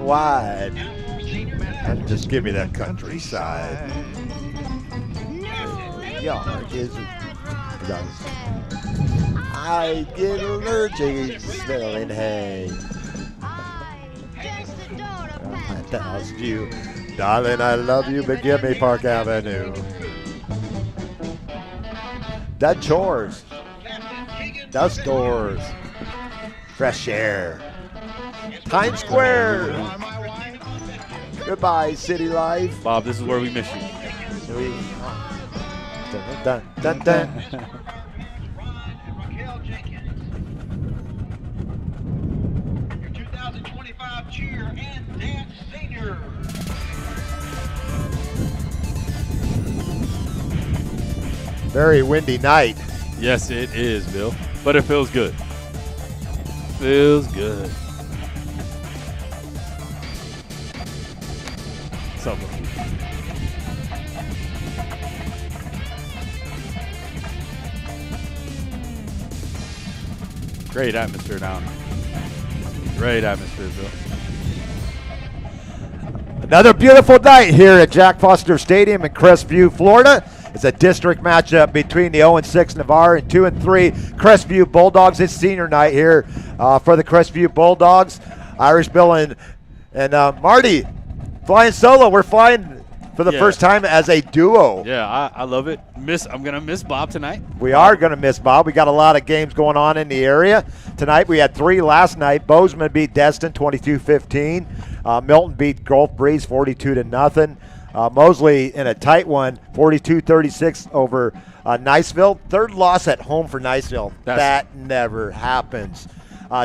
wide. And just give me that countryside. Yard is. I get allergic smelling hay. I asked you, darling, I love you, but give me Park Avenue. That chores. Dust doors. Fresh air. Times Square. Goodbye, city life. Bob, this is where we miss you. Dun, dun, dun, dun. Your 2025 cheer and dance senior. Very windy night. Yes, it is, Bill. But it feels good. Feels good. What's up, Bill? Great atmosphere down. Great atmosphere, Bill. Another beautiful night here at Jack Foster Stadium in Crestview, Florida. It's a district matchup between the 0-6 Navarre and 2-3 Crestview Bulldogs. It's senior night here for the Crestview Bulldogs. Irish Bill and Marty flying solo. We're flying for the first time as a duo. Yeah, I love it. I'm going to miss Bob tonight. We are going to miss Bob. We got a lot of games going on in the area. Tonight we had 3 last night. Bozeman beat Destin 22-15. Milton beat Gulf Breeze 42-0. Mosley in a tight one, 42-36 over Niceville. Third loss at home for Niceville. That never happens.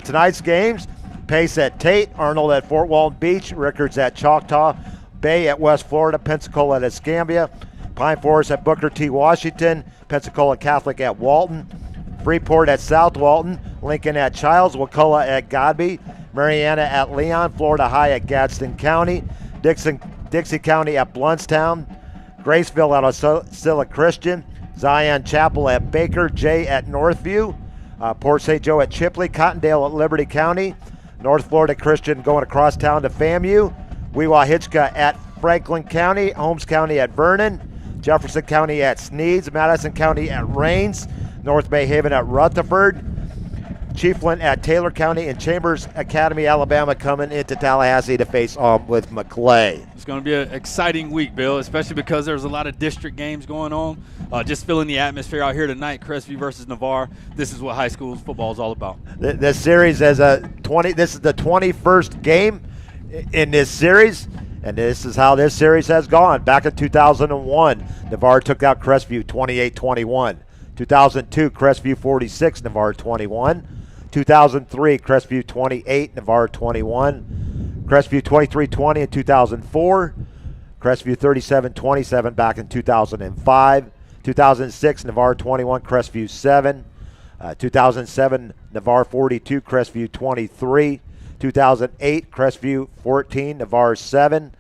Tonight's games, Pace at Tate, Arnold at Fort Walton Beach, Rickards at Choctaw, Bay at West Florida, Pensacola at Escambia, Pine Forest at Booker T. Washington, Pensacola Catholic at Walton, Freeport at South Walton, Lincoln at Childs, Wakulla at Godby, Mariana at Leon, Florida High at Gadsden County, Dixie County at Bluntstown, Graceville at Osceola Christian, Zion Chapel at Baker, Jay at Northview, Port St. Joe at Chipley, Cottondale at Liberty County, North Florida Christian going across town to FAMU, Weehawken at Franklin County, Holmes County at Vernon, Jefferson County at Sneads, Madison County at Rains, North Bay Haven at Rutherford, Chiefland at Taylor County, and Chambers Academy, Alabama coming into Tallahassee to face off with McClay. It's going to be an exciting week, Bill, especially because there's a lot of district games going on. Just feeling the atmosphere out here tonight, Crestview versus Navar. This is what high school football is all about. This series is this is the 21st game in this series, and this is how this series has gone. Back in 2001, Navarre took out Crestview 28-21. 2002, Crestview 46, Navarre 21. 2003, Crestview 28, Navarre 21. Crestview 23-20 in 2004. Crestview 37-27 back in 2005. 2006, Navarre 21, Crestview 7. 2007, Navarre 42, Crestview 23. 2008, Crestview 14, Navarre 7.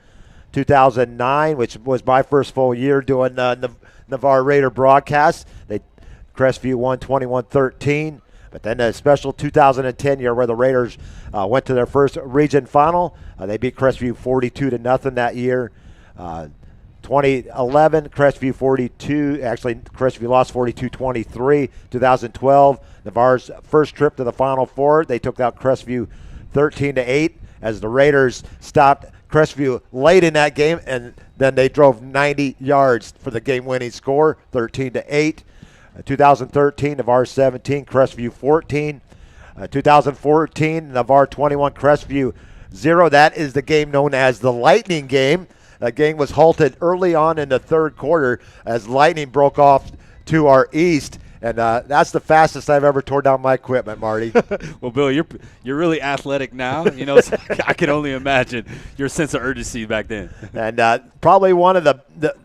2009, which was my first full year doing Navarre Raider broadcast, Crestview won 21-13. But then a special 2010 year where the Raiders went to their first region final. They beat Crestview 42-0 that year. 2011, Crestview 42. Actually, Crestview lost 42-23. 2012, Navarre's first trip to the Final Four. They took out Crestview 13-8 as the Raiders stopped Crestview late in that game, and then they drove 90 yards for the game-winning score, 13-8. 2013, Navarre 17, Crestview 14. 2014, Navarre 21, Crestview 0. That is the game known as the Lightning game. That game was halted early on in the third quarter as lightning broke off to our east. And that's the fastest I've ever tore down my equipment, Marty. Well, Bill, you're really athletic now. You know, so I can only imagine your sense of urgency back then. And probably one of the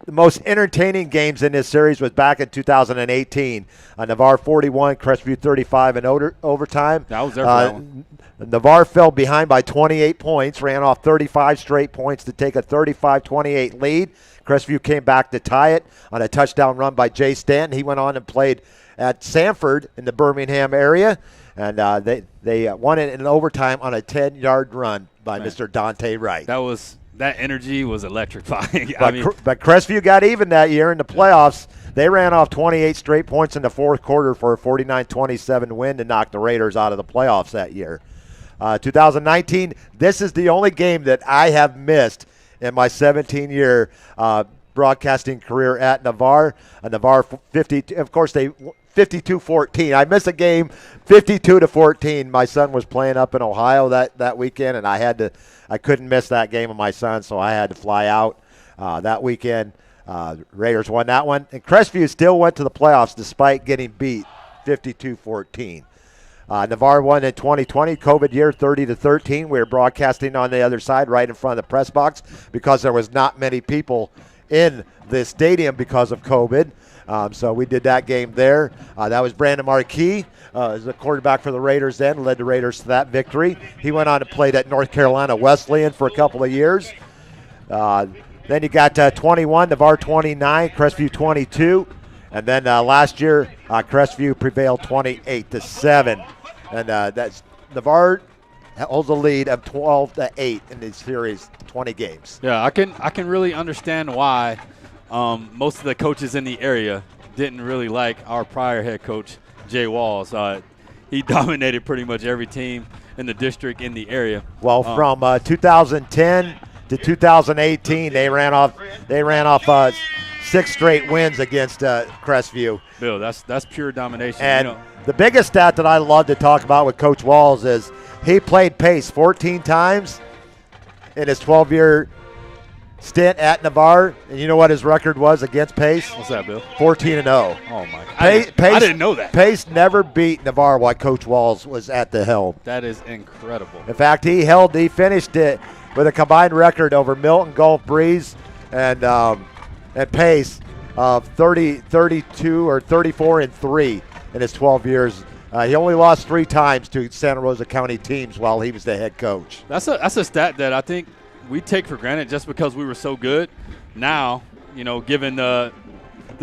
most entertaining games in this series was back in 2018. Navarre 41, Crestview 35 in overtime. I was there for that one. Navarre fell behind by 28 points, ran off 35 straight points to take a 35-28 lead. Crestview came back to tie it on a touchdown run by Jay Stanton. He went on and played at Sanford in the Birmingham area. And they won it in overtime on a 10-yard run by Mr. Dante Wright. That energy was electrifying. But Crestview got even that year in the playoffs. They ran off 28 straight points in the fourth quarter for a 49-27 win to knock the Raiders out of the playoffs that year. 2019, this is the only game that I have missed in my 17-year broadcasting career at Navarre. Navarre 50, of course, they 52-14. I missed a game 52-14. My son was playing up in Ohio that weekend, and I couldn't miss that game of my son, so I had to fly out that weekend. Raiders won that one. And Crestview still went to the playoffs despite getting beat 52-14. Navarre won in 2020, COVID year, 30-13. We were broadcasting on the other side right in front of the press box because there was not many people in the stadium because of COVID. So we did that game there. That was Brandon Marquis, as the quarterback for the Raiders then, led the Raiders to that victory. He went on to play at North Carolina Wesleyan for a couple of years. Then you got 21, Navarre 29, Crestview 22. And then last year, Crestview prevailed 28-7. And that's Navarre holds a lead of 12-8 in the series, 20 games. Yeah, I can really understand why most of the coaches in the area didn't really like our prior head coach, Jay Walls. He dominated pretty much every team in the district in the area. Well, from 2010 to 2018, they ran off 6 straight wins against Crestview. Bill, that's pure domination. And the biggest stat that I love to talk about with Coach Walls is he played Pace 14 times in his 12-year stint at Navarre. And you know what his record was against Pace? What's that, Bill? 14-0. Oh, my God. I didn't know that. Pace never beat Navarre while Coach Walls was at the helm. That is incredible. In fact, he finished it with a combined record over Milton, Gulf Breeze, and Pace of 32 or 34-3 in his 12 years. He only lost 3 times to Santa Rosa County teams while he was the head coach. That's a stat that I think we take for granted just because we were so good. Now, given the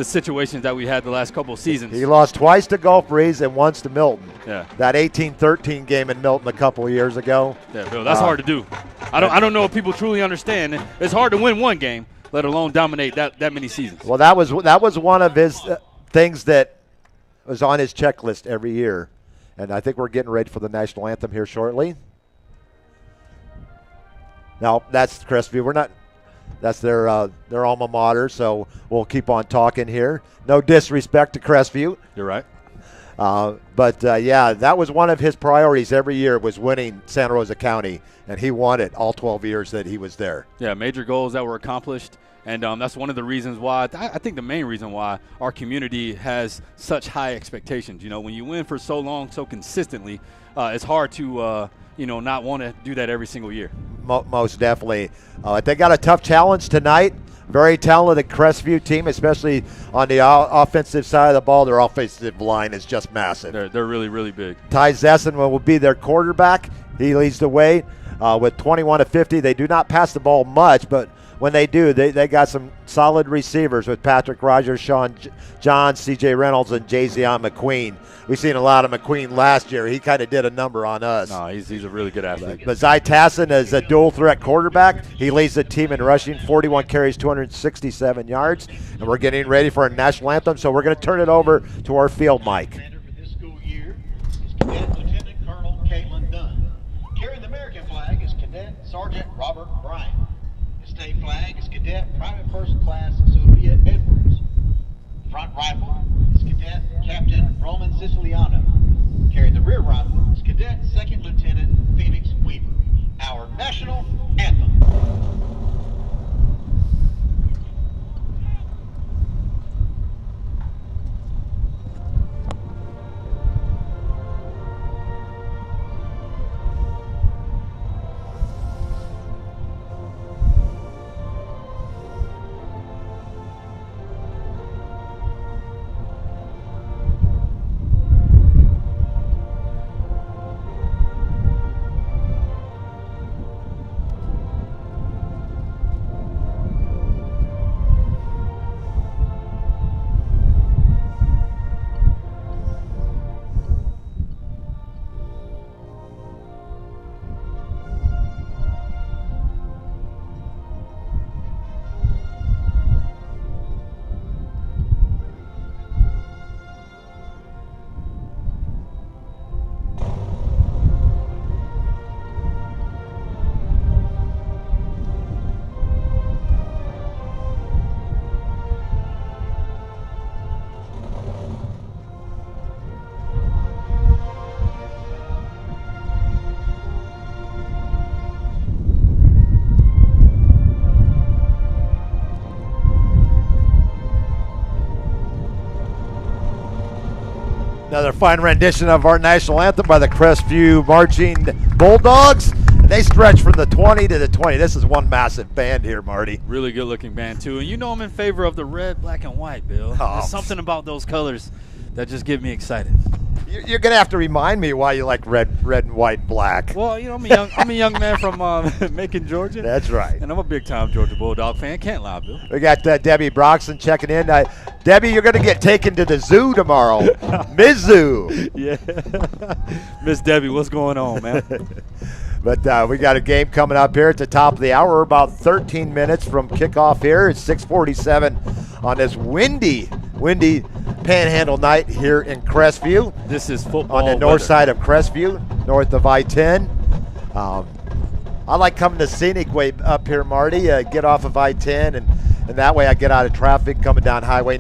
situations that we had the last couple of seasons. He lost twice to Gulf Breeze and once to Milton. Yeah. That 18-13 game in Milton a couple of years ago. Yeah, Bill, that's hard to do. I don't know if people truly understand. It's hard to win one game, let alone dominate that many seasons. Well, that was one of his things that was on his checklist every year. And I think we're getting ready for the national anthem here shortly. No, that's Crestview. We're not. That's their alma mater, so we'll keep on talking here. No disrespect to Crestview. You're right. But that was one of his priorities every year was winning Santa Rosa County, and he won it all 12 years that he was there. Yeah, major goals that were accomplished, and that's one of the reasons why, I think the main reason why our community has such high expectations. When you win for so long, so consistently, it's hard to not want to do that every single year. Most definitely. They got a tough challenge tonight. Very talented Crestview team, especially on the offensive side of the ball. Their offensive line is just massive. They're really, really big. Ty Zessin will be their quarterback. He leads the way with 21-50. They do not pass the ball much, but when they do, they got some solid receivers with Patrick Rogers, Sean John, C.J. Reynolds, and Jayzion McQueen. We've seen a lot of McQueen last year. He kind of did a number on us. No, he's a really good athlete. But Zy Tassin is a dual-threat quarterback. He leads the team in rushing, 41 carries, 267 yards. And we're getting ready for a national anthem, so we're going to turn it over to our field mic. Commander for this school year is Cadet Lieutenant Colonel Caitlin Dunn. Carrying the American flag is Cadet Sergeant Robert Bryant. The state flag is Cadet Private First Class Sophia Edwards. Front rifle is Cadet Captain Roman Siciliano. Carrying the rear rifle is Cadet Second Lieutenant Phoenix Weaver. Our national anthem. Another fine rendition of our national anthem by the Crestview marching Bulldogs. They stretch from the 20 to the 20. This is one massive band here, Marty. Really good looking band too. And you know I'm in favor of the red, black, and white, Bill. Oh. There's something about those colors that just get me excited. You're going to have to remind me why you like red, and white, and black. Well, you know, I'm a young man from Macon, Georgia. That's right. And I'm a big-time Georgia Bulldog fan. Can't lie, Bill. We got Debbie Broxton checking in. Debbie, you're going to get taken to the zoo tomorrow. Mizzou. Yeah. Miss Debbie, what's going on, man? But we got a game coming up here at the top of the hour. We're about 13 minutes from kickoff here. It's 6:47 on this windy Panhandle night here in Crestview. This is football on the north weather. side of Crestview, north of I-10. I like coming the scenic way up here, Marty. Get off of I-10, and that way I get out of traffic coming down Highway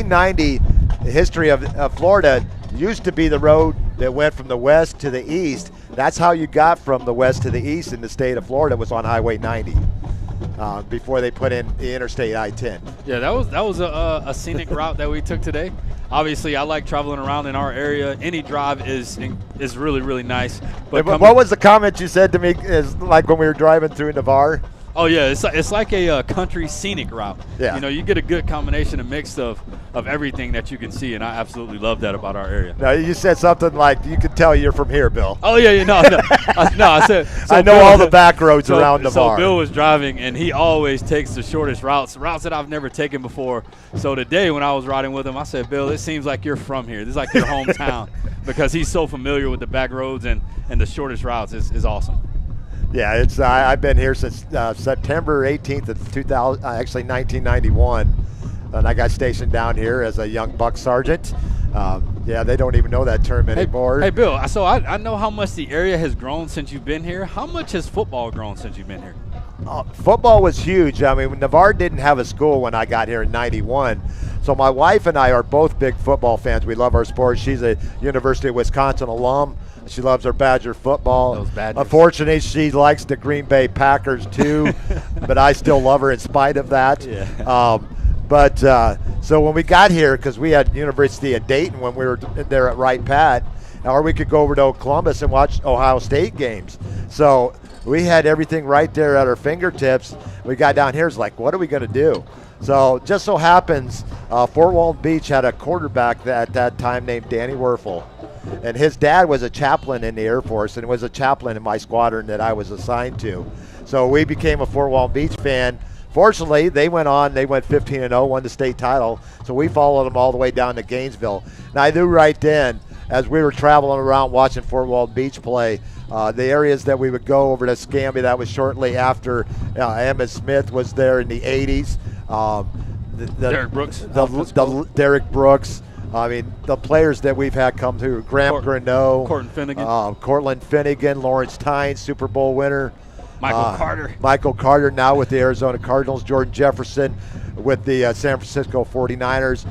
90. The history of Florida used to be the road that went from the west to the east. That's how you got from the west to the east in the state of Florida, was on Highway 90 before they put in the interstate I-10. Yeah, that was a scenic route that we took today. Obviously, I like traveling around in our area. Any drive is really, really nice. But what was the comment you said to me is like when we were driving through Navarre? Oh, yeah, it's like a country scenic route. Yeah. You know, you get a good combination, a mix of everything that you can see, and I absolutely love that about our area. No, you said something like, you could tell you're from here, Bill. Oh, yeah, no. I said. So I know Bill, all the back roads around Navarre. So Bill was driving, and he always takes the shortest routes that I've never taken before. So today when I was riding with him, I said, Bill, it seems like you're from here. This is like your hometown, because he's so familiar with the back roads and the shortest routes is awesome. Yeah, it's I've been here since September 18th of 1991, and I got stationed down here as a young buck sergeant. Yeah, they don't even know that term anymore. Hey, Bill, so I know how much the area has grown since you've been here. How much has football grown since you've been here? Football was huge. I mean, Navarre didn't have a school when I got here in '91. So my wife and I are both big football fans. We love our sport. She's a University of Wisconsin alum. She loves her Badger football. Those Badgers. Unfortunately, she likes the Green Bay Packers too, but I still love her in spite of that. Yeah. So when we got here, because we had University of Dayton when we were there at Wright Pat, or we could go over to Columbus and watch Ohio State games. So we had everything right there at our fingertips. We got down here, it's like, what are we going to do? So just so happens, Fort Walton Beach had a quarterback at that time named Danny Werfel. And his dad was a chaplain in the Air Force and was a chaplain in my squadron that I was assigned to. So we became a Fort Walton Beach fan. Fortunately, they went 15-0, won the state title. So we followed them all the way down to Gainesville. Now I knew right then, as we were traveling around watching Fort Walton Beach play, the areas that we would go over to Scambia, that was shortly after Emmett Smith was there in the 80s. Derek Brooks. Derek Brooks. I mean, the players that we've had come through, Graham Greneau, Cortland Finnegan, Lawrence Tynes, Super Bowl winner. Michael Carter now with the Arizona Cardinals, Jordan Jefferson with the San Francisco 49ers,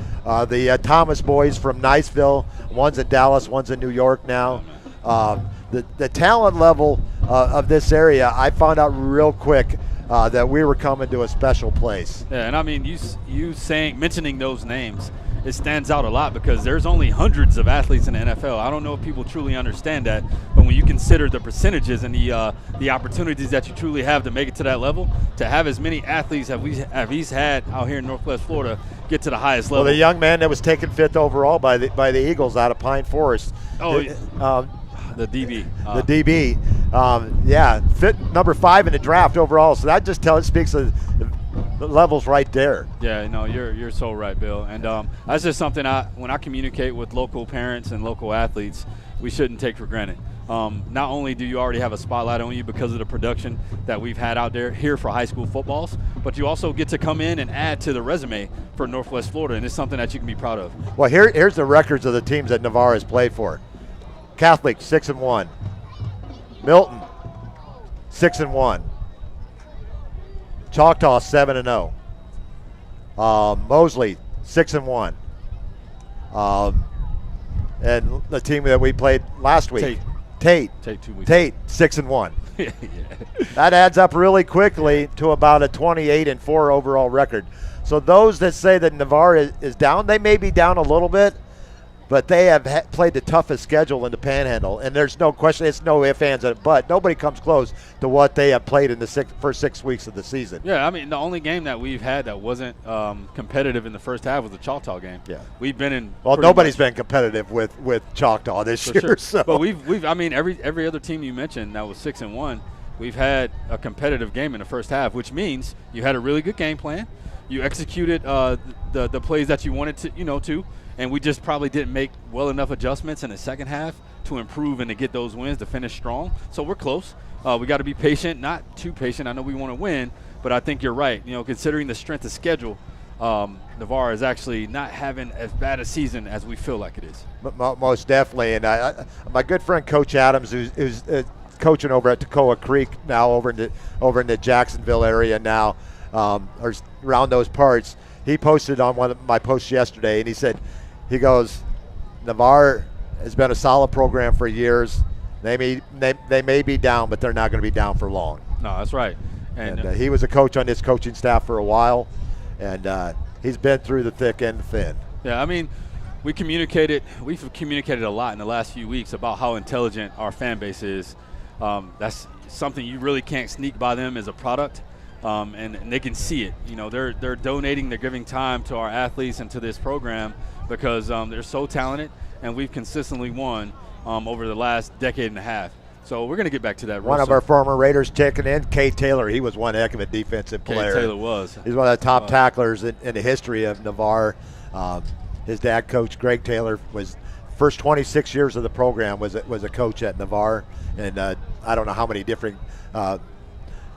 the Thomas boys from Niceville, one's in Dallas, one's in New York now. The talent level of this area, I found out real quick that we were coming to a special place. Yeah, and I mean, you mentioning those names, it stands out a lot because there's only hundreds of athletes in the NFL. I don't know if people truly understand that, but when you consider the percentages and the opportunities that you truly have to make it to that level, to have as many athletes as he's had out here in Northwest Florida get to the highest level. Well, the young man that was taken 5th overall by the Eagles out of Pine Forest. The DB. The DB. Number 5 in the draft overall. So that just speaks of the levels right there. Yeah, no, you're so right, Bill. And that's just something when I communicate with local parents and local athletes, we shouldn't take for granted. Not only do you already have a spotlight on you because of the production that we've had out there here for high school footballs, but you also get to come in and add to the resume for Northwest Florida, and it's something that you can be proud of. Well, here's the records of the teams that Navarre has played for. Catholic 6-1, Milton 6-1, Choctaw 7-0, Mosley 6-1, and the team that we played last week, Tate 2 weeks. Tate 6-1. Yeah. That adds up really quickly to about a 28-4 overall record. So those that say that Navarre is down, they may be down a little bit, but they have played the toughest schedule in the Panhandle, and there's no question, it's no ifs, ands, but nobody comes close to what they have played in the first 6 weeks of the season. Yeah, I mean, the only game that we've had that wasn't competitive in the first half was the Choctaw game. Yeah. We've been in. Well, nobody's been competitive with Choctaw this year. Sure. So. But we've I mean, every other team you mentioned that was 6-1, we've had a competitive game in the first half, which means you had a really good game plan. You executed the plays that you wanted to, and we just probably didn't make well enough adjustments in the second half to improve and to get those wins to finish strong. So we're close. We got to be patient, not too patient. I know we want to win, but I think you're right. Considering the strength of schedule, Navarre is actually not having as bad a season as we feel like it is. Most definitely. And my good friend Coach Adams, who's coaching over at Toccoa Creek now, over in the Jacksonville area now, or around those parts, he posted on one of my posts yesterday, and he goes, Navarre has been a solid program for years. They may be down, but they're not going to be down for long. No, that's right. And he was a coach on this coaching staff for a while, and he's been through the thick and the thin. Yeah, I mean, we've communicated a lot in the last few weeks about how intelligent our fan base is. That's something you really can't sneak by them as a product. And they can see it. They're donating, they're giving time to our athletes and to this program because they're so talented, and we've consistently won over the last decade and a half. So we're going to get back to that. One of our former Raiders checking in, Kay Taylor. He was one heck of a defensive player. Kay Taylor was. He's one of the top tacklers in the history of Navarre. His dad, Coach Greg Taylor, was first 26 years of the program was a coach at Navarre, and I don't know how many different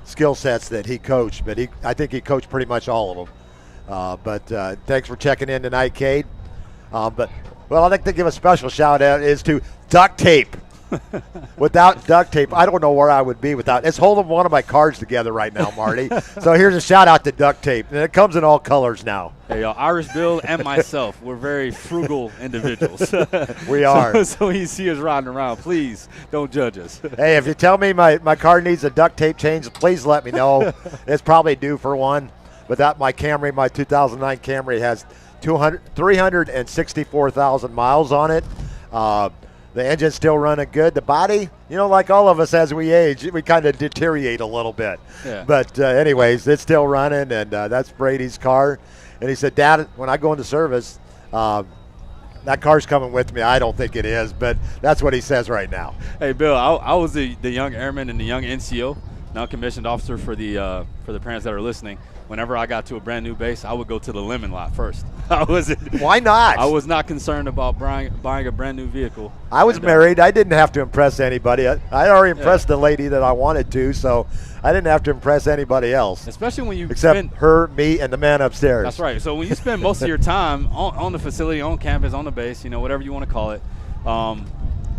skill sets that he coached, but I think he coached pretty much all of them. But thanks for checking in tonight, Cade. I'd like to give a special shout out is to duct tape. Without duct tape, I don't know where I would be without. It's holding one of my cards together right now, Marty. So here's a shout out to duct tape, and it comes in all colors now. Hey, y'all, Irish Bill and myself, we're very frugal individuals. We are. So when you see us riding around, please don't judge us. Hey, if you tell me my car needs a duct tape change, please let me know. It's probably due for one. But my 2009 Camry has 364,000 miles on it. The engine's still running good. The body, like all of us as we age, we kind of deteriorate a little bit. Yeah. But anyways, it's still running, and that's Brady's car. And he said, Dad, when I go into service, that car's coming with me. I don't think it is, but that's what he says right now. Hey, Bill, I was the young airman and the young NCO, non-commissioned officer for the parents that are listening. Whenever I got to a brand new base, I would go to the lemon lot first. Why not? I was not concerned about buying a brand new vehicle. I was married. I didn't have to impress anybody. I already impressed the lady that I wanted to, so I didn't have to impress anybody else. Especially when you except her, me, and the man upstairs. That's right. So when you spend most of your time on the facility, on campus, on the base, whatever you want to call it,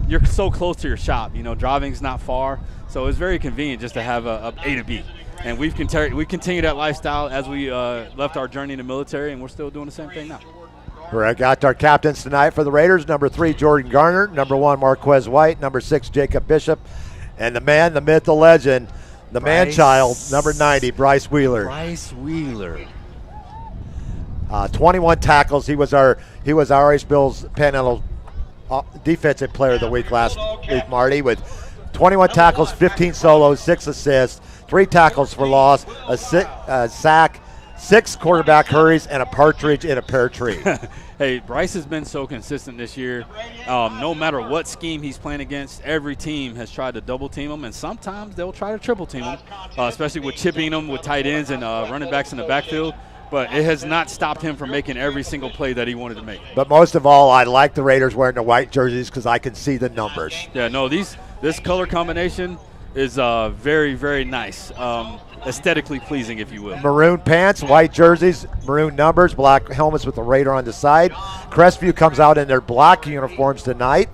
you're so close to your shop. Driving's not far, so it's very convenient just to have a A to B. And we continue that lifestyle as we left our journey in the military, and we're still doing the same thing now. I got our captains tonight for the Raiders. Number 3, Jordan Garner. Number 1, Marquez White. Number 6, Jacob Bishop. And the man, the myth, the legend, the man-child, number 90, Bryce Wheeler. 21 tackles. He was our Irish Bills Panhandle defensive player of the week last week, Marty, with 21 tackles, 15 solos, 6 assists, 3 tackles for loss, a sack, 6 quarterback hurries, and a partridge in a pear tree. Hey, Bryce has been so consistent this year. No matter what scheme he's playing against, every team has tried to double team him, and sometimes they'll try to triple team him, especially with chipping him with tight ends and running backs in the backfield. But it has not stopped him from making every single play that he wanted to make. But most of all, I like the Raiders wearing the white jerseys because I can see the numbers. Yeah, no, this color combination is very, very nice. Aesthetically pleasing, if you will. Maroon pants, white jerseys, maroon numbers, black helmets with the Raider on the side. Crestview comes out in their black uniforms tonight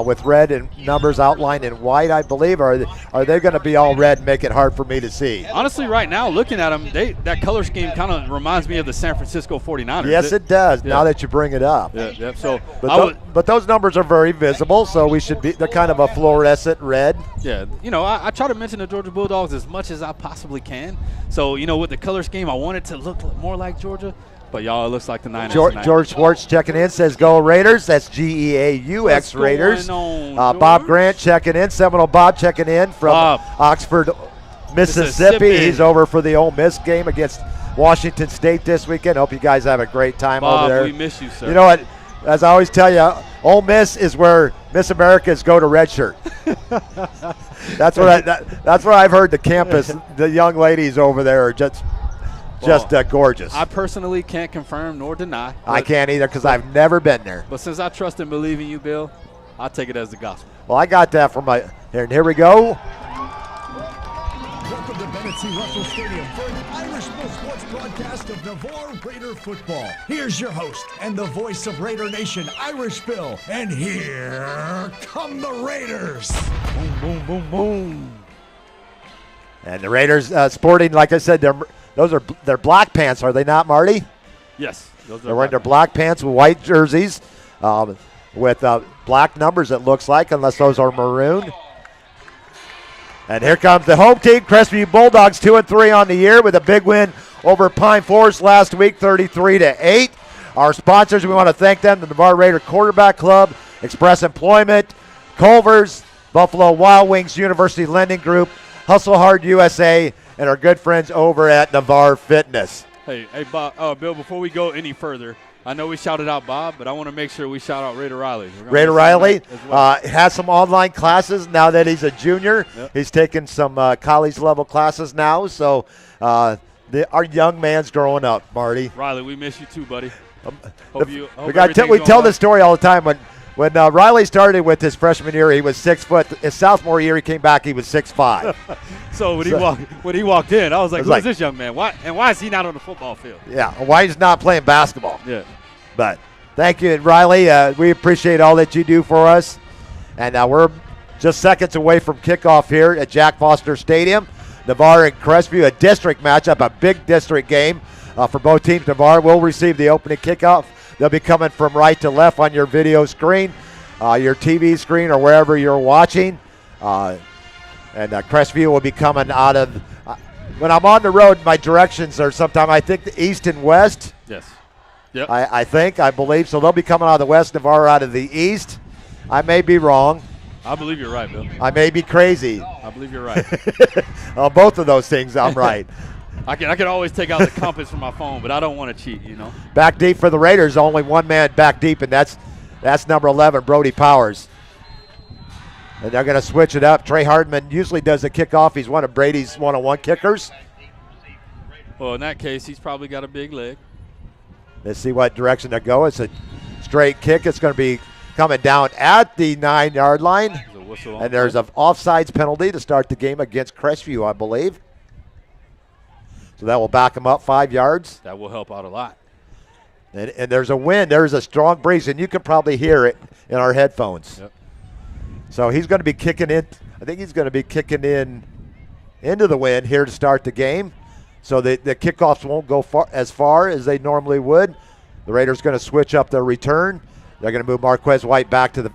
with red and numbers outlined in white, I believe. Are they going to be all red and make it hard for me to see? Honestly, right now, looking at them, that color scheme kind of reminds me of the San Francisco 49ers. Yes, it does, now that you bring it up. Yeah. So, but those numbers are very visible, so they're kind of a fluorescent red. Yeah, I try to mention the Georgia Bulldogs as much as I possibly can. So, with the color scheme, I want it to look more like Georgia. But y'all, it looks like the Niners George tonight. Schwartz checking in, says go Raiders. That's GEAUX Raiders. Bob Grant checking in. Seminole Bob checking in from Oxford, Mississippi. He's over for the Ole Miss game against Washington State this weekend. Hope you guys have a great time Bob, over there. we miss you, sir. You know what? As I always tell you, Ole Miss is where Miss Americas go to redshirt. That's what I've heard. The campus, the young ladies over there are just gorgeous. I personally can't confirm nor deny. I can't either because I've never been there. But since I trust and believe in you, Bill, I'll take it as the gospel. Well, I got that from my here we go. Welcome to Bennett C. Russell Stadium for an Irish Bowl Sports broadcast of Navarre Raider football. Here's your host and the voice of Raider Nation, Irish Bill. And here come the Raiders. Boom, boom, boom, boom. And the Raiders sporting, like I said, they're black pants, are they not, Marty? Yes. They're wearing their black pants with white jerseys with black numbers, it looks like, unless those are maroon. And here comes the home team, Crestview Bulldogs, 2-3 on the year with a big win over Pine Forest last week, 33-8. Our sponsors, we want to thank them, the Navarre Raider Quarterback Club, Express Employment, Culver's, Buffalo Wild Wings University Lending Group, Hustle Hard USA, and our good friends over at Navarre Fitness. Hey, Bob, Bill, before we go any further, I know we shouted out Bob, but I want to make sure we shout out Raider Riley. Raider Riley has some online classes now that he's a junior. Yep. He's taking some college-level classes now, so our young man's growing up, Marty. Riley, we miss you too, buddy. We tell this story all the time. When Riley started with his freshman year, he was 6 foot. His sophomore year, he came back, he was 6'5". So when he walked in, I was like, who's this young man? Why is he not on the football field? Yeah, why he's not playing basketball. Yeah. But thank you, Riley. We appreciate all that you do for us. And we're just seconds away from kickoff here at Jack Foster Stadium. Navarre and Crestview, a district matchup, a big district game for both teams. Navarre will receive the opening kickoff. They'll be coming from right to left on your video screen, your TV screen, or wherever you're watching. And Crestview will be coming out of when I'm on the road, my directions are sometimes, I think, the east and west. Yes. Yep. I believe. So they'll be coming out of the west, Navarre out of the east. I may be wrong. I believe you're right, Bill. I may be crazy. I believe you're right. Both of those things, I'm right. I can always take out the compass from my phone, but I don't want to cheat, you know. Back deep for the Raiders, only one man back deep, and that's number 11, Brody Powers. And they're going to switch it up. Trey Hardman usually does the kickoff. He's one of Brady's one-on-one kickers. Well, in that case, he's probably got a big leg. Let's see what direction they go. It's a straight kick. It's going to be coming down at the 9-yard line. And there's an offsides penalty to start the game against Crestview, I believe. So that will back them up 5 yards. That will help out a lot. And there's a wind. There's a strong breeze, and you can probably hear it in our headphones. Yep. So he's going to be kicking in. I think he's going to be kicking in into the wind here to start the game. So the kickoffs won't go as far as they normally would. The Raiders going to switch up their return. They're going to move Marquez White back to the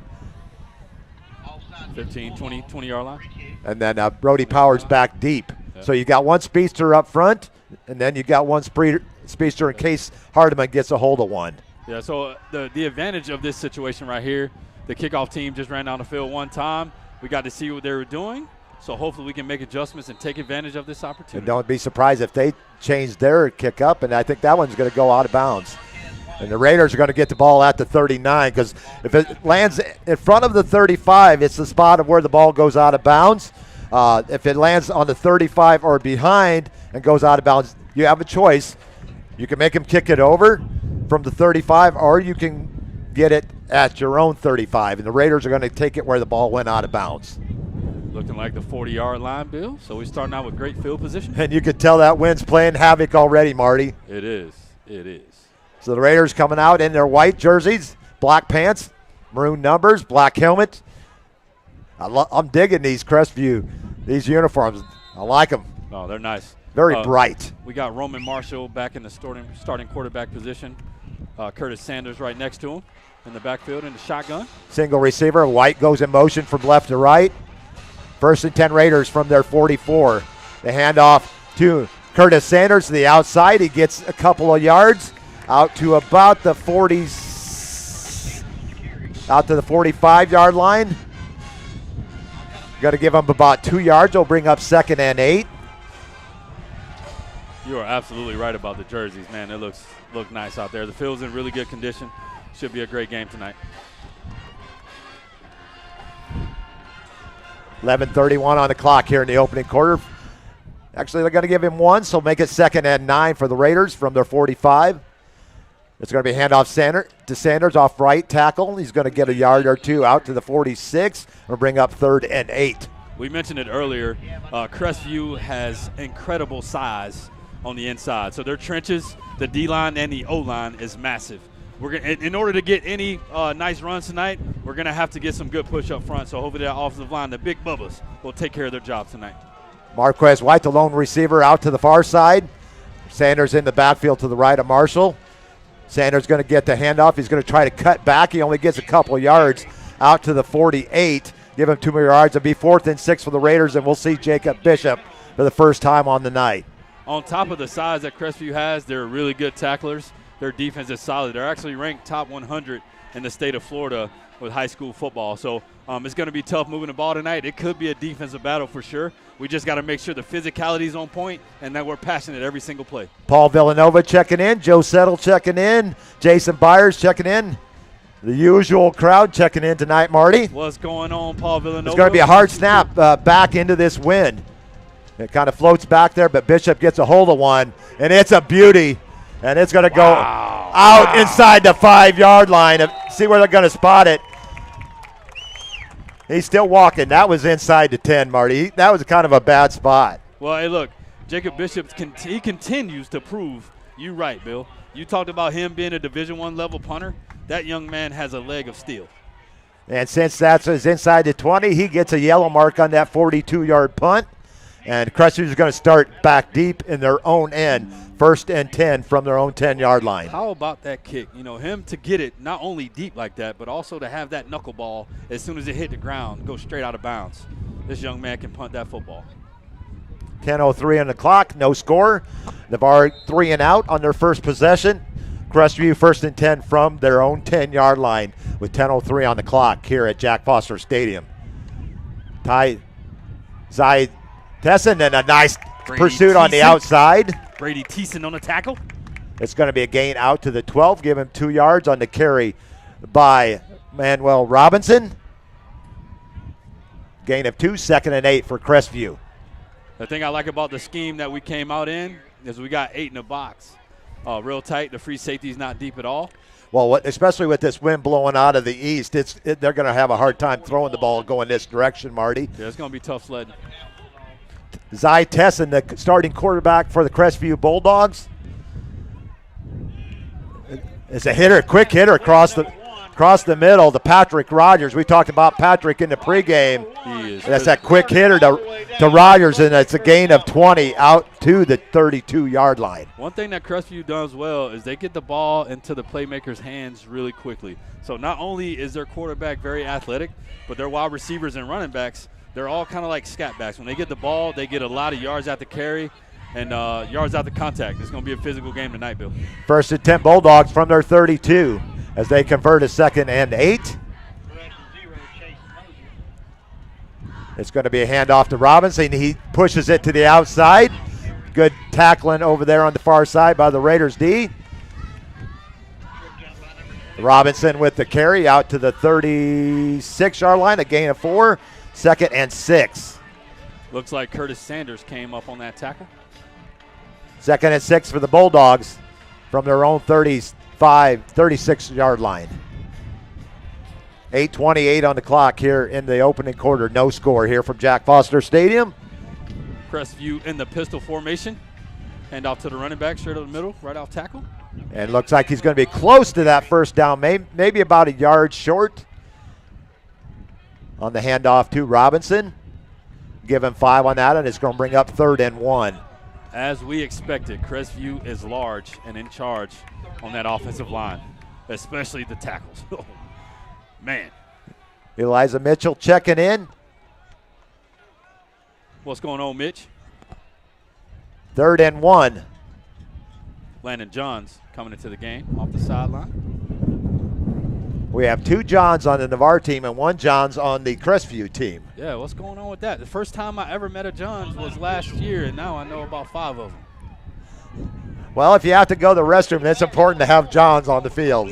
15, 20-yard line. And then Brody Powers back deep. Yeah. So you got one speedster up front, and then you got one speedster in case Hardeman gets a hold of one. Yeah, so the advantage of this situation right here, the kickoff team just ran down the field one time. We got to see what they were doing. So hopefully we can make adjustments and take advantage of this opportunity. And don't be surprised if they change their kick up, and I think that one's going to go out of bounds. And the Raiders are going to get the ball at the 39 because if it lands in front of the 35, it's the spot of where the ball goes out of bounds. If it lands on the 35 or behind and goes out of bounds, you have a choice. You can make them kick it over from the 35, or you can get it at your own 35. And the Raiders are going to take it where the ball went out of bounds. Looking like the 40-yard line, Bill. So we're starting out with great field position. And you can tell that wind's playing havoc already, Marty. It is. It is. So the Raiders coming out in their white jerseys, black pants, maroon numbers, black helmet. I'm digging these Crestview, these uniforms. I like them. Oh, they're nice. Very bright. We got Roman Marshall back in the starting quarterback position. Curtis Sanders right next to him in the backfield in the shotgun. Single receiver. White goes in motion from left to right. 1st and 10 Raiders from their 44. The handoff to Curtis Sanders to the outside. He gets a couple of yards. out to about the 45-yard line. Got to give them about 2 yards. They'll bring up 2nd and 8. You are absolutely right about the jerseys, man. It look nice out there. The field's in really good condition. Should be a great game tonight. 11:31 on the clock here in the opening quarter. Actually, they're going to give him 1, so make it 2nd and 9 for the Raiders from their 45. It's going to be handoff to Sanders off right tackle. He's going to get a yard or 2 out to the 46 and bring up 3rd and 8. We mentioned it earlier. Crestview has incredible size on the inside. So their trenches, the D-line and the O-line is massive. In order to get any nice runs tonight, we're going to have to get some good push up front. So hopefully that offensive line, the big bubbas, will take care of their job tonight. Marquez White, the lone receiver, out to the far side. Sanders in the backfield to the right of Marshall. Sanders going to get the handoff. He's going to try to cut back. He only gets a couple of yards out to the 48. Give him 2 more yards. It'll be 4th and 6 for the Raiders, and we'll see Jacob Bishop for the first time on the night. On top of the size that Crestview has, they're really good tacklers. Their defense is solid. They're actually ranked top 100 in the state of Florida with high school football. So it's going to be tough moving the ball tonight. It could be a defensive battle for sure. We just got to make sure the physicality is on point and that we're passionate every single play. Paul Villanova checking in. Joe Settle checking in. Jason Byers checking in. The usual crowd checking in tonight, Marty. What's going on, Paul Villanova? It's going to be a hard snap back into this wind. It kind of floats back there, but Bishop gets a hold of one, and it's a beauty. And it's going to go out inside the 5-yard line. See where they're going to spot it. He's still walking. That was inside the 10, Marty. That was kind of a bad spot. Well, hey, look, Jacob Bishop, he continues to prove you right, Bill. You talked about him being a Division I level punter. That young man has a leg of steel. And since that's inside the 20, he gets a yellow mark on that 42-yard punt. And Crestview's going to start back deep in their own end, 1st and 10 from their own 10-yard line. How about that kick? You know, him to get it not only deep like that, but also to have that knuckleball as soon as it hit the ground, go straight out of bounds. This young man can punt that football. 10:03 on the clock, no score. Navarre 3 and out on their first possession. Crestview 1st and 10 from their own 10-yard line with 10:03 on the clock here at Jack Foster Stadium. Zai Tesson and a nice pursuit on the outside. Brady Thiessen on the tackle. It's going to be a gain out to the 12. Give him 2 yards on the carry by Manuel Robinson. Gain of 2, 2nd and 8 for Crestview. The thing I like about the scheme that we came out in is we got 8 in the box. Real tight. The free safety's not deep at all. Well, especially with this wind blowing out of the east, they're going to have a hard time throwing the ball going this direction, Marty. Yeah, it's going to be tough sledding. Zai Tesson, the starting quarterback for the Crestview Bulldogs. It's a hitter, quick hitter across the middle to Patrick Rogers. We talked about Patrick in the pregame. He is. That's that quick hitter to Rogers, and it's a gain of 20 out to the 32-yard line. One thing that Crestview does well is they get the ball into the playmakers' hands really quickly. So not only is their quarterback very athletic, but their wide receivers and running backs, they're all kind of like scat backs. When they get the ball, they get a lot of yards out the carry and yards out the contact. It's going to be a physical game tonight, Bill. 1st and 10 Bulldogs from their 32 as they convert a 2nd and 8. It's going to be a handoff to Robinson. He pushes it to the outside. Good tackling over there on the far side by the Raiders D. Robinson with the carry out to the 36-yard line, a gain of 4. 2nd and 6. Looks like Curtis Sanders came up on that tackle. 2nd and 6 for the Bulldogs from their own 36-yard line. 8:28 on the clock here in the opening quarter. No score here from Jack Foster Stadium. Crestview in the pistol formation. Hand off to the running back, straight up the middle, right off tackle. And looks like he's going to be close to that first down, maybe about a yard short. On the handoff to Robinson. Give him 5 on that, and it's going to bring up 3rd and 1. As we expected, Crestview is large and in charge on that offensive line, especially the tackles. Oh, man. Eliza Mitchell checking in. What's going on, Mitch? 3rd and 1. Landon Johns coming into the game off the sideline. We have 2 Johns on the Navarre team and 1 Johns on the Crestview team. Yeah, what's going on with that? The first time I ever met a Johns was last year, and now I know about 5 of them. Well, if you have to go to the restroom, it's important to have Johns on the field.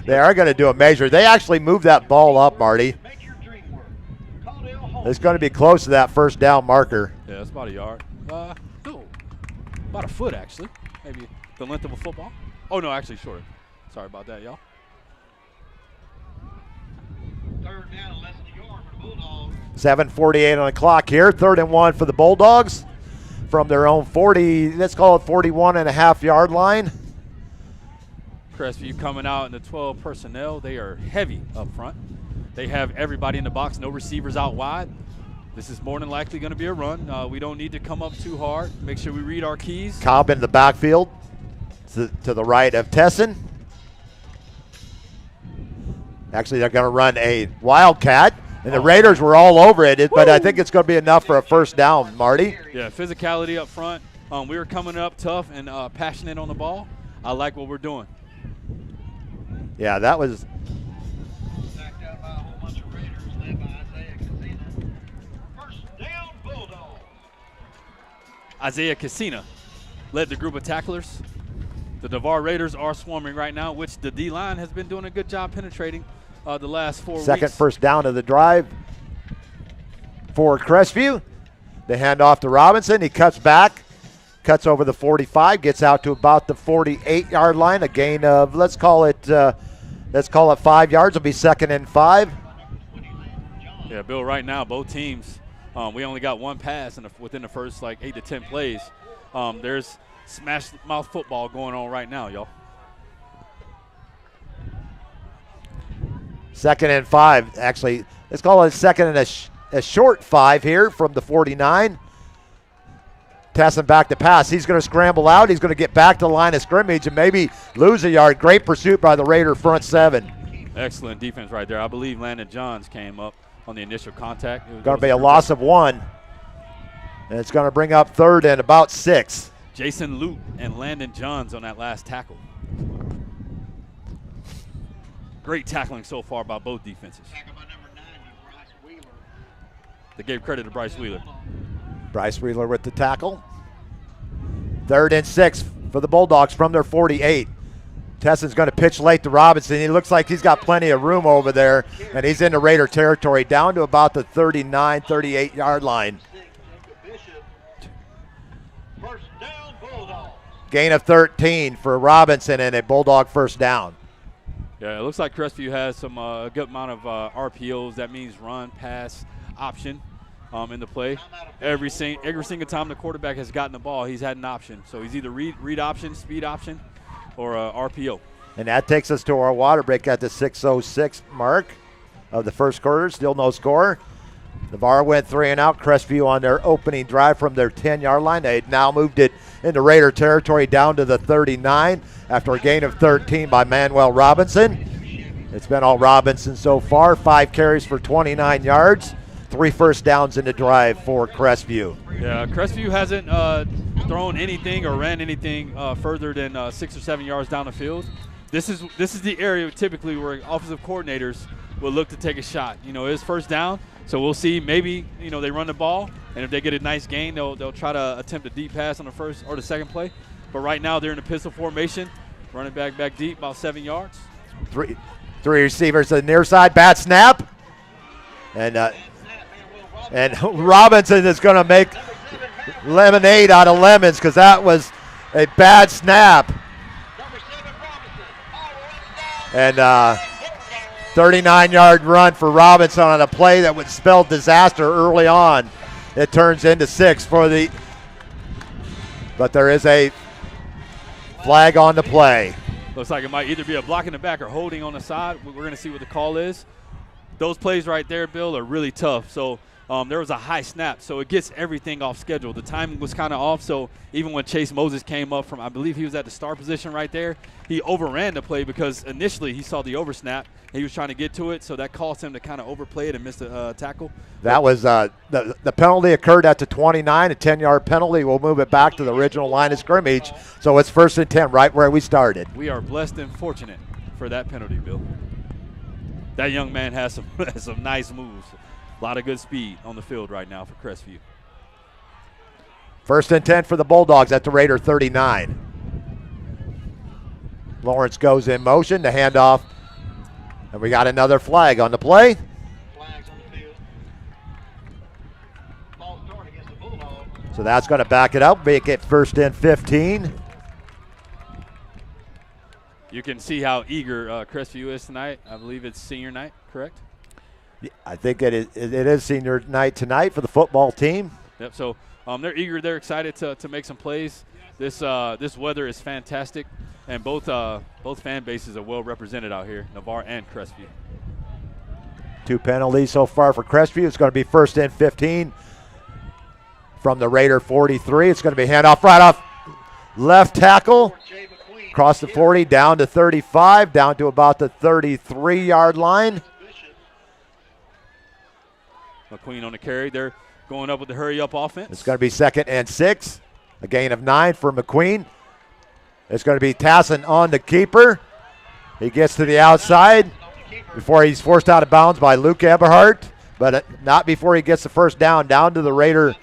They are going to do a measure. They actually moved that ball up, Marty. It's going to be close to that first down marker. Yeah, it's about a yard. No, about a foot, actually. Maybe the length of a football. Oh, no, actually shorter. Sorry about that, y'all. Third down, less than a yard for the Bulldogs. 7:48 on the clock here. 3rd and 1 for the Bulldogs from their own 40, let's call it 41.5-yard line. Crestview coming out in the 12 personnel. They are heavy up front. They have everybody in the box, no receivers out wide. This is more than likely going to be a run. We don't need to come up too hard. Make sure we read our keys. Cobb in the backfield to the right of Tesson. Actually, they're going to run a Wildcat, and the Raiders were all over it, but I think it's going to be enough for a first down, Marty. Yeah, physicality up front. We were coming up tough and passionate on the ball. I like what we're doing. Yeah, that was Sacked out by a whole bunch of Raiders led by Isaiah Casina. First down, Bulldogs. Isaiah Casina led the group of tacklers. The Navarre Raiders are swarming right now, which the D-line has been doing a good job penetrating the last 4 weeks. second first down of the drive for Crestview. They hand off to Robinson. He cuts back, cuts over the 45, gets out to about the 48-yard line. A gain of, let's call it 5 yards. It'll be 2nd and 5. Yeah, Bill, right now, both teams, we only got 1 pass within the first, 8 to 10 plays. There's smash mouth football going on right now, y'all. 2nd and 5. Actually, let's call it 2nd and a short 5 here from the 49. Tesson back to pass. He's going to scramble out. He's going to get back to the line of scrimmage and maybe lose a yard. Great pursuit by the Raider front 7. Excellent defense right there. I believe Landon Johns came up on the initial contact. Going to be a loss of 1. And it's going to bring up 3rd and about 6. Jason Lute and Landon Johns on that last tackle. Great tackling so far by both defenses. Tackle by number 90, Bryce Wheeler. They gave credit to Bryce Wheeler. Bryce Wheeler with the tackle. 3rd and 6 for the Bulldogs from their 48. Tesson's going to pitch late to Robinson. He looks like he's got plenty of room over there, and he's into Raider territory down to about the 39, 38-yard line. First down, Bulldogs. Gain of 13 for Robinson and a Bulldog first down. Yeah, it looks like Crestview has some a good amount of RPOs. That means run, pass, option in the play. Every single time the quarterback has gotten the ball, he's had an option. So he's either read option, speed option, or RPO. And that takes us to our water break at the 6:06 mark of the first quarter. Still no score. Navarre went 3 and out. Crestview on their opening drive from their 10-yard line. They now moved it into Raider territory down to the 39 after a gain of 13 by Manuel Robinson. It's been all Robinson so far. 5 carries for 29 yards. 3 first downs in the drive for Crestview. Yeah, Crestview hasn't thrown anything or ran anything further than 6 or 7 yards down the field. This is the area typically where offensive coordinators will look to take a shot. It's first down, so we'll see. Maybe they run the ball, and if they get a nice gain, they'll try to attempt a deep pass on the first or the second play. But right now they're in a pistol formation, running back deep, about 7 yards. Three receivers to the near side. Bad snap, and Robinson is going to make lemonade out of lemons because that was a bad snap. And 39-yard run for Robinson on a play that would spell disaster early on. It turns into 6 but there is a flag on the play. Looks like it might either be a block in the back or holding on the side. We're going to see what the call is. Those plays right there, Bill, are really tough. So there was a high snap, so it gets everything off schedule. The timing was kind of off, so even when Chase Moses came up from, I believe he was at the star position right there, he overran the play because initially he saw the oversnap. He was trying to get to it, so that caused him to kind of overplay it and miss the tackle. That was the penalty occurred at the 29, a 10-yard penalty. We'll move it back to the original line of scrimmage, so it's 1st and 10 right where we started. We are blessed and fortunate for that penalty, Bill. That young man has some nice moves. A lot of good speed on the field right now for Crestview. 1st and 10 for the Bulldogs at the Raider 39. Lawrence goes in motion, the handoff, and we got another flag on the play. Flags on the field. Ball start against the Bulldogs. So that's going to back it up, make it 1st and 15. You can see how eager Crestview is tonight. I believe it's senior night, correct? I think it is senior night tonight for the football team. Yep. So they're eager. They're excited to make some plays. This weather is fantastic, and both fan bases are well represented out here, Navarre and Crestview. 2 penalties so far for Crestview. It's going to be 1st and 15 from the Raider 43. It's going to be handoff right off left tackle. Across the 40, down to 35, down to about the 33-yard line. McQueen on the carry. They're going up with the hurry-up offense. It's going to be 2nd and 6. A gain of 9 for McQueen. It's going to be Tassin on the keeper. He gets to the outside before he's forced out of bounds by Luke Eberhardt, but not before he gets the 1st down to the Raider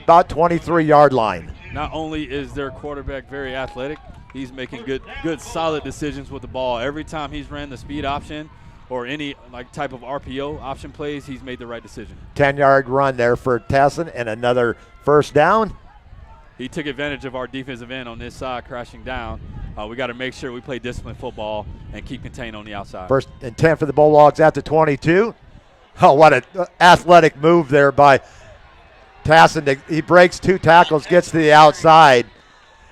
about 23-yard line. Not only is their quarterback very athletic, he's making good solid decisions with the ball. Every time he's ran the speed option or any type of RPO option plays, he's made the right decision. 10-yard run there for Tassin and another 1st down. He took advantage of our defensive end on this side crashing down. We got to make sure we play disciplined football and keep contained on the outside. 1st and 10 for the Bulldogs at the 22. Oh, what an athletic move there by Tassin. He breaks 2 tackles, gets to the outside,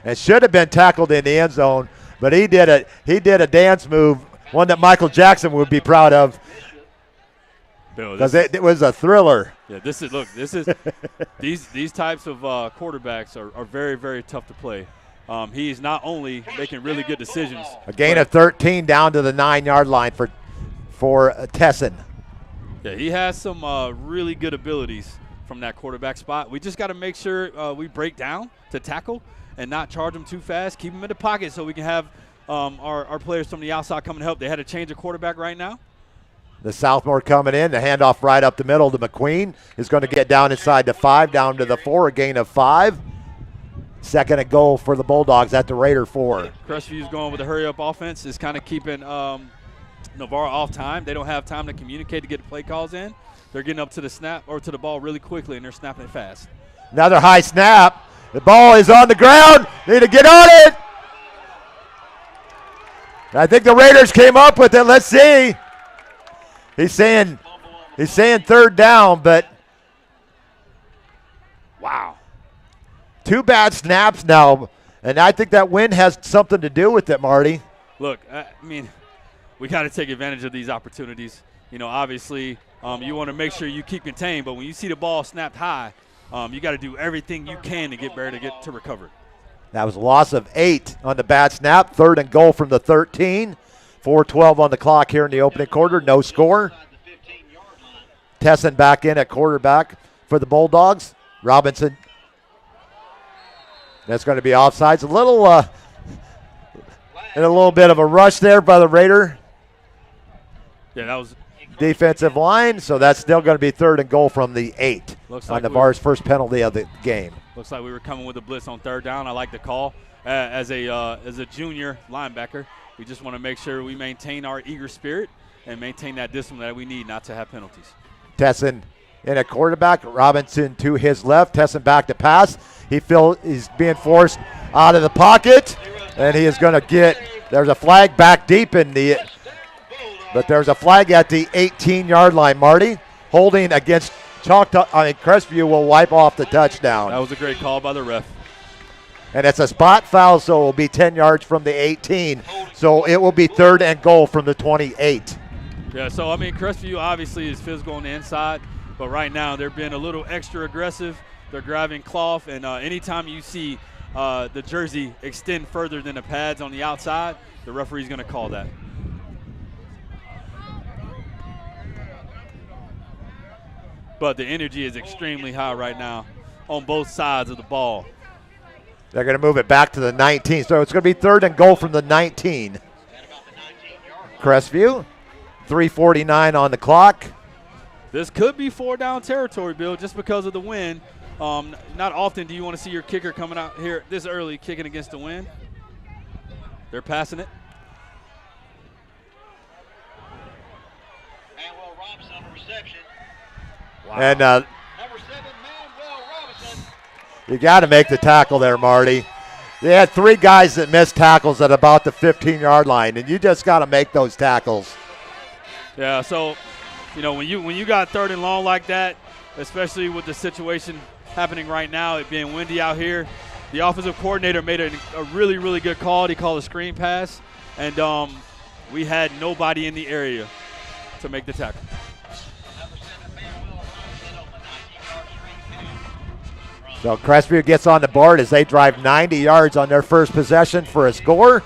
and should have been tackled in the end zone, but he did a dance move, one that Michael Jackson would be proud of, because it was a thriller. Yeah, this is these types of quarterbacks are very, very tough to play. He's not only making really good decisions. A gain of 13 down to the 9-yard line for Tessin. Yeah, he has some really good abilities from that quarterback spot. We just got to make sure we break down to tackle and not charge them too fast. Keep them in the pocket so we can have our players from the outside come and help. They had to change a quarterback right now. The sophomore coming in, the handoff right up the middle to McQueen is going to get down inside the 5, down to the 4, a gain of 5. 2nd and goal for the Bulldogs at the Raider 4. Crestview's going with the hurry-up offense. Is kind of keeping Navarre off time. They don't have time to communicate to get the play calls in. They're getting up to the snap or to the ball really quickly, and they're snapping it fast. Another high snap. The ball is on the ground. Need to get on it. I think the Raiders came up with it. Let's see. He's saying 3rd down, but wow. 2 bad snaps now, and I think that wind has something to do with it, Marty. Look, I mean, we got to take advantage of these opportunities. You know, obviously, you want to make sure you keep contained, but when you see the ball snapped high, you got to do everything you can to get recover. That was a loss of 8 on the bad snap. 3rd and goal from the 13. 4:12 on the clock here in the opening quarter. No score. Tessin back in at quarterback for the Bulldogs. Robinson. That's going to be offsides. A little bit of a rush there by the Raider. Yeah, that was defensive line, so that's still going to be 3rd and goal from the 8 on Navarre's first penalty of the game. Looks like we were coming with a blitz on 3rd down. I like the call. As a junior linebacker, we just want to make sure we maintain our eager spirit and maintain that discipline that we need not to have penalties. Tessin in at quarterback. Robinson to his left. Tessin back to pass. He's being forced out of the pocket, and he is going to there's a flag back deep but there's a flag at the 18-yard line, Marty. Holding against Crestview will wipe off the touchdown. That was a great call by the ref. And it's a spot foul, so it will be 10 yards from the 18. So it will be 3rd and goal from the 28. Yeah, so, I mean, Crestview obviously is physical on the inside. But right now they're being a little extra aggressive. They're grabbing cloth, and anytime you see the jersey extend further than the pads on the outside, the referee's going to call that. But the energy is extremely high right now on both sides of the ball. They're going to move it back to the 19. So it's going to be 3rd and goal from the 19. Crestview, 3:49 on the clock. This could be 4-down territory, Bill, just because of the wind. Not often do you want to see your kicker coming out here this early kicking against the wind. They're passing it. Manuel Robinson on the reception. Wow. And Number 7, Manuel Robinson. you got to make the tackle there, Marty. They had 3 guys that missed tackles at about the 15-yard line, and you just got to make those tackles. Yeah, so, when you got 3rd and long like that, especially with the situation happening right now, it being windy out here, the offensive coordinator made a really, really good call. He called a screen pass, and we had nobody in the area to make the tackle. Number 7, Manuel Robinson on the 19-yard screen pass. So Crestview gets on the board as they drive 90 yards on their first possession for a score.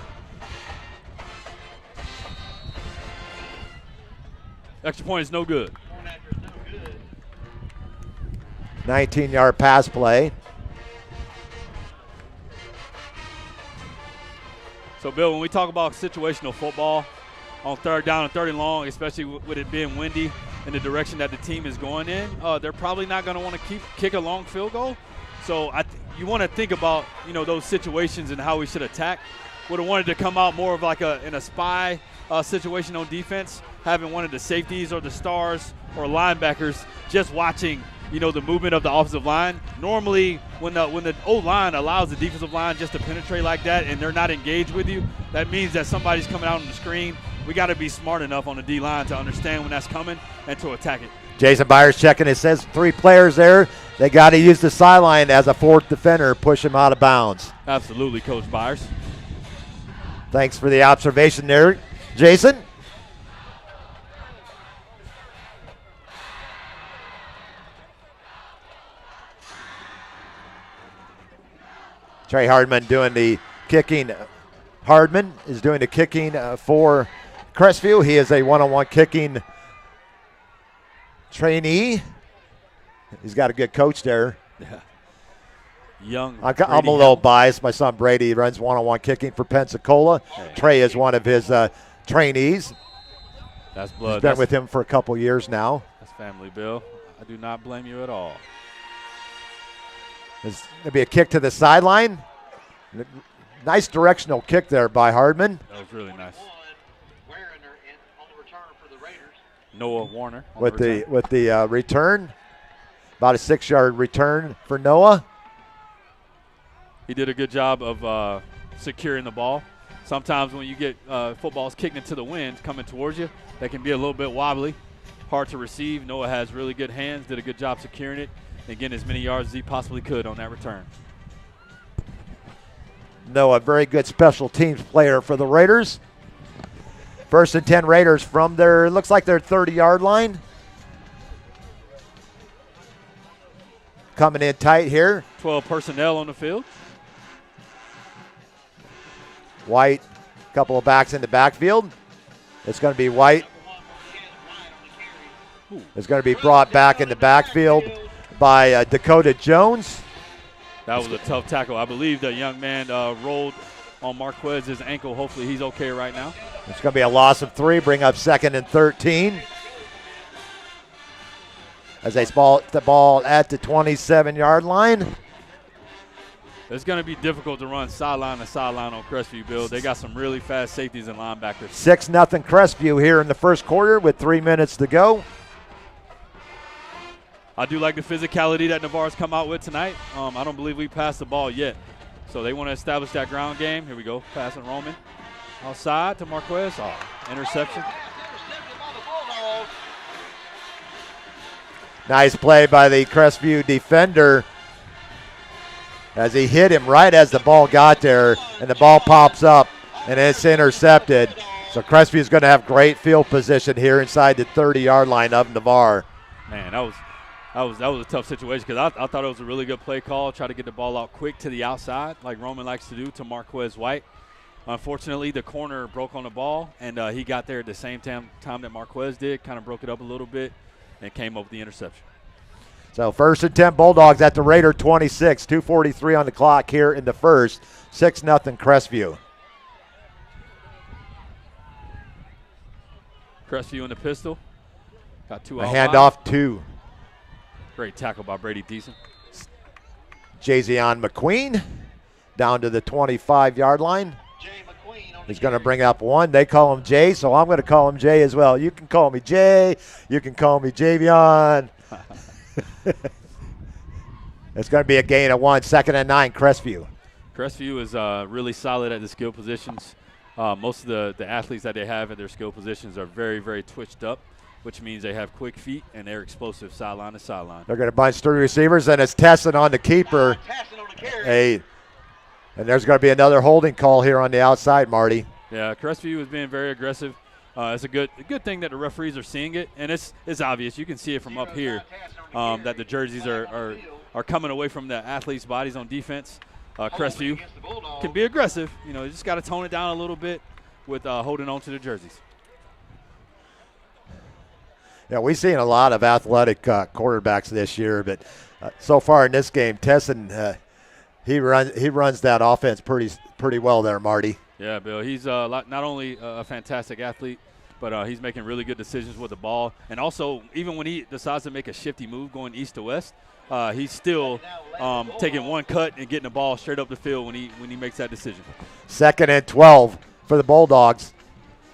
Extra point is no good. 19-yard pass play. So, Bill, when we talk about situational football on 3rd down and 3rd and long, especially with it being windy in the direction that the team is going in, they're probably not going to want to kick a long field goal. So you want to think about, those situations and how we should attack. Would have wanted to come out more of like in a spy situation on defense, having one of the safeties or the stars or linebackers just watching, the movement of the offensive line. Normally, when the O-line allows the defensive line just to penetrate like that and they're not engaged with you, that means that somebody's coming out on the screen. We got to be smart enough on the D-line to understand when that's coming and to attack it. Jason Byers checking. It says 3 players there. They got to use the sideline as a 4th defender, push him out of bounds. Absolutely, Coach Byers. Thanks for the observation there, Jason. Trey Hardman doing the kicking. Hardman is doing the kicking for Crestview. He is a one-on-one kicking trainee. He's got a good coach there. Yeah. Young. I'm a little biased. My son Brady runs one-on-one kicking for Pensacola. Hey. Trey is one of his trainees. That's blood. He's been with him for a couple years now. That's family, Bill. I do not blame you at all. There's going to be a kick to the sideline. Nice directional kick there by Hardman. That was really nice. Warner on the return for the Raiders. Noah Warner on With the the return. About a 6-yard return for Noah. He did a good job of securing the ball. Sometimes when you get footballs kicked into the wind coming towards you, they can be a little bit wobbly, hard to receive. Noah has really good hands, did a good job securing it, and getting as many yards as he possibly could on that return. Noah, very good special teams player for the Raiders. 1st and 10 Raiders from their, looks like their 30-yard line. Coming in tight here. 12 personnel on the field. White, a couple of backs in the backfield. It's going to be White. It's going to be brought back in the backfield by Dakota Jones. That was a tough tackle. I believe the young man rolled on Marquez's ankle. Hopefully he's okay right now. It's going to be a loss of 3, bring up 2nd and 13. As they spot the ball at the 27-yard line. It's going to be difficult to run sideline to sideline on Crestview, Bill. They got some really fast safeties and linebackers. 6-0 Crestview here in the first quarter with 3 minutes to go. I do like the physicality that Navarre's come out with tonight. I don't believe we passed the ball yet. So they want to establish that ground game. Here we go, passing Roman. Outside to Marquez. Oh, interception. Nice play by the Crestview defender as he hit him right as the ball got there, and the ball pops up, and it's intercepted. So Crestview is going to have great field position here inside the 30-yard line of Navarre. Man, that That was a tough situation because I thought it was a really good play call. Try to get the ball out quick to the outside like Roman likes to do to Marquez White. Unfortunately, the corner broke on the ball, and he got there at the same time that Marquez did, kind of broke it up a little bit, and came up with the interception. So 1st and 10 Bulldogs at the Raider 26, 2:43 on the clock here in the first, 6-0 Crestview. Crestview in the pistol. Got 2 A out handoff wide. 2. Great tackle by Brady Thiessen. Jazion McQueen down to the 25-yard line. He's going to bring up 1. They call him Jay, so I'm going to call him Jay as well. You can call me Jay. You can call me Javion. It's going to be a gain of 1. 2nd and 9, Crestview. Crestview is really solid at the skill positions. Most of the athletes that they have at their skill positions are very, very twitched up, which means they have quick feet and they're explosive sideline to sideline. They're going to bunch 3 receivers, and it's Tesson on the keeper. And there's going to be another holding call here on the outside, Marty. Yeah, Crestview is being very aggressive. It's a good thing that the referees are seeing it, and it's obvious. You can see it from up here that the jerseys are coming away from the athletes' bodies on defense. Crestview can be aggressive. You just got to tone it down a little bit with holding on to the jerseys. Yeah, we've seen a lot of athletic quarterbacks this year, but so far in this game, Tesson he runs that offense pretty well there, Marty. Yeah, Bill. He's not only a fantastic athlete, but he's making really good decisions with the ball. And also, even when he decides to make a shifty move going east to west, he's still taking one cut and getting the ball straight up the field when he makes that decision. 2nd and 12 for the Bulldogs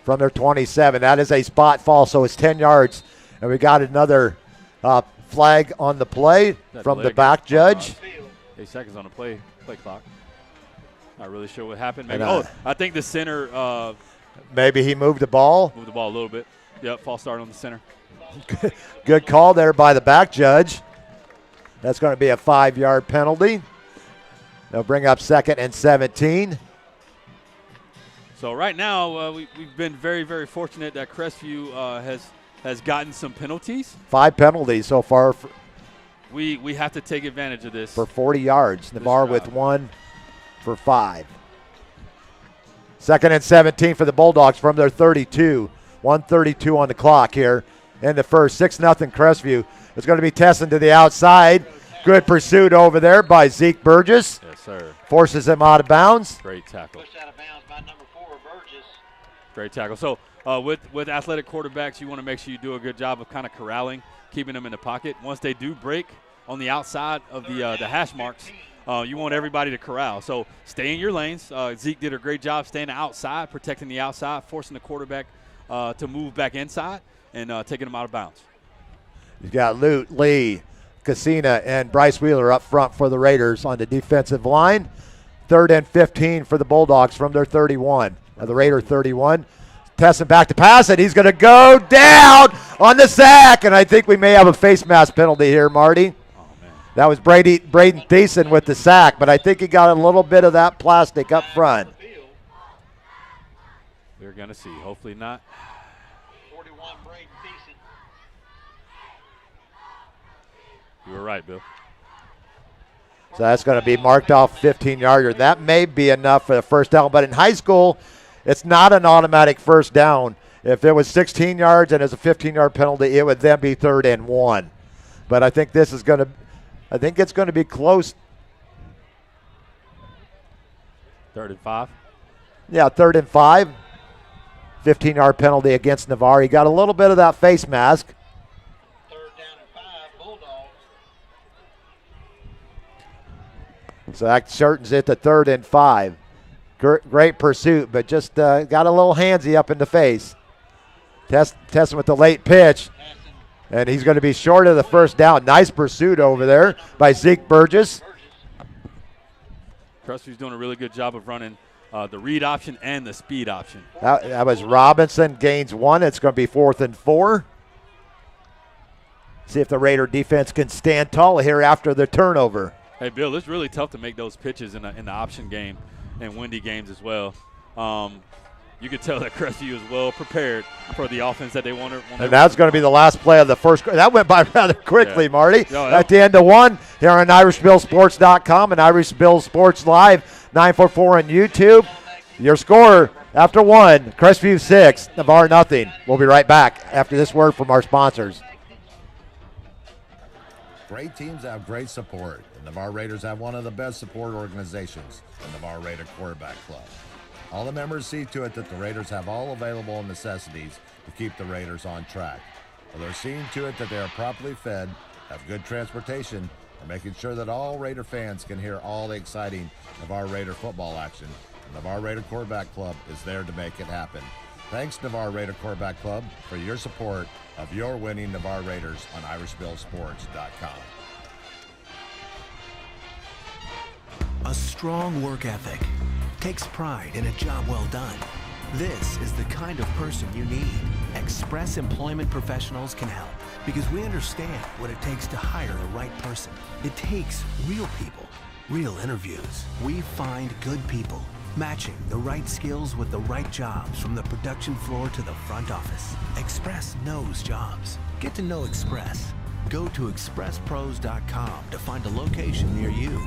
from their 27. That is a spot fall, so it's 10 yards. And we got another flag on the play from the back judge. 8 seconds on the play clock. Not really sure what happened. Maybe, And, I think the center. Maybe he moved the ball. Moved the ball a little bit. Yep, false start on the center. Good call there by the back judge. That's going to be a 5-yard penalty. They'll bring up 2nd and 17. So right now we've been very, very fortunate that Crestview has gotten some penalties. 5 penalties so far. We have to take advantage of this. For 40 yards. Navarre with 1 for 5. 2nd and 17 for the Bulldogs from their 32. 1:32 on the clock here in the first. 6-0 Crestview. It's going to be Tesson to the outside. Good pursuit over there by Zeke Burgess. Yes, sir. Forces him out of bounds. Great tackle. Pushed out of bounds by number 4, Burgess. Great tackle. So with athletic quarterbacks, you want to make sure you do a good job of kind of corralling, keeping them in the pocket. Once they do break on the outside of the hash marks, you want everybody to corral. So stay in your lanes. Zeke did a great job staying outside, protecting the outside, forcing the quarterback to move back inside and taking them out of bounds. You've got Lute, Lee, Cassina, and Bryce Wheeler up front for the Raiders on the defensive line. 3rd and 15 for the Bulldogs from their 31. The Raider 31. Tesson back to pass it. He's going to go down on the sack, and I think we may have a face mask penalty here, Marty. Oh, man. That was Braden Thiessen with the sack, but I think he got a little bit of that plastic up front. We're going to see. Hopefully not. 41, Braden Thiessen. You were right, Bill. So that's going to be marked off 15-yarder. That may be enough for the first down, but in high school, it's not an automatic first down. If it was 16 yards and it's a 15-yard penalty, it would then be 3rd and 1. But I think it's going to be close. 3rd and 5. Yeah, 3rd and 5. 15-yard penalty against Navarre. He got a little bit of that face mask. 3rd down and 5, Bulldogs. So that shortens it to 3rd and 5. Great pursuit, but just got a little handsy up in the face. Tesson with the late pitch, and he's going to be short of the first down. Nice pursuit over there by Zeke Burgess. Crestview's doing a really good job of running the read option and the speed option. That was Robinson, gains 1. It's going to be 4th and 4. See if the Raider defense can stand tall here after the turnover. Hey, Bill, it's really tough to make those pitches in the option game and windy games as well. you could tell that Crestview is well prepared for the offense that they want to. And that's going to be the last play of the first. That went by rather quickly, Yeah. Marty. No, At the end of one, here on IrishBillSports.com and Irish Bill Sports Live, 944 on YouTube. Your score after one, Crestview 6, Navarre nothing. We'll be right back after this word from our sponsors. Great teams have great support. The Navar Raiders have one of the best support organizations, the Navar Raider Quarterback Club. All the members see to it that the Raiders have all available necessities to keep the Raiders on track. Well, they're seeing to it that they are properly fed, have good transportation, and making sure that all Raider fans can hear all the exciting Navar Raider football action. The Navar Raider Quarterback Club is there to make it happen. Thanks, Navar Raider Quarterback Club, for your support of your winning Navar Raiders on IrishBillSports.com. A strong work ethic takes pride in a job well done. This is the kind of person you need. Express Employment Professionals can help because we understand what it takes to hire the right person. It takes real people, real interviews. We find good people, matching the right skills with the right jobs from the production floor to the front office. Express knows jobs. Get to know Express. Go to expresspros.com to find a location near you.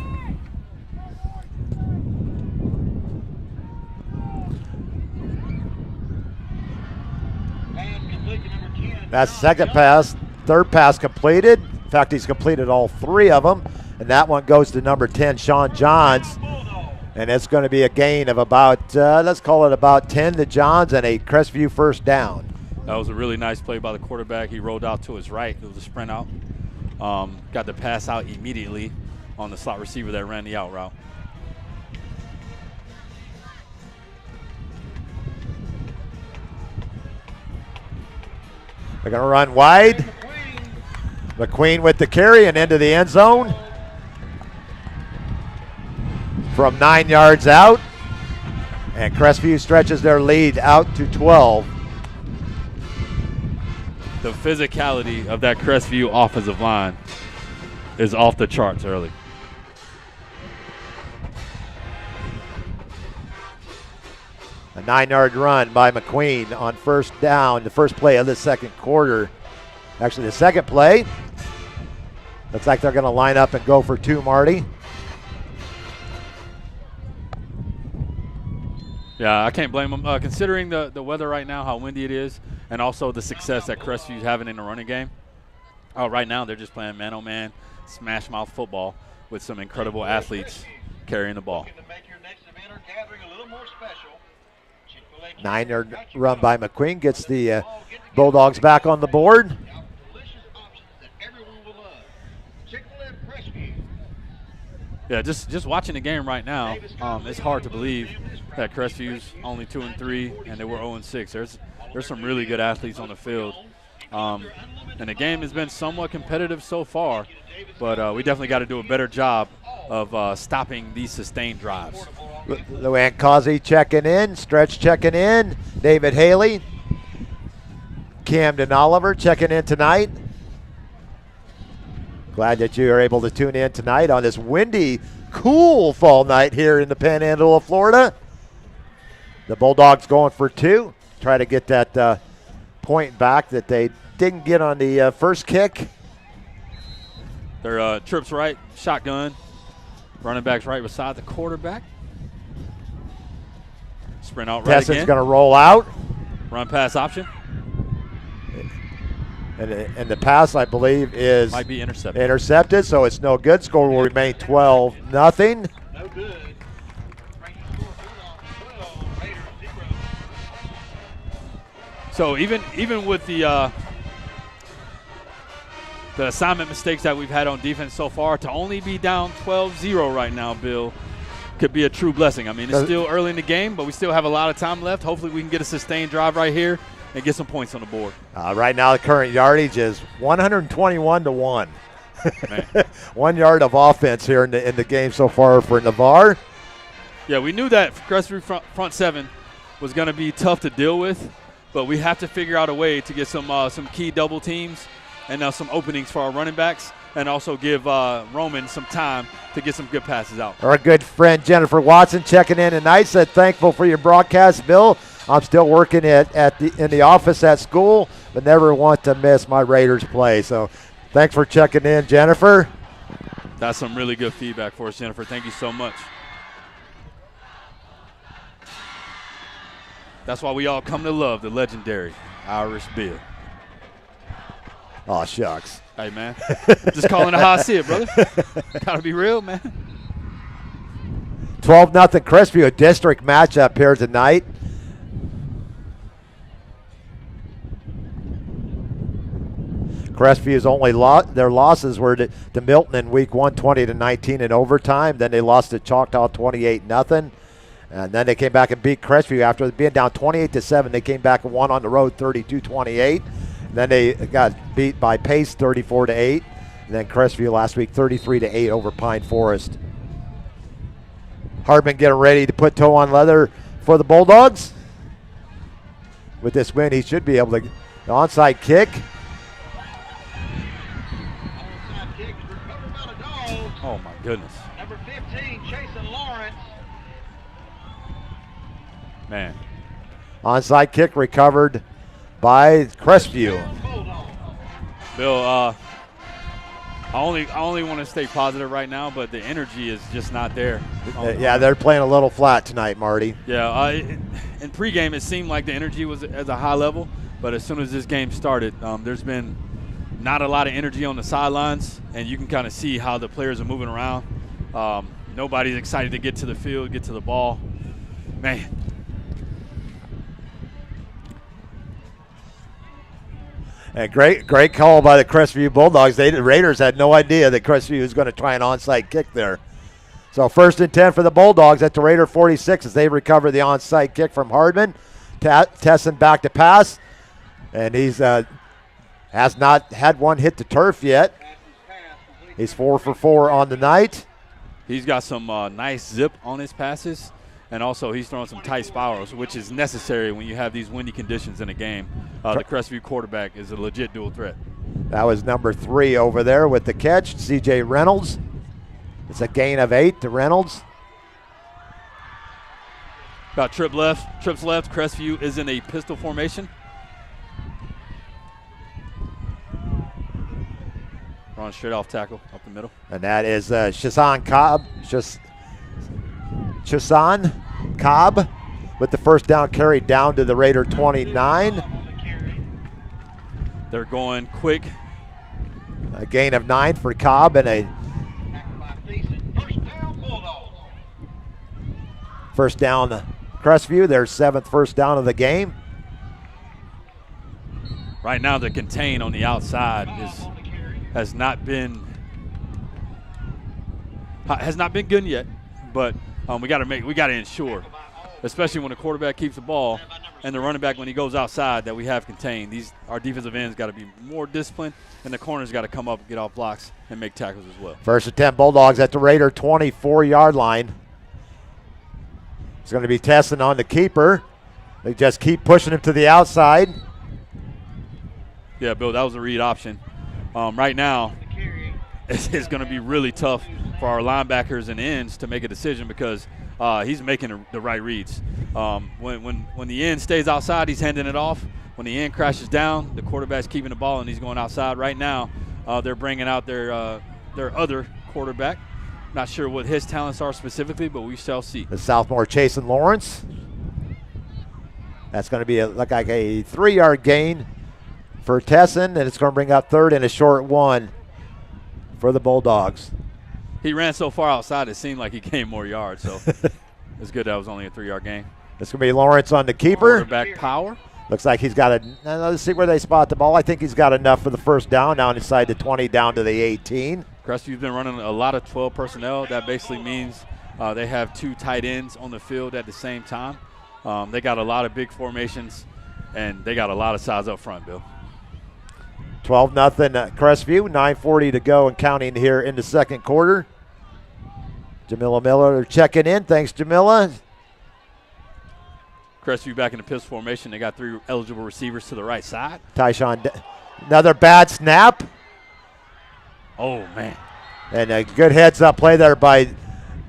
That's second pass. Third pass completed. In fact, he's completed all three of them. And that one goes to number 10, Sean Johns. And it's going to be a gain of about, let's call it about 10 to Johns and a Crestview first down. That was a really nice play by the quarterback. He rolled out to his right. It was a sprint out. Got the pass out immediately on the slot receiver that ran the out route. They're going to run wide. McQueen with the carry and into the end zone. From 9 yards out. And Crestview stretches their lead out to 12. The physicality of that Crestview offensive line is off the charts early. A 9-yard run by McQueen on first down, the first play of the second quarter. Actually, the second play. Looks like they're going to line up and go for two, Marty. Yeah, I can't blame them. Considering the weather right now, how windy it is, and also the success that Crestview is having in the running game. Right now, they're just playing man-on-man, smash-mouth football with some incredible athletes carrying the ball. 9-yard run by McQueen gets the Bulldogs back on the board. Yeah, just watching the game right now, it's hard to believe that Crestview's only 2-3 and they were 0-6. There's some really good athletes on the field, and the game has been somewhat competitive so far, but we definitely got to do a better job of stopping these sustained drives. Luann Causey checking in, Stretch checking in, David Haley, Camden Oliver checking in tonight. Glad that you are able to tune in tonight on this windy, cool fall night here in the Panhandle of Florida. The Bulldogs going for two. Try to get that point back that they didn't get on the first kick. Their trips right, shotgun. Running backs right beside the quarterback. Sprint out right again. Tesson's going to roll out. Run pass option. And the pass, I believe, is might be intercepted. Intercepted, so it's no good. Score will remain 12-0. No good. So even with the assignment mistakes that we've had on defense so far, to only be down 12-0 right now, Bill, could be a true blessing. I mean, it's still early in the game, but we still have a lot of time left. Hopefully we can get a sustained drive right here and get some points on the board. Right now the current yardage is 121-1. 1 yard of offense here in the game so far for Navar. Yeah, we knew that Crestview front seven was going to be tough to deal with, but we have to figure out a way to get some key double teams and some openings for our running backs, and also give Roman some time to get some good passes out. Our good friend Jennifer Watson checking in tonight, said thankful for your broadcast, Bill. I'm still working in the office at school, but never want to miss my Raiders play. So thanks for checking in, Jennifer. That's some really good feedback for us, Jennifer. Thank you so much. That's why we all come to love the legendary Irish Bill. Oh, shucks. Hey, man. Just calling it how I see it, brother. Gotta be real, man. 12-0 Crestview, a district matchup here tonight. Crestview's only their losses were to Milton in week 1, 20-19 in overtime. Then they lost to Choctaw 28-0. And then they came back and beat Crestview after being down 28-7. They came back and won on the road 32-28. Then they got beat by Pace 34-8. And then Crestview last week 33-8 over Pine Forest. Hardman getting ready to put toe on leather for the Bulldogs. With this win, he should be able to. The onside kick. Onside kick is recovered by the Dogs. Oh, my goodness. Number 15, Jason Lawrence. Man. Onside kick recovered by Crestview. Bill, I only want to stay positive right now, but the energy is just not there. Yeah, they're playing a little flat tonight, Marty. Yeah, in pregame it seemed like the energy was at a high level, but as soon as this game started, there's been not a lot of energy on the sidelines, and you can kind of see how the players are moving around. Nobody's excited to get to the field, get to the ball. Man. And great call by the Crestview Bulldogs. The Raiders had no idea that Crestview was going to try an onside kick there. So 1st and 10 for the Bulldogs at the Raider 46 as they recover the onside kick from Hardman. Tesson back to pass. And he's has not had one hit the turf yet. He's 4 for 4 on the night. He's got some nice zip on his passes. And also, he's throwing some tight spirals, which is necessary when you have these windy conditions in a game. The Crestview quarterback is a legit dual threat. That was number 3 over there with the catch, C.J. Reynolds. It's a gain of 8 to Reynolds. Got trips left. Crestview is in a pistol formation. Run straight off tackle, up the middle. And that is Shasan Cobb. Chasan Cobb with the first down carry down to the Raider 29. They're going quick. A gain of 9 for Cobb and a first down Crestview, their 7th first down of the game. Right now the contain on the outside has not been good yet, but we got to ensure, especially when the quarterback keeps the ball and the running back when he goes outside, that we have contained. Our defensive ends got to be more disciplined, and the corners got to come up, get off blocks, and make tackles as well. 1st and 10 Bulldogs at the Raider 24-yard line. It's going to be Tesson on the keeper. They just keep pushing him to the outside. Yeah, Bill, that was a read option. Right now, it's going to be really tough for our linebackers and ends to make a decision because he's making the right reads. When the end stays outside, he's handing it off. When the end crashes down, the quarterback's keeping the ball and he's going outside. Right now, they're bringing out their other quarterback. Not sure what his talents are specifically, but we shall see. The sophomore Chasen Lawrence. That's going to be look like a 3-yard gain for Tesson, and it's going to bring up 3rd and a short 1 for the Bulldogs. He ran so far outside, it seemed like he gained more yards, so it's good that was only a 3-yard gain. It's going to be Lawrence on the keeper. Quarterback power. Looks like he's got let's see where they spot the ball. I think he's got enough for the first down inside the 20 down to the 18. Crestview's been running a lot of 12 personnel. That basically means they have 2 tight ends on the field at the same time. They got a lot of big formations, and they got a lot of size up front, Bill. 12-0 Crestview, 9:40 to go and counting here in the second quarter. Jamila Miller checking in. Thanks, Jamila. Crestview back in the pistol formation. They got 3 eligible receivers to the right side. Tyshawn, another bad snap. Oh, man. And a good heads-up play there by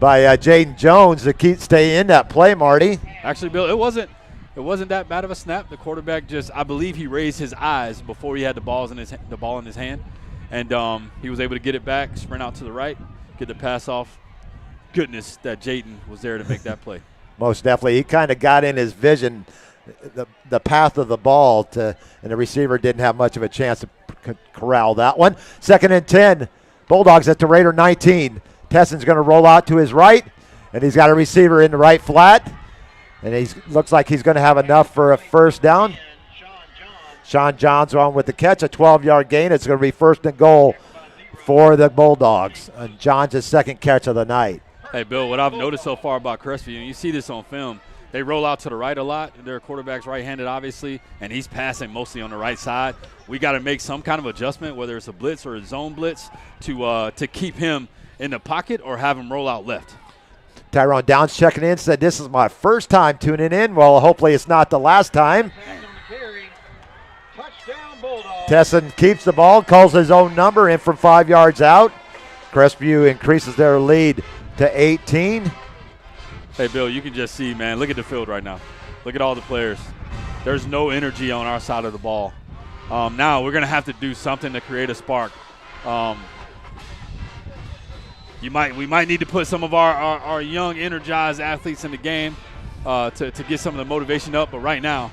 Jaden Jones to stay in that play, Marty. Actually, Bill, it it wasn't that bad of a snap. The quarterback just, I believe he raised his eyes before he had the ball in his hand. And he was able to get it back, sprint out to the right, get the pass off. Goodness that Jayden was there to make that play. Most definitely. He kind of got in his vision, the path of the ball, and the receiver didn't have much of a chance to corral that one. 2nd and 10. Bulldogs at the Raider 19. Tesson's going to roll out to his right, and he's got a receiver in the right flat. And he looks like he's going to have enough for a first down. Sean Johns on with the catch, a 12-yard gain. It's going to be 1st and goal for the Bulldogs. And Johns' second catch of the night. Hey, Bill, what I've noticed so far about Crestview, and you see this on film, they roll out to the right a lot. Their quarterback's right-handed, obviously, and he's passing mostly on the right side. We got to make some kind of adjustment, whether it's a blitz or a zone blitz, to keep him in the pocket or have him roll out left. Tyrone Downs checking in, said this is my first time tuning in. Well, hopefully it's not the last time. Tesson keeps the ball, calls his own number in from 5 yards out. Crestview increases their lead to 18. Hey, Bill, you can just see, man, look at the field right now. Look at all the players. There's no energy on our side of the ball. Now we're going to have to do something to create a spark. We might need to put some of our young, energized athletes in the game to get some of the motivation up. But right now,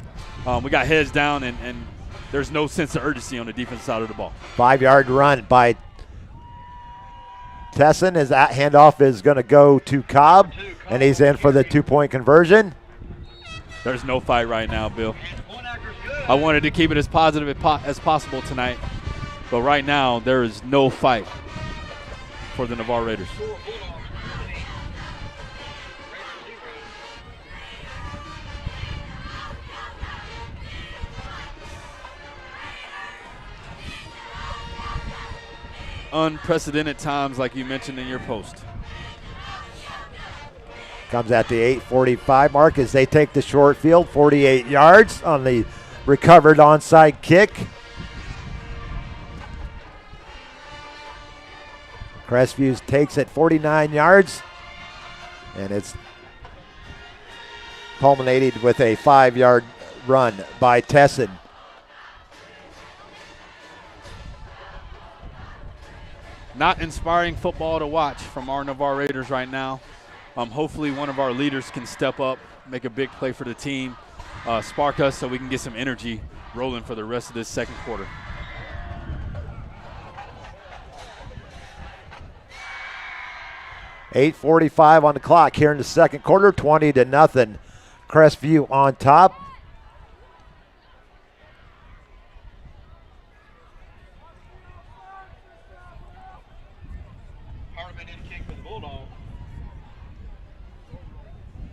we got heads down, and there's no sense of urgency on the defensive side of the ball. 5-yard run by Tesson. As that handoff is going to go to Cobb, and he's in for the 2-point conversion. There's no fight right now, Bill. I wanted to keep it as positive as possible tonight, but right now there is no fight for the Navarre Raiders. Unprecedented times, like you mentioned in your post. Comes at the 8:45 mark as they take the short field, 48 yards on the recovered onside kick. Crestview takes it 49 yards, and it's culminated with a 5-yard run by Tesson. Not inspiring football to watch from our Navarre Raiders right now. Hopefully one of our leaders can step up, make a big play for the team, spark us so we can get some energy rolling for the rest of this second quarter. .8:45 on the clock here in the second quarter, 20-0. Crestview on top.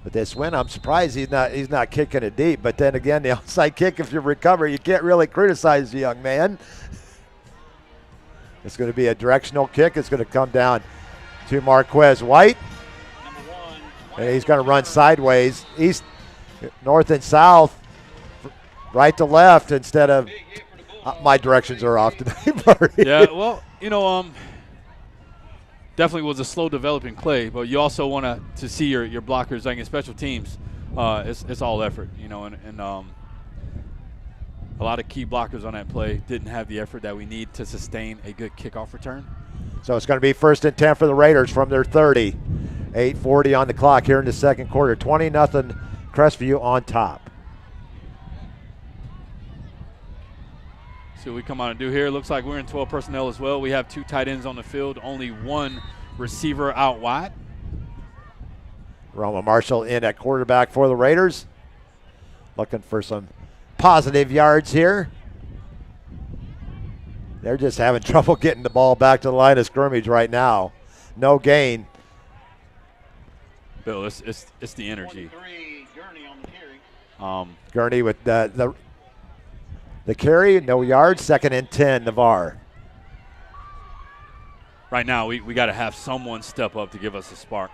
But this win, I'm surprised he's not kicking it deep. But then again, the onside kick, if you recover, you can't really criticize the young man. It's going to be a directional kick. It's going to come down to Marquez White. And he's going to run sideways, east, north and south, right to left instead of my directions are off tonight, Marty. Yeah, well, definitely was a slow developing play, but you also want to see your blockers, like in special teams, it's all effort, and a lot of key blockers on that play didn't have the effort that we need to sustain a good kickoff return. So it's going to be 1st and 10 for the Raiders from their 30. 8:40 on the clock here in the second quarter. 20-0 Crestview on top. See what we come out and do here. Looks like we're in 12 personnel as well. We have 2 tight ends on the field, only 1 receiver out wide. Roma Marshall in at quarterback for the Raiders. Looking for some positive yards here. They're just having trouble getting the ball back to the line of scrimmage right now. No gain. Bill, it's the energy. Gurney with the carry, no yards, 2nd and 10, Navarre. Right now, we got to have someone step up to give us a spark.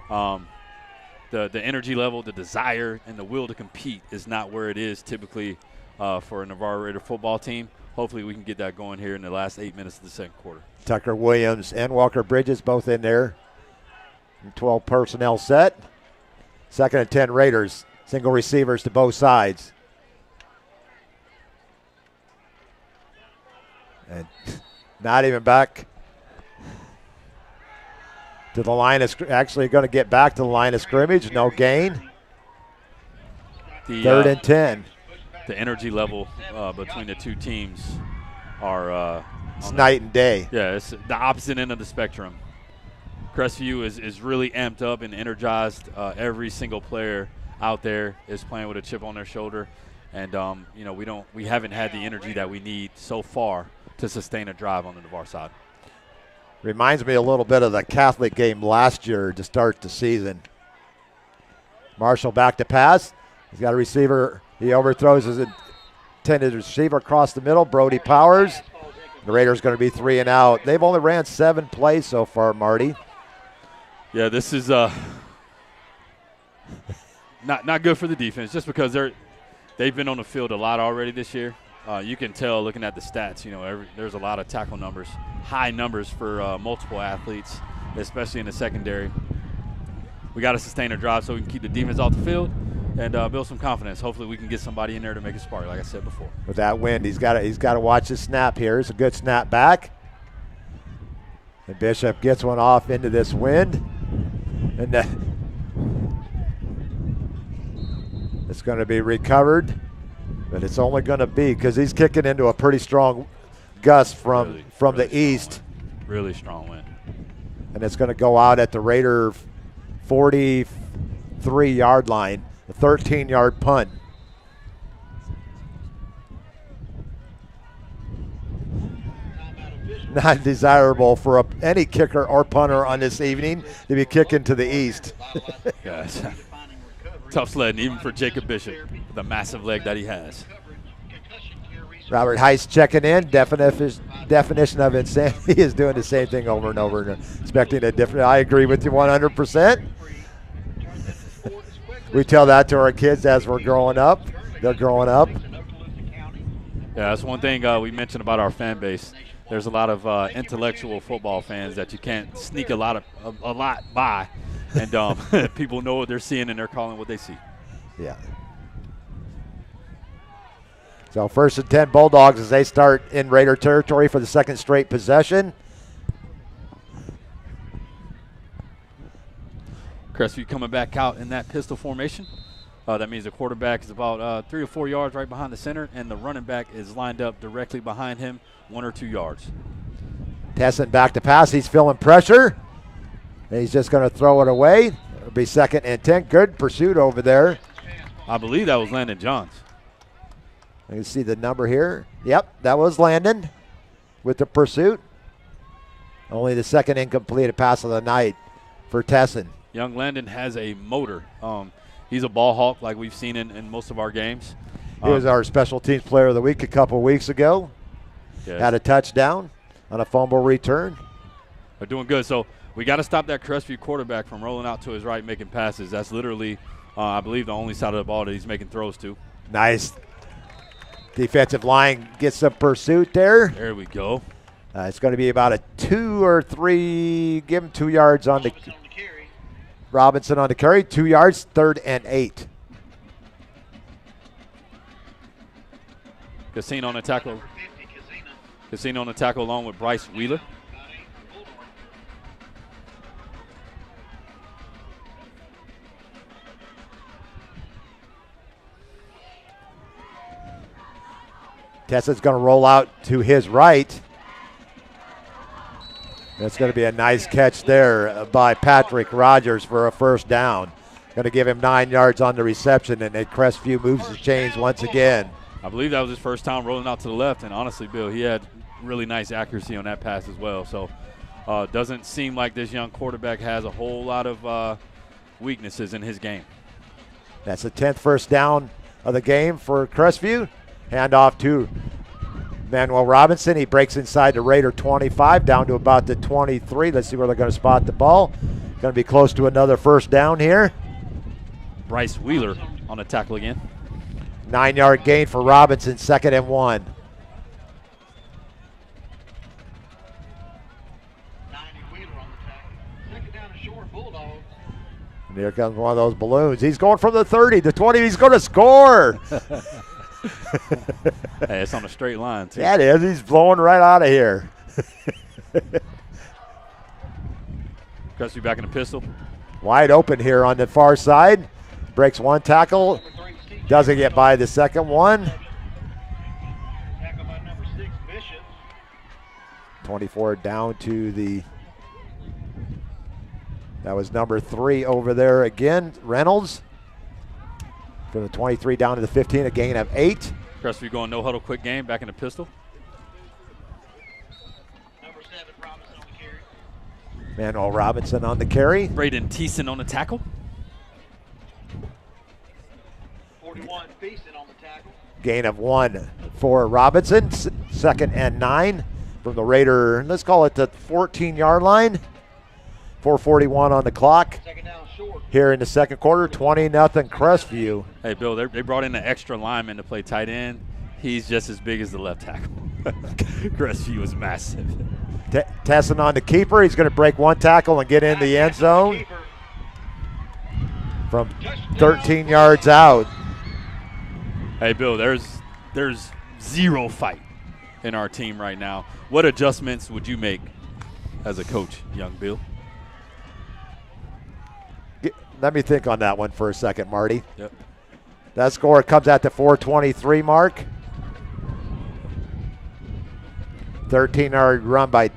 The energy level, the desire, and the will to compete is not where it is typically for a Navarre Raider football team. Hopefully we can get that going here in the last 8 minutes of the second quarter. Tucker Williams and Walker Bridges both in there. 12 personnel set. 2nd and 10 Raiders. Single receivers to both sides. And not even back to the line of actually going to get back to the line of scrimmage. No gain. Third and 10. The energy level between the two teams are it's night and day. Yeah, it's the opposite end of the spectrum. Crestview is really amped up and energized. Every single player out there is playing with a chip on their shoulder, and you know, we haven't had the energy that we need so far to sustain a drive on the Navar side. Reminds me a little bit of the Catholic game last year to start the season. Marshall back to pass. He's got a receiver. He overthrows his intended receiver across the middle. Brody Powers. The Raiders going to be 3 and out. They've only ran 7 plays so far, Marty. Yeah, this is not good for the defense, just because they've been on the field a lot already this year. You can tell looking at the stats. You know, there's a lot of tackle numbers, high numbers for multiple athletes, especially in the secondary. We got to sustain a drive so we can keep the defense off the field and build some confidence. Hopefully, we can get somebody in there to make a spark, like I said before. With that wind, he's got to watch his snap here. It's a good snap back. And Bishop gets one off into this wind. And it's going to be recovered, but it's only going to be because he's kicking into a pretty strong gust from the east. Really strong wind. And it's going to go out at the Raider 43-yard line, a 13-yard punt. Not desirable for any kicker or punter on this evening to be kicking to the east. Guys, tough sledding even for Jacob Bishop, with the massive leg that he has. Robert Heist checking in. Definition of insanity. He is doing the same thing over and over and expecting a different. I agree with you 100%. We tell that to our kids as we're growing up. They're growing up. Yeah, that's one thing we mentioned about our fan base. There's a lot of intellectual football fans that you can't sneak a lot by, and people know what they're seeing and they're calling what they see. Yeah. So 1st and 10 Bulldogs as they start in Raider territory for the second straight possession. Crestview coming back out in that pistol formation. That means the quarterback is about 3 or 4 yards right behind the center, and the running back is lined up directly behind him, 1 or 2 yards. Tesson back to pass. He's feeling pressure. And he's just going to throw it away. It'll be 2nd and 10. Good pursuit over there. I believe that was Landon Johns. You can see the number here. Yep, that was Landon with the pursuit. Only the 2nd incomplete pass of the night for Tesson. Young Landon has a motor. He's a ball hawk like we've seen in most of our games. He was our special teams player of the week a couple weeks ago. Yes. Had a touchdown on a fumble return. They're doing good. So we got to stop that Crestview quarterback from rolling out to his right making passes. That's literally, I believe, the only side of the ball that he's making throws to. Nice. Defensive line gets some pursuit there. There we go. It's going to be about a 2 or 3. Give him 2 yards on the Robinson on the carry. 2 yards, 3rd and 8. Casino on the tackle. Casino on the tackle along with Bryce Wheeler. Tessa's going to roll out to his right. That's going to be a nice catch there by Patrick Rogers for a 1st down. Going to give him 9 yards on the reception, and then Crestview moves the chains once again. I believe that was his 1st time rolling out to the left, and honestly, Bill, he had really nice accuracy on that pass as well. So doesn't seem like this young quarterback has a whole lot of weaknesses in his game. That's the 10th 1st down of the game for Crestview. Hand off to Manuel Robinson. He breaks inside the Raider 25 down to about the 23. Let's see where they're going to spot the ball. Going to be close to another 1st down here. Bryce Wheeler on the tackle again. 9-yard gain for Robinson, 2nd and 1. Here comes one of those balloons. He's going from the 30 to 20. He's going to score. Hey, it's on a straight line, too. Yeah, it is. He's blowing right out of here. Crestview back in the pistol. Wide open here on the far side. Breaks one tackle. Doesn't get by the second one. Tackle by number 6, Bishop. 24 down to the, that was number 3 over there again, Reynolds. From the 23 down to the 15, a gain of 8. Crestview going no huddle quick game, back in the pistol. Number 7, Robinson on the carry. Manuel Robinson on the carry. Braden Thiessen on the tackle. 41, Beeson on the tackle. Gain of 1 for Robinson. Second and 9 from the Raider, let's call it the 14-yard line. 4:41 on the clock. Second down short. Here in the second quarter, 20-0 Crestview. Hey, Bill, they brought in an extra lineman to play tight end. He's just as big as the left tackle. Crestview is massive. Tesson on the keeper. He's going to break one tackle and get in the end zone from 13 yards out. Hey, Bill, there's zero fight in our team right now. What adjustments would you make as a coach, young Bill? Let me think on that one for a second, Marty. Yep. That score comes at the 4:23 mark. 13-yard run by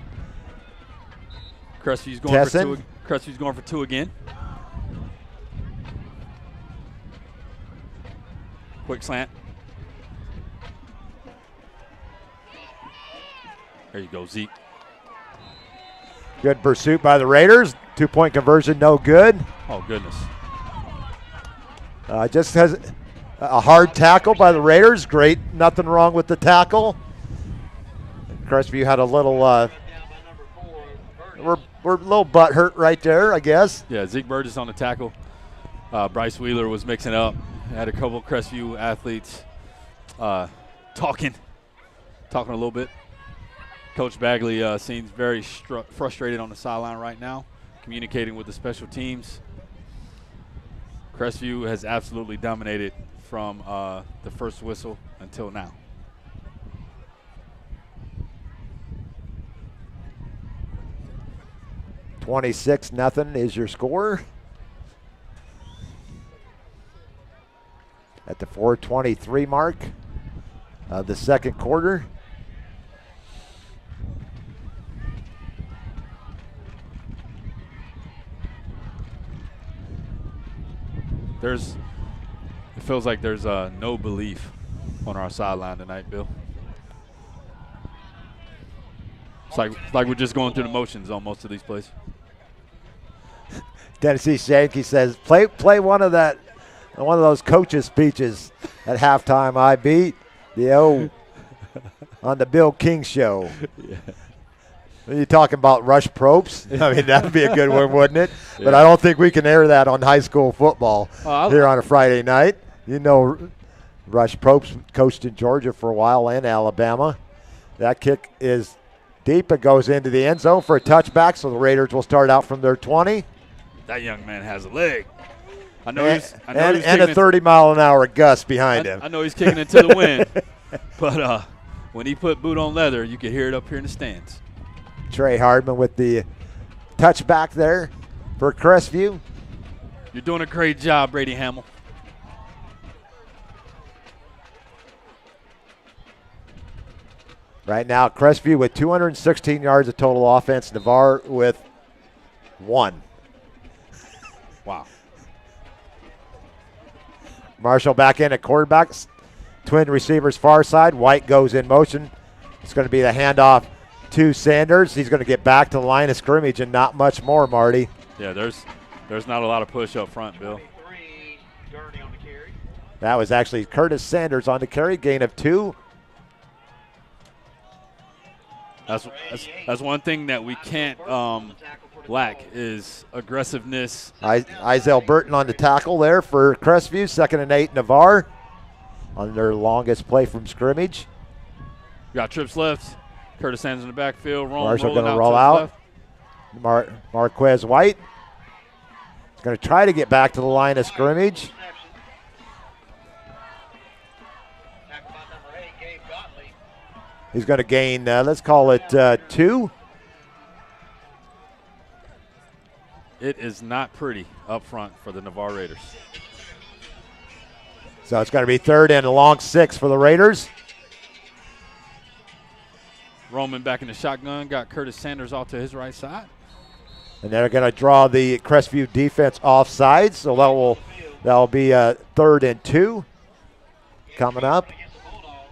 Crestview's going Tesson. for 2. Crestview's going for 2 again. Quick slant. There you go, Zeke. Good pursuit by the Raiders. 2-point conversion, no good. Oh, goodness. Just has a hard tackle by the Raiders. Great, nothing wrong with the tackle. Crestview had a little, we're a little butt hurt right there, I guess. Yeah, Zeke Burgess on the tackle. Bryce Wheeler was mixing up. Had a couple of Crestview athletes talking a little bit. Coach Bagley seems very frustrated on the sideline right now, communicating with the special teams. Crestview has absolutely dominated from the first whistle until now. $26-0 is your score. At the 4:23 mark of the second quarter. It feels like there's no belief on our sideline tonight, Bill. It's like we're just going through the motions on most of these plays. Tennessee Shanky says, play one of those coaches' speeches at halftime. I beat the on the Bill King show. Yeah. Are you talking about Rush Probst? I mean, that would be a good one, wouldn't it? Yeah. But I don't think we can air that on high school football here on a Friday night. You know, Rush Probst coached in Georgia for a while and Alabama. That kick is deep. It goes into the end zone for a touchback, so the Raiders will start out from their 20. That young man has a leg. And a 30-mile-an-hour gust behind him. I know he's kicking into the wind, but when he put boot on leather, you could hear it up here in the stands. Trey Hardman with the touchback there for Crestview. You're doing a great job, Brady Hamill. Right now, Crestview with 216 yards of total offense. Navarre with 1. Wow. Marshall back in at quarterback. Twin receivers far side. White goes in motion. It's going to be the handoff to Sanders. He's going to get back to the line of scrimmage and not much more, Marty. Yeah, there's not a lot of push up front, Bill. On the carry. That was actually Curtis Sanders on the carry, gain of 2. That's one thing that we can't lack is aggressiveness. Izell Burton on the tackle there for Crestview. 2nd and 8, Navarre on their longest play from scrimmage. Got trips left. Curtis Sanders in the backfield. Marshall going to roll out. Marquez White. Going to try to get back to the line of scrimmage. He's going to gain, let's call it 2. It is not pretty up front for the Navarre Raiders. So it's going to be 3rd and a long 6 for the Raiders. Roman back in the shotgun, got Curtis Sanders off to his right side. And they're going to draw the Crestview defense offside, so that'll be 3rd and 2 coming up.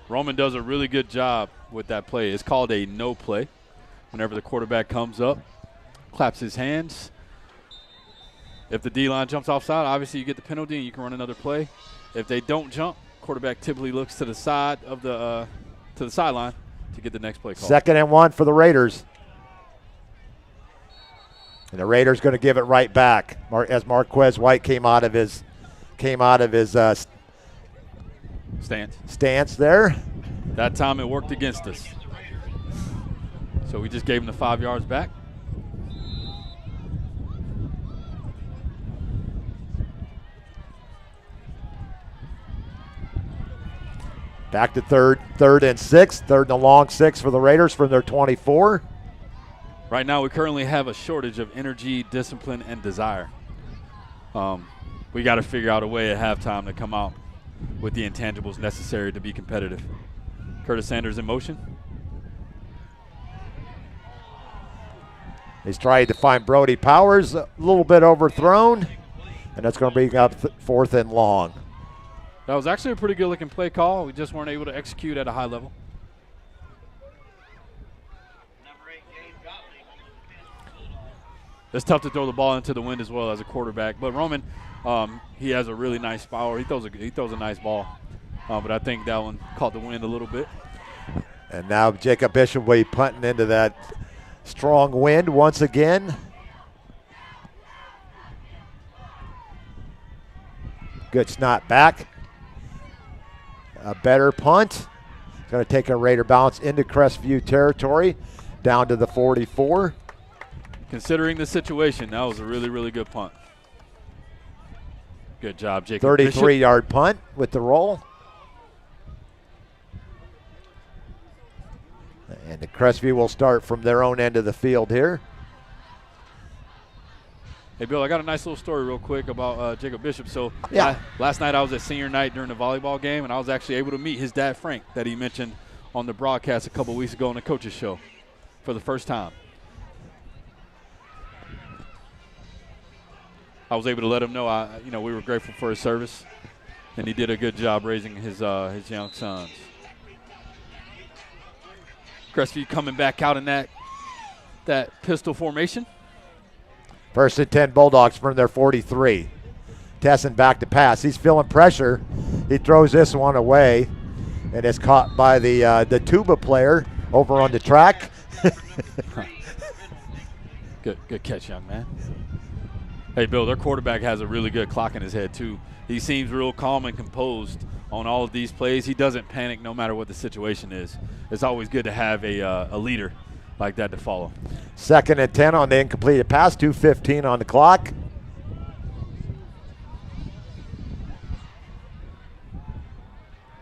Roman does a really good job with that play. It's called a no play. Whenever the quarterback comes up, claps his hands. If the D-line jumps offside, obviously you get the penalty and you can run another play. If they don't jump, quarterback typically looks to the side of the sideline to get the next play call. 2nd and 1 for the Raiders. And the Raiders going to give it right back as Marquez White came out of his stance there. That time it worked against us. So we just gave him the 5 yards back. Back to 3rd and 6. 3rd and a long 6 for the Raiders from their 24. Right now we currently have a shortage of energy, discipline, and desire. We got to figure out a way at halftime to come out with the intangibles necessary to be competitive. Curtis Sanders in motion. He's trying to find Brody Powers, a little bit overthrown, and that's going to bring up 4th and long. That was actually a pretty good looking play call. We just weren't able to execute at a high level. It's tough to throw the ball into the wind as well as a quarterback. But Roman, he has a really nice power. He throws a nice ball. But I think that one caught the wind a little bit. And now Jacob Bishop will be punting into that strong wind once again. Good snap back. A better punt. It's going to take a Raider bounce into Crestview territory, down to the 44. Considering the situation, that was a really, really good punt. Good job, Jacob Bishop. 33-yard punt with the roll. And the Crestview will start from their own end of the field here. Hey, Bill, I got a nice little story real quick about Jacob Bishop. So yeah. Last night I was at senior night during the volleyball game, and I was actually able to meet his dad, Frank, that he mentioned on the broadcast a couple weeks ago on the coaches show for the first time. I was able to let him know we were grateful for his service, and he did a good job raising his young sons. Crestview coming back out in that pistol formation. 1st and 10 Bulldogs from their 43. Tesson back to pass. He's feeling pressure. He throws this one away, and it's caught by the tuba player over on the track. Good catch, young man. Hey, Bill, their quarterback has a really good clock in his head, too. He seems real calm and composed on all of these plays. He doesn't panic no matter what the situation is. It's always good to have a leader like that to follow. 2nd and 10 on the incompleted pass, 2:15 on the clock.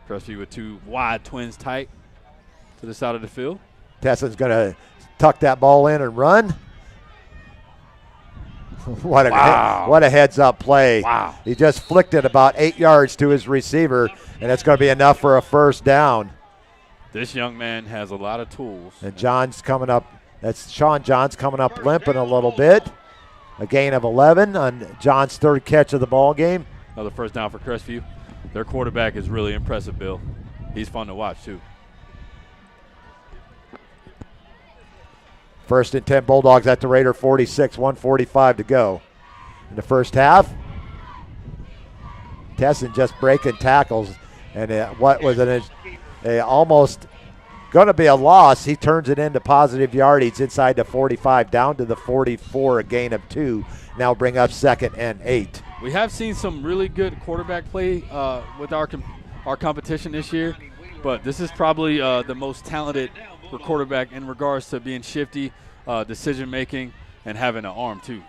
Crestview with 2 wide twins tight to the side of the field. Tesson's going to tuck that ball in and run. What a heads-up play. Wow. He just flicked it about 8 yards to his receiver, and it's going to be enough for a first down. This young man has a lot of tools. And John's coming up. That's Sean John's coming up limping a little bit. A gain of 11 on John's 3rd catch of the ball game. Another first down for Crestview. Their quarterback is really impressive, Bill. He's fun to watch, too. 1st and 10 Bulldogs at the Raider 46, 1:45 to go. In the first half, Tesson just breaking tackles, and what was a almost going to be a loss, he turns it into positive yardage inside the 45, down to the 44, a gain of 2. Now bring up 2nd and 8. We have seen some really good quarterback play with our competition this year, but this is probably the most talented for quarterback in regards to being shifty, decision-making, and having an arm, too.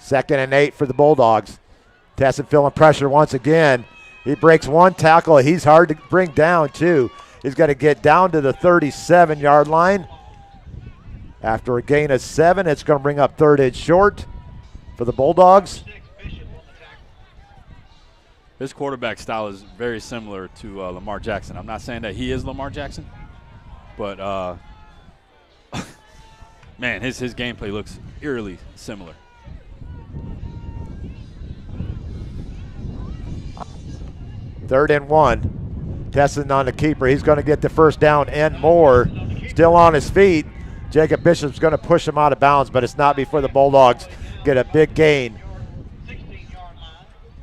2nd and 8 for the Bulldogs. Tesson feeling pressure once again. He breaks one tackle. He's hard to bring down, too. He's got to get down to the 37-yard line. After a gain of 7, it's going to bring up 3rd and short for the Bulldogs. His quarterback style is very similar to Lamar Jackson. I'm not saying that he is Lamar Jackson, but man, his gameplay looks eerily similar. Third and 1. Tesson on the keeper. He's going to get the first down and more. Still on his feet. Jacob Bishop's going to push him out of bounds, but it's not before the Bulldogs get a big gain.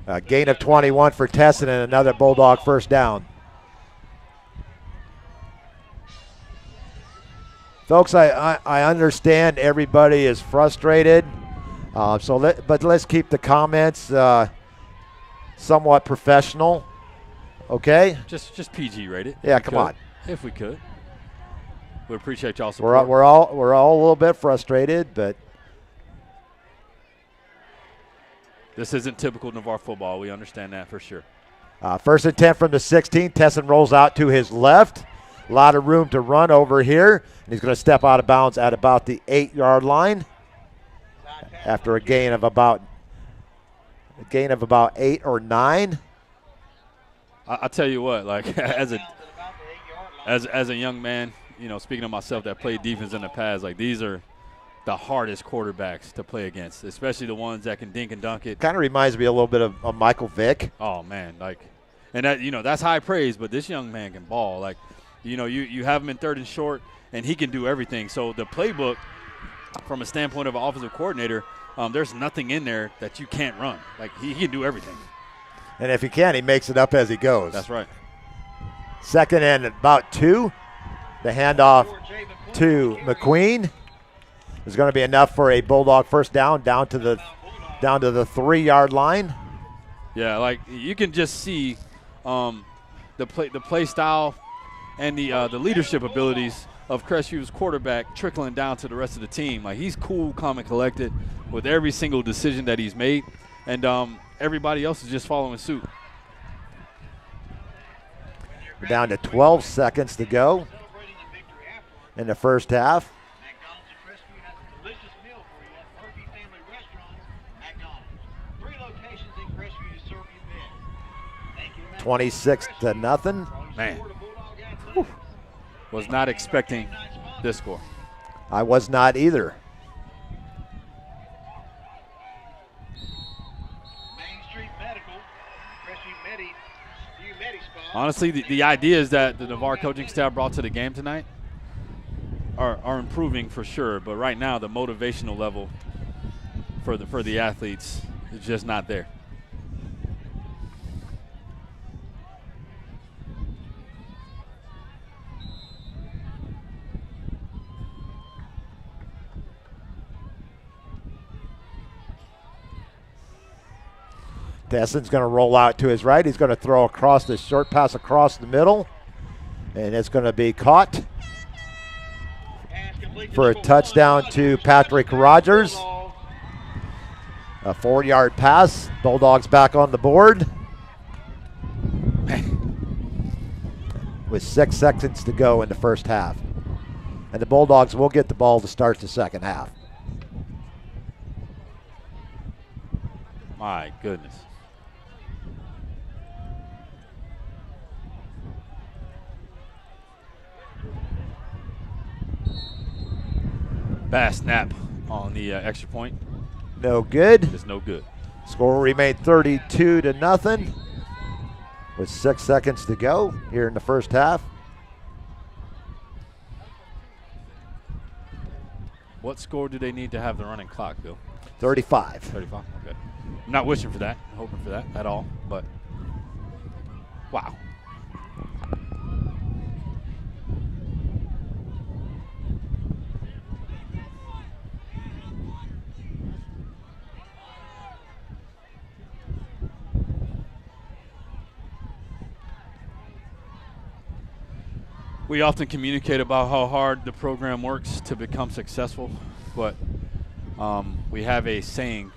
A gain of 21 for Tesson and another Bulldog first down. Folks, I understand everybody is frustrated, but let's keep the comments somewhat professional, okay? Just PG rated. Yeah, come on. If we could. We appreciate y'all support. We're all a little bit frustrated, but this isn't typical Navarre football. We understand that for sure. 1st and 10 from the 16. Tesson rolls out to his left. A lot of room to run over here. And he's going to step out of bounds at about the 8-yard line after a gain of about 8 or 9. I'll tell you what, like as a young man, you know, speaking of myself that played defense in the past, like these are the hardest quarterbacks to play against, especially the ones that can dink and dunk it. Kind of reminds me a little bit of Michael Vick. Oh man, like, and that, you know, that's high praise, but this young man can ball. Like, you know, you have him in 3rd and short, and he can do everything. So the playbook, from a standpoint of an offensive coordinator, there's nothing in there that you can't run. Like he can do everything. And if he can, he makes it up as he goes. That's right. 2nd and about 2. The handoff to McQueen is going to be enough for a Bulldog first down to the 3-yard line. Yeah, like you can just see the play style and the leadership abilities of Crestview's quarterback trickling down to the rest of the team. Like he's cool, calm, and collected with every single decision that he's made, and everybody else is just following suit. We're down to 12 seconds to go in the first half. 26-0. Man, whew. Was not expecting this score. I was not either. Honestly, the ideas that the Navarre coaching staff brought to the game tonight are improving for sure. But right now, the motivational level for the athletes is just not there. Tesson's going to roll out to his right. He's going to throw across the short pass across the middle. And it's going to be caught for a touchdown to Patrick Rogers. A 4-yard pass. Bulldogs back on the board. With 6 seconds to go in the first half. And the Bulldogs will get the ball to start the second half. My goodness. Bad snap on the extra point. No good. It's no good. Score will remain 32-0 with 6 seconds to go here in the first half. What score do they need to have the running clock, Bill? 35. 35, okay. I'm not wishing for that, hoping for that at all, but wow. We often communicate about how hard the program works to become successful, but we have a saying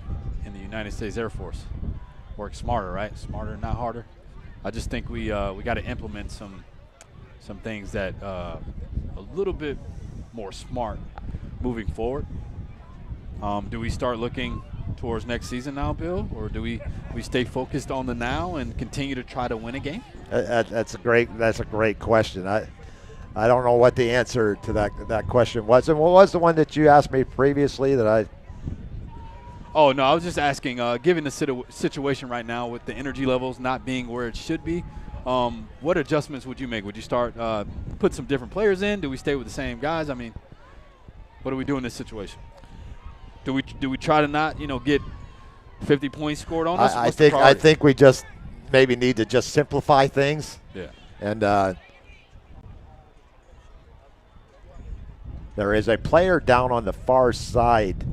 United States Air Force. Work smarter, right? Smarter, not harder. I just think we got to implement some things that a little bit more smart moving forward. Do we start looking towards next season now, Bill, or do we stay focused on the now and continue to try to win a game? That's a great question. I don't know what the answer to that question was. And what was the one that you asked me previously that I? Oh, no, I was just asking, given the situation right now with the energy levels not being where it should be, what adjustments would you make? Would you start put some different players in? Do we stay with the same guys? I mean, what do we do in this situation? Do we try to not, get 50 points scored on us? I think we just maybe need to just simplify things. Yeah. And there is a player down on the far side.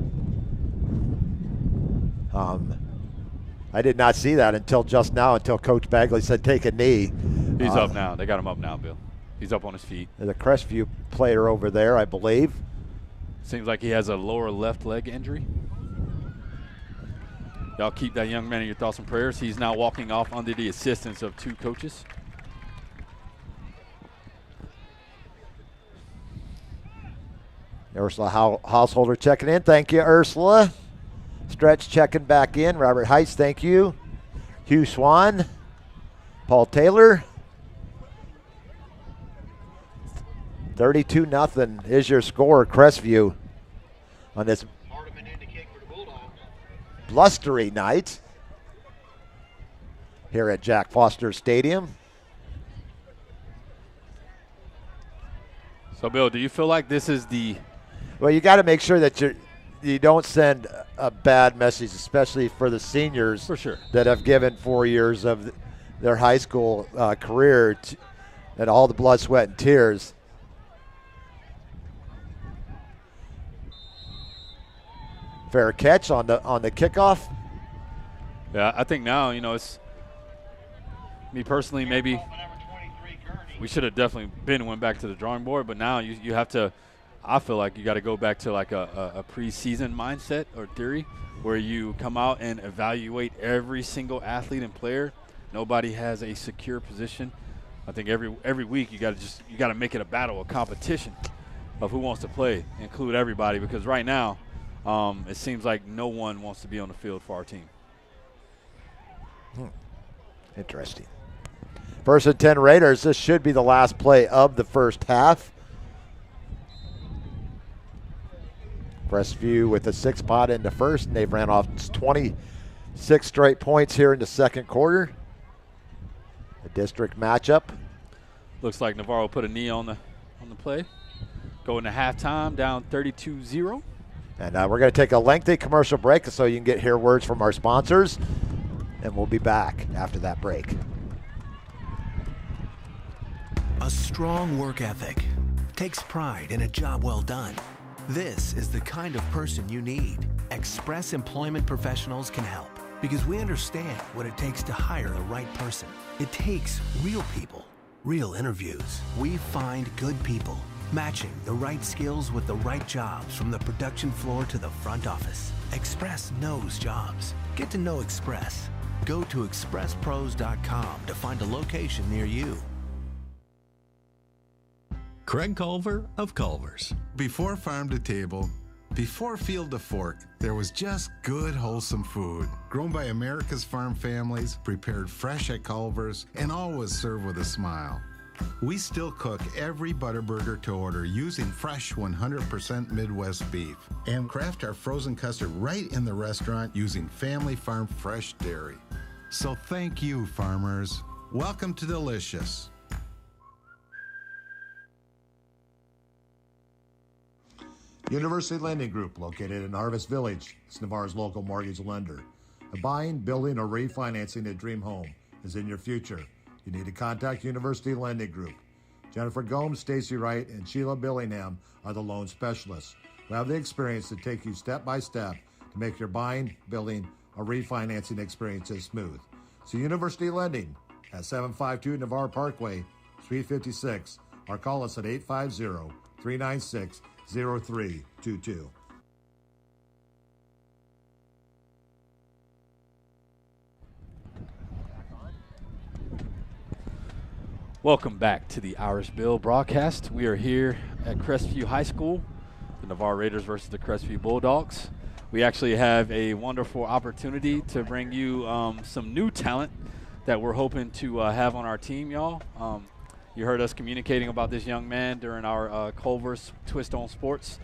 I did not see that until just now, until Coach Bagley said take a knee. He's up now. They got him up now, Bill. He's up on his feet. There's a Crestview player over there, I believe. Seems like he has a lower left leg injury. Y'all keep that young man in your thoughts and prayers. He's now walking off under the assistance of 2 coaches. Ursula Householder checking in. Thank you, Ursula. Stretch checking back in. Robert Heitz, thank you. Hugh Swan. Paul Taylor. 32-0 is your score, Crestview, on this blustery night here at Jack Foster Stadium. So, Bill, do you feel like this is the... Well, you got to make sure that you don't send a bad message, especially for the seniors For sure. that have given 4 years of their high school career and all the blood, sweat, and tears. Fair catch on the kickoff. Yeah, I think now, it's me personally, maybe we should have definitely went back to the drawing board, but now you have to, I feel like you got to go back to like a preseason mindset or theory where you come out and evaluate every single athlete and player. Nobody has a secure position. I think every week you got to make it a battle, a competition of who wants to play, include everybody, because right now it seems like no one wants to be on the field for our team. Interesting. 1st and 10 Raiders. This should be the last play of the first half. Crestview with a 6-pot into first, and they've ran off 26 straight points here in the second quarter. A district matchup. Looks like Navarre put a knee on the play. Going to halftime, down 32-0. And we're going to take a lengthy commercial break so you can hear words from our sponsors, and we'll be back after that break. A strong work ethic takes pride in a job well done. This is the kind of person you need. Express Employment Professionals can help because we understand what it takes to hire the right person. It takes real people, real interviews. We find good people, matching the right skills with the right jobs from the production floor to the front office. Express knows jobs. Get to know Express. Go to expresspros.com to find a location near you. Craig Culver of Culver's. Before farm to table, before field to fork, there was just good, wholesome food. Grown by America's farm families, prepared fresh at Culver's, and always served with a smile. We still cook every Butterburger to order using fresh 100% Midwest beef and craft our frozen custard right in the restaurant using family farm fresh dairy. So thank you, farmers. Welcome to Delicious. University Lending Group, located in Harvest Village, is Navarre's local mortgage lender. A buying, building, or refinancing a dream home is in your future. You need to contact University Lending Group. Jennifer Gomes, Stacy Wright, and Sheila Billingham are the loan specialists who have the experience to take you step by step to make your buying, building, or refinancing experiences smooth. So University Lending at 752 Navarre Parkway, Suite 56, or call us at 850-396-0322. Welcome back to the Irish Bill broadcast. We are here at Crestview High School, the Navarre Raiders versus the Crestview Bulldogs. We actually have a wonderful opportunity to bring you some new talent that we're hoping to have on our team, y'all. You heard us communicating about this young man during our Culver's Twist on Sports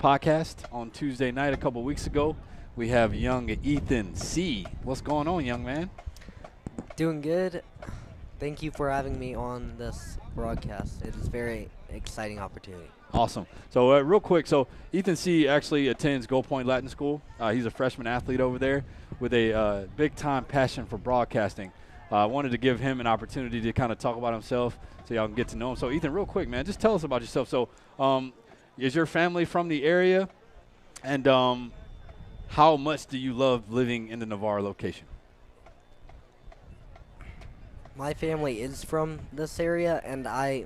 podcast on Tuesday night a couple weeks ago. We have young Ethan C. What's going on, young man? Doing good. Thank you for having me on this broadcast. It is a very exciting opportunity. Awesome. So real quick, so Ethan C. actually attends Gold Point Latin School. He's a freshman athlete over there with a big-time passion for broadcasting. I wanted to give him an opportunity to kind of talk about himself so y'all can get to know him. So, Ethan, real quick, man, just tell us about yourself. So is your family from the area? And how much do you love living in the Navarre location? My family is from this area, and I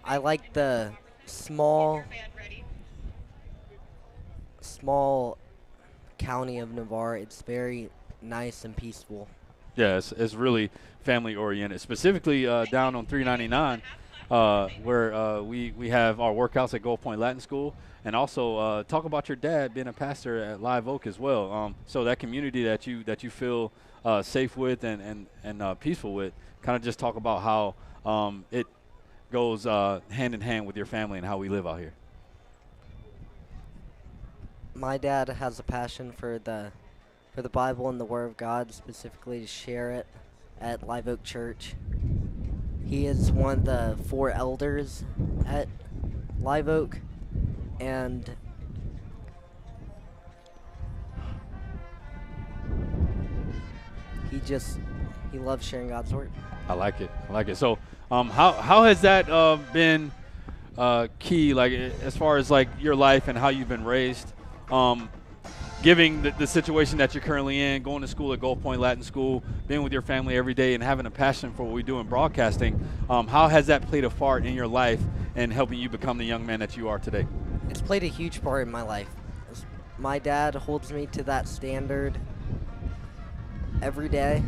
like the small county of Navarre. It's very nice and peaceful. Yeah, it's really family-oriented, specifically down on 399 where we have our workouts at Gold Point Latin School, and also talk about your dad being a pastor at Live Oak as well. So that community that you feel safe with and peaceful with, kind of just talk about how it goes hand in hand with your family and how we live out here. My dad has a passion for the Bible and the Word of God, specifically to share it at Live Oak Church. He is one of the 4 elders at Live Oak, and he loves sharing God's Word. I like it. So how has that been key, like as far as like your life and how you've been raised? Giving the situation that you're currently in, going to school at Gold Point Latin School, being with your family every day, and having a passion for what we do in broadcasting, how has that played a part in your life and helping you become the young man that you are today? It's played a huge part in my life. My dad holds me to that standard every day,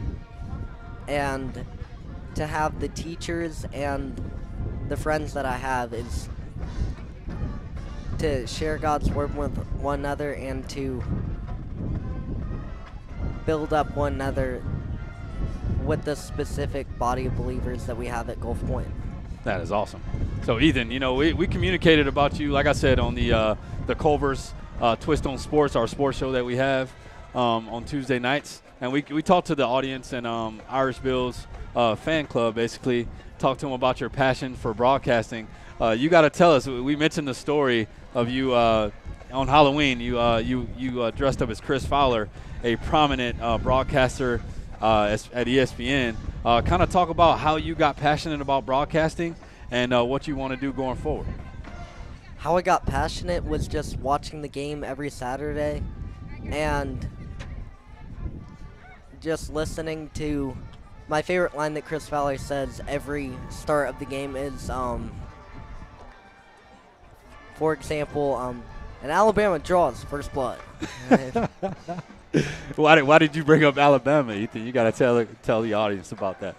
and to have the teachers and the friends that I have is to share God's Word with one another and to build up one another with the specific body of believers that we have at Gulf Point. That is awesome. So, Ethan, we communicated about you, like I said, on the Culver's Twist on Sports, our sports show that we have on Tuesday nights. And we talked to the audience and Irish Bill's fan club, basically, talked to them about your passion for broadcasting. You got to tell us, we mentioned the story of you on Halloween. You dressed up as Chris Fowler, a prominent broadcaster at ESPN. Kind of talk about how you got passionate about broadcasting and what you want to do going forward. How I got passionate was just watching the game every Saturday and just listening to my favorite line that Chris Fowler says every start of the game is, for example, and Alabama draws first blood. Why did you bring up Alabama, Ethan? You got to tell the audience about that.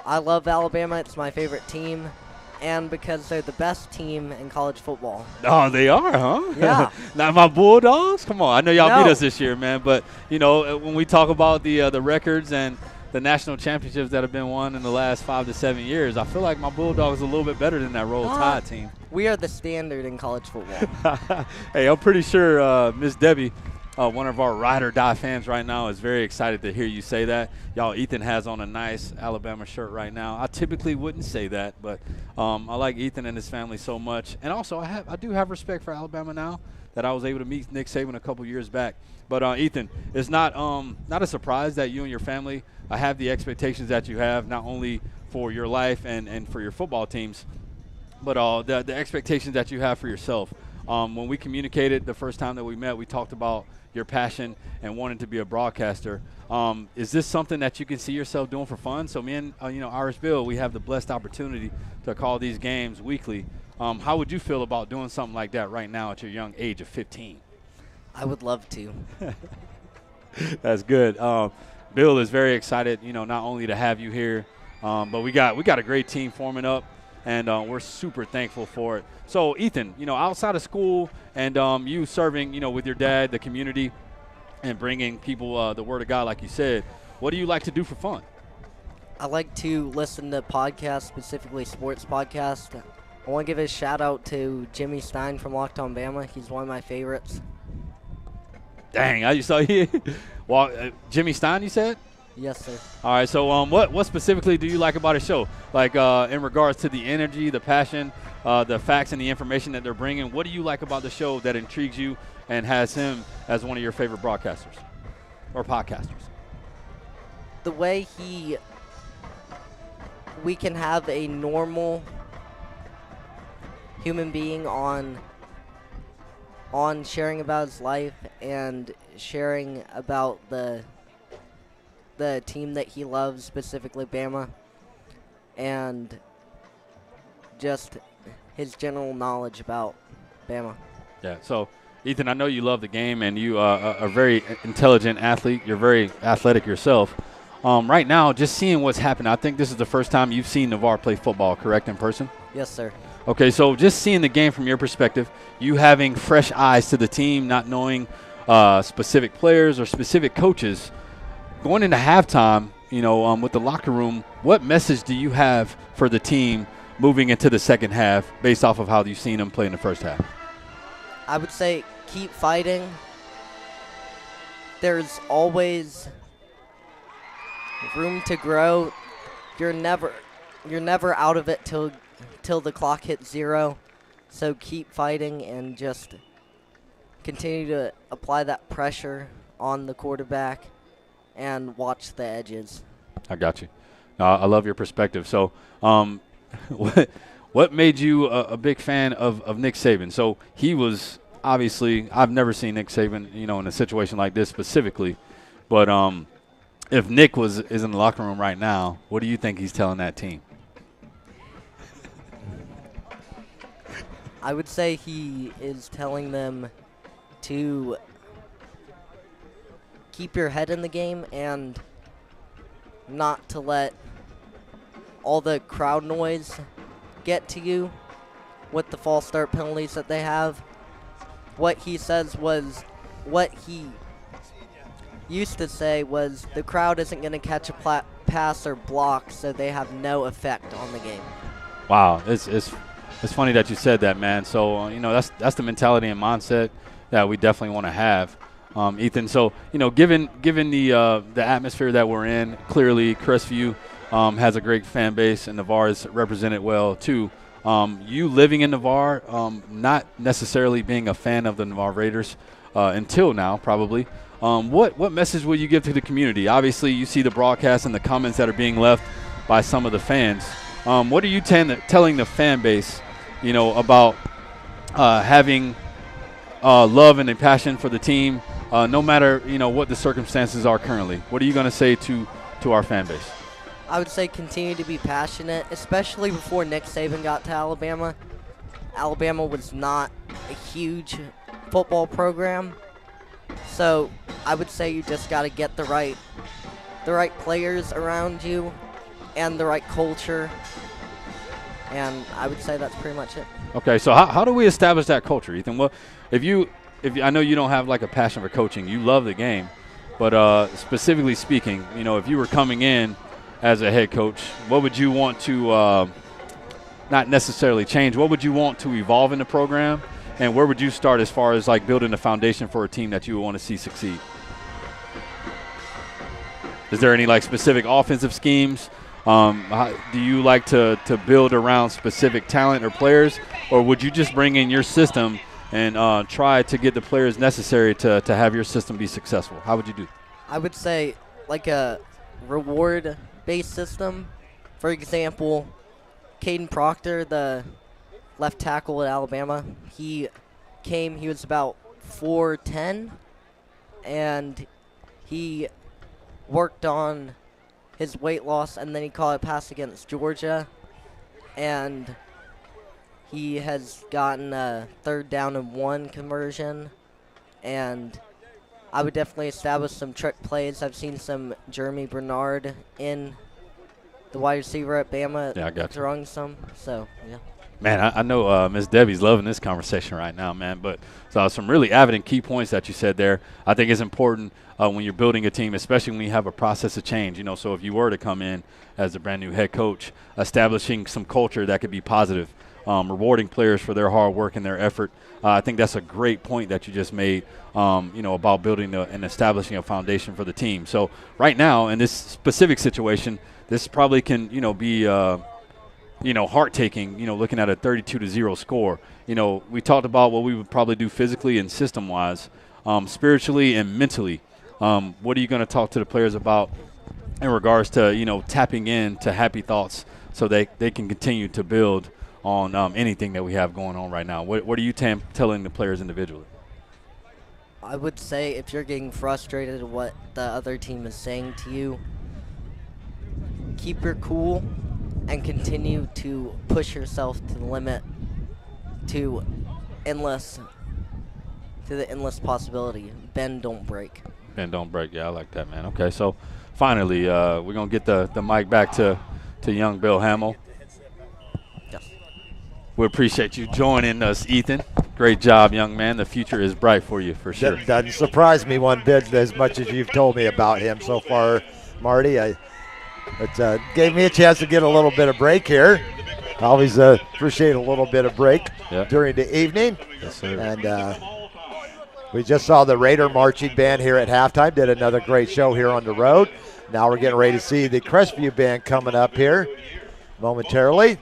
I love Alabama. It's my favorite team, and because they're the best team in college football. Oh, they are, huh? Yeah. Not my Bulldogs? Come on. I know y'all beat us this year, man. But, when we talk about the records and the national championships that have been won in the last 5 to 7 years, I feel like my Bulldogs are a little bit better than that Roll Tide team. We are the standard in college football. Hey, I'm pretty sure Miss Debbie, one of our ride or die fans right now, is very excited to hear you say that. Y'all, Ethan has on a nice Alabama shirt right now. I typically wouldn't say that, but I like Ethan and his family so much. And also, I do have respect for Alabama now that I was able to meet Nick Saban a couple years back. But Ethan, it's not a surprise that you and your family have the expectations that you have, not only for your life and for your football teams, but the expectations that you have for yourself. When we communicated the first time that we met, we talked about your passion and wanting to be a broadcaster. Is this something that you can see yourself doing for fun? So me and Irish Bill, we have the blessed opportunity to call these games weekly. How would you feel about doing something like that right now at your young age of 15? I would love to. That's good. Bill is very excited, not only to have you here But we got a great team forming up, and we're super thankful for it. So, Ethan, outside of school and you serving, with your dad, the community, and bringing people the Word of God, like you said, what do you like to do for fun? I like to listen to podcasts, specifically sports podcasts. I want to give a shout-out to Jimmy Stein from Locked On Bama. He's one of my favorites. Dang, I saw you. Well, Jimmy Stein, you said? Yes, sir. All right, so what specifically do you like about his show? Like in regards to the energy, the passion, the facts, and the information that they're bringing, what do you like about the show that intrigues you and has him as one of your favorite broadcasters or podcasters? The way we can have a normal human being on sharing about his life and sharing about the team that he loves, specifically Bama, and just his general knowledge about Bama. Yeah, so Ethan, I know you love the game and you are a very intelligent athlete. You're very athletic yourself. Right now, just seeing what's happened, I think this is the first time you've seen Navar play football, correct, in person? Yes, sir. Okay, so just seeing the game from your perspective, you having fresh eyes to the team, not knowing specific players or specific coaches, going into halftime, with the locker room, what message do you have for the team moving into the second half based off of how you've seen them play in the first half? I would say keep fighting. There's always room to grow. You're never out of it till the clock hits 0. So keep fighting and just continue to apply that pressure on the quarterback and watch the edges. I got you. I love your perspective. So what made you a big fan of Nick Saban? So he was obviously, I've never seen Nick Saban, in a situation like this specifically, but if Nick is in the locker room right now, what do you think he's telling that team? I would say he is telling them to keep your head in the game and not to let all the crowd noise get to you with the false start penalties that they have. What he says was, what he used to say was, the crowd isn't going to catch a pass or block, so they have no effect on the game. Wow, it's funny that you said that, man. So that's the mentality and mindset that we definitely want to have, Ethan. So given the atmosphere that we're in, clearly Crestview has a great fan base, and Navarre is represented well too. You living in Navarre, not necessarily being a fan of the Navarre Raiders until now, probably. What message will you give to the community? Obviously, you see the broadcast and the comments that are being left by some of the fans. What are you telling the fan base, about having love and a passion for the team, no matter what the circumstances are currently? What are you going to say to our fan base? I would say continue to be passionate, especially before Nick Saban got to Alabama. Alabama was not a huge football program, so I would say you just got to get the right players around you and the right culture, and I would say that's pretty much it. Okay, so how do we establish that culture, Ethan? Well, if I know you don't have like a passion for coaching, you love the game, but specifically speaking, if you were coming in as a head coach, what would you want to not necessarily change? What would you want to evolve in the program, and where would you start as far as like building a foundation for a team that you would want to see succeed? Is there any like specific offensive schemes? Do you like to build around specific talent or players, or would you just bring in your system and try to get the players necessary to have your system be successful? How would you do? I would say like a reward-based system. For example, Caden Proctor, the left tackle at Alabama, he was about 4'10", and he worked on his weight loss, and then he caught a pass against Georgia, and he has gotten a 3rd down and 1 conversion, and I would definitely establish some trick plays. I've seen some Jeremy Bernard in the wide receiver at Bama, Yeah, I got you. throwing some. So yeah. Man, I know Miss Debbie's loving this conversation right now, man. But some really avid and key points that you said there. I think it's important when you're building a team, especially when you have a process of change. So if you were to come in as a brand new head coach, establishing some culture that could be positive, rewarding players for their hard work and their effort. I think that's a great point that you just made, about building and establishing a foundation for the team. So right now, in this specific situation, this probably can, be heart-taking, looking at a 32-0 score. We talked about what we would probably do physically and system-wise, spiritually and mentally. What are you going to talk to the players about in regards to, tapping into happy thoughts so they can continue to build on anything that we have going on right now? What are you telling the players individually? I would say if you're getting frustrated at what the other team is saying to you, keep your cool and continue to push yourself to the limit, to the endless possibility. Bend, don't break. Bend, don't break. Yeah, I like that, man. Okay, so finally, we're going to get the mic back to young Bill Hamill. Yes. We appreciate you joining us, Ethan. Great job, young man. The future is bright for you, for sure. That doesn't surprise me one bit as much as you've told me about him so far, Marty. It gave me a chance to get a little bit of break here. I always appreciate a little bit of break during the evening. Yes, sir. And we just saw the Raider marching band here at halftime. Did another great show here on the road. Now we're getting ready to see the Crestview band coming up here momentarily.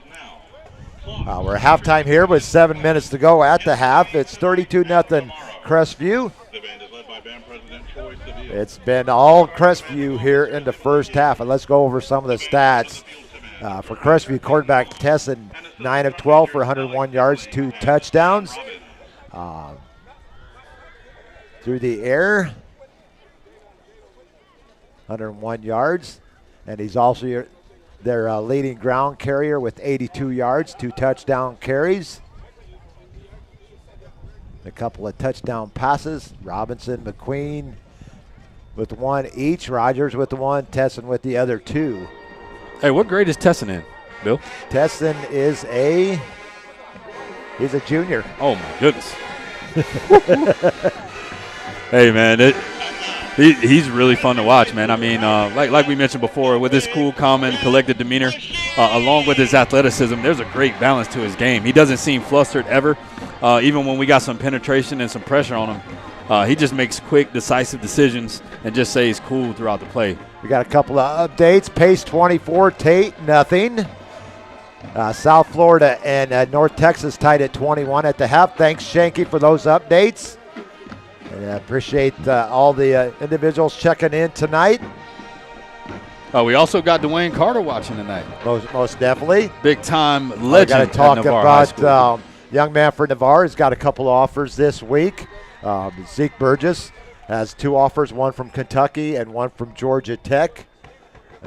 We're at halftime here with 7 minutes to go at the half. It's 32-0 Crestview. It's been all Crestview here in the first half. And let's go over some of the stats. For Crestview, quarterback Tesson, 9 of 12 for 101 yards, 2 touchdowns. Through the air, 101 yards. And he's also their leading ground carrier with 82 yards, 2 touchdown carries. A couple of touchdown passes. Robinson, McQueen with 1 each. Rogers with 1, Tesson with the other 2. Hey, what grade is Tesson in, Bill? Tesson is he's a junior. Oh, my goodness. Hey, man, he's really fun to watch, man. I mean, like we mentioned before, with his cool, calm, and collected demeanor, along with his athleticism, there's a great balance to his game. He doesn't seem flustered ever. Even when we got some penetration and some pressure on him, he just makes quick, decisive decisions and just stays cool throughout the play. We got a couple of updates. Pace 24, Tate, nothing. South Florida and North Texas tied at 21 at the half. Thanks, Shanky, for those updates. And I appreciate all the individuals checking in tonight. We also got Dwayne Carter watching tonight. Most definitely. Big-time legend I got to talk at Navar about young man for Navar. Has got a couple of offers this week. Zeke Burgess has 2 offers, one from Kentucky and one from Georgia Tech.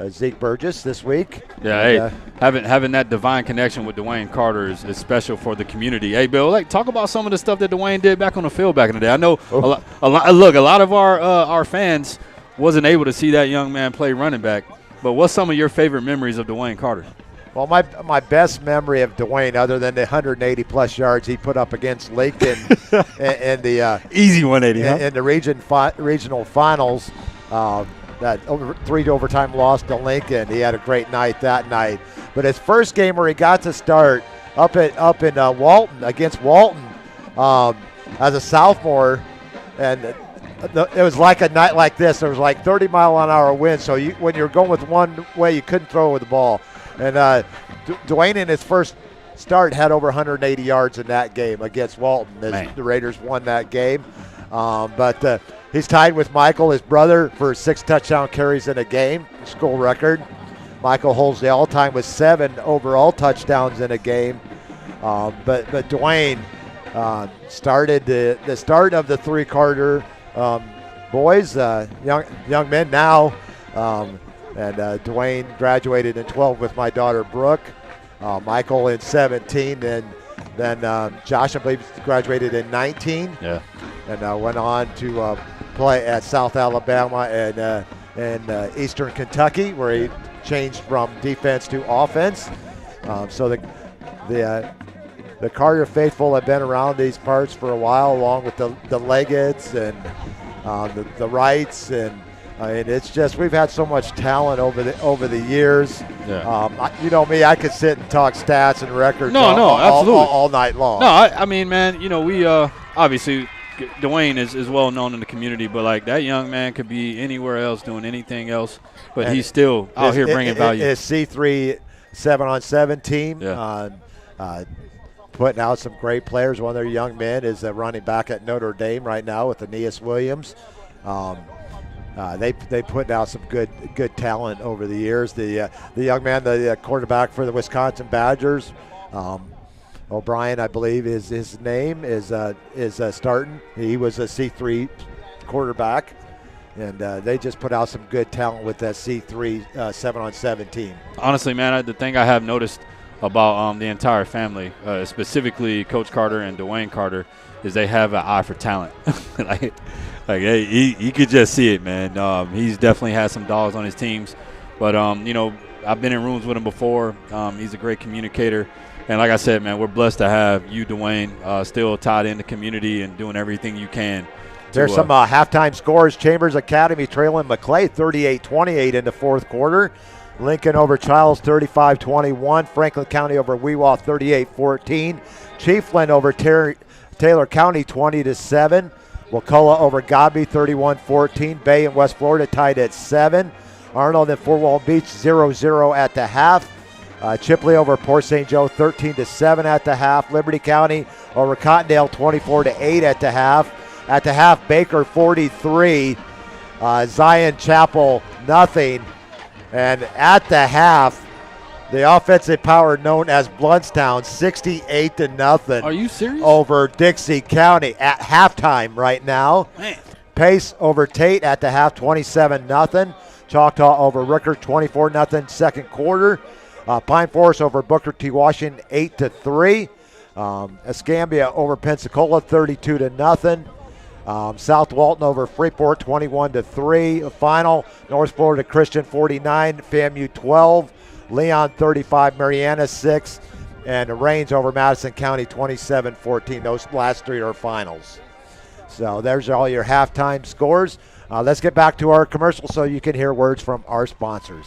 Zeke Burgess this week. Yeah, and, having that divine connection with Dwayne Carter is special for the community. Hey, Bill, talk about some of the stuff that Dwayne did back on the field back in the day. I know a lot of our fans wasn't able to see that young man play running back, but what's some of your favorite memories of Dwayne Carter? Well, my best memory of Dwayne, other than the 180-plus yards he put up against Lincoln in the easy 180 in the regional finals, that 3 overtime loss to Lincoln. He had a great night that night. But his first game where he got to start up in Walton against Walton as a sophomore, and it was like a night like this. There was like 30-mile-an-hour wind, so when you were going with one way, you couldn't throw with the ball. And Dwayne in his first start had over 180 yards in that game against Walton. The Raiders won that game. But he's tied with Michael, his brother, for 6 touchdown carries in a game, school record. Michael holds the all-time with 7 overall touchdowns in a game. But Dwayne started the start of the 3 Carter boys, young men now. And Dwayne graduated in 12 with my daughter Brooke. Michael in 17, then Josh, I believe, graduated in 19. Yeah. And went on to play at South Alabama and Eastern Kentucky, where he changed from defense to offense. So the Carrier faithful have been around these parts for a while, along with the Leggett's and the Wrights, and it's just we've had so much talent over the years. Yeah. You know me, I could sit and talk stats and records absolutely. all night long. No, I mean, man, you know, we obviously Dwayne is well known in the community, but like that young man could be anywhere else doing anything else, but and he's still out here bringing value. His C3 7-on-7 team, putting out some great players. One of their young men is running back at Notre Dame right now with Aeneas Williams. They put out some good talent over the years. The young man, the quarterback for the Wisconsin Badgers, O'Brien, I believe is his name, is starting. He was a C3 quarterback, and they just put out some good talent with that C3 7-on-7 team. Honestly, man, the thing I have noticed about the entire family, specifically Coach Carter and Dwayne Carter, is they have an eye for talent. Like he could just see it, man. He's definitely had some dogs on his teams, but you know, I've been in rooms with him before. He's a great communicator, and like I said, man, we're blessed to have you, Dwayne, still tied in the community and doing everything you can. There's some halftime scores. Chambers Academy trailing McClay 38-28 in the fourth quarter. Lincoln over Childs 35-21. Franklin County over Weewaw 38-14. Chiefland over Taylor County 20-7. Wakulla over Godby 31-14. Bay and West Florida tied at 7. Arnold and Fort Walton Beach 0-0 at the half. Chipley over Port St. Joe 13-7 at the half. Liberty County over Cottondale 24-8 at the half. At the half, Baker 43, Zion Chapel nothing. And at the half, the offensive power known as Bluntstown 68-0. Are you serious? Over Dixie County at halftime right now. Man. Pace over Tate at the half 27-0. Choctaw over Rickert 24-0 second quarter. Pine Forest over Booker T. Washington 8-3. Escambia over Pensacola 32-0. South Walton over Freeport 21-3. Final, North Florida Christian 49, FAMU 12, Leon 35, Mariana 6, and Rains over Madison County 27-14. Those last three are finals. So there's all your halftime scores. Let's get back to our commercial so you can hear words from our sponsors.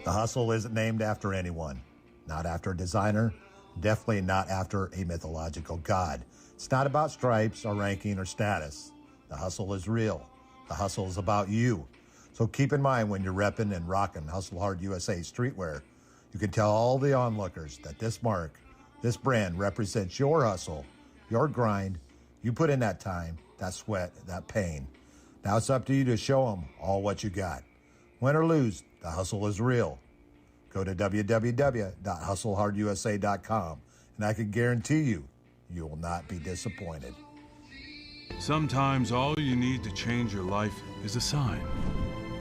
The Hustle isn't named after anyone, not after a designer, definitely not after a mythological god. It's not about stripes or ranking or status. The Hustle is real. The Hustle is about you. So keep in mind when you're repping and rocking Hustle Hard USA streetwear, you can tell all the onlookers that this mark, this brand represents your hustle, your grind. You put in that time, that sweat, that pain. Now it's up to you to show them all what you got. Win or lose, the hustle is real. Go to www.hustlehardusa.com and I can guarantee you, you will not be disappointed. Sometimes all you need to change your life is a sign.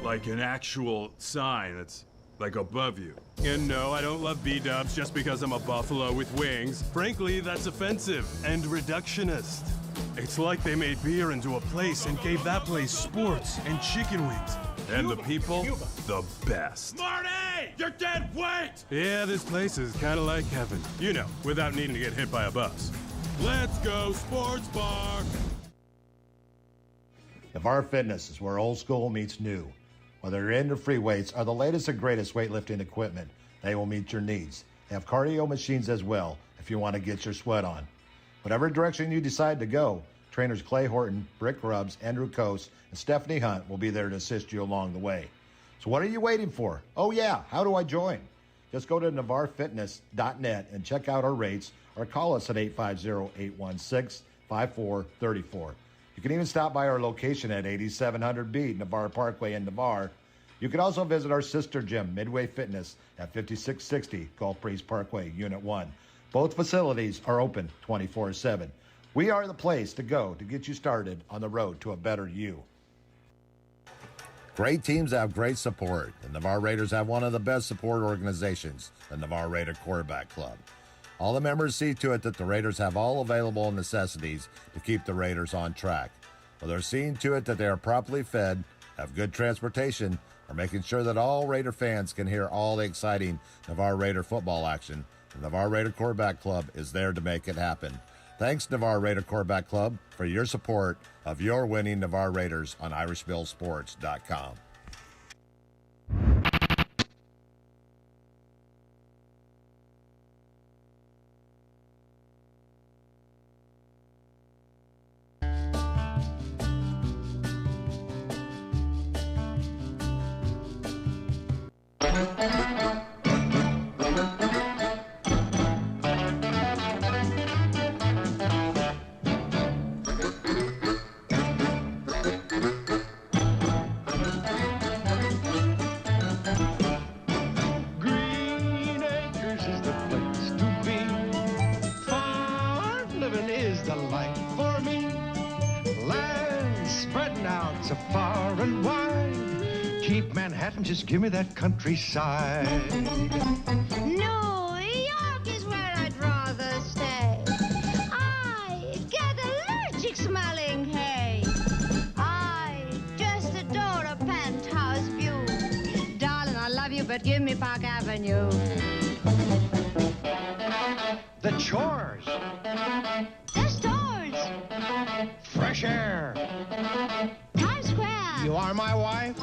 Like an actual sign that's like above you. And no, I don't love B-dubs just because I'm a buffalo with wings. Frankly, that's offensive and reductionist. It's like they made beer into a place and gave that place sports and chicken wings. And the people, the best. Marty! You're dead weight! Yeah, this place is kind of like heaven. You know, without needing to get hit by a bus. Let's go sports bar! Navar Fitness is where old school meets new. Whether you're into free weights or the latest and greatest weightlifting equipment, they will meet your needs. They have cardio machines as well if you want to get your sweat on. Whatever direction you decide to go, trainers Clay Horton, Brick Grubbs, Andrew Coase, and Stephanie Hunt will be there to assist you along the way. So what are you waiting for? Oh yeah, how do I join? Just go to navarfitness.net and check out our rates or call us at 850-816-5434. You can even stop by our location at 8700B Navarre Parkway in Navarre. You can also visit our sister gym, Midway Fitness, at 5660 Gulf Breeze Parkway, Unit 1. Both facilities are open 24/7. We are the place to go to get you started on the road to a better you. Great teams have great support. The Navarre Raiders have one of the best support organizations, the Navarre Raider Quarterback Club. All the members see to it that the Raiders have all available necessities to keep the Raiders on track. Well, they're seeing to it that they are properly fed have good transportation, or making sure that all Raider fans can hear all the exciting Navarre Raider football action, the Navarre Raider Quarterback Club is there to make it happen. Thanks, Navarre Raider Quarterback Club, for your support of your winning Navarre Raiders on IrishBillSports.com. Just give me that countryside. New York is where I'd rather stay. I get allergic smelling hay. I just adore a penthouse view. Darling, I love you, but give me Park Avenue. The chores. The stores. Fresh air. Times Square. You are my wife.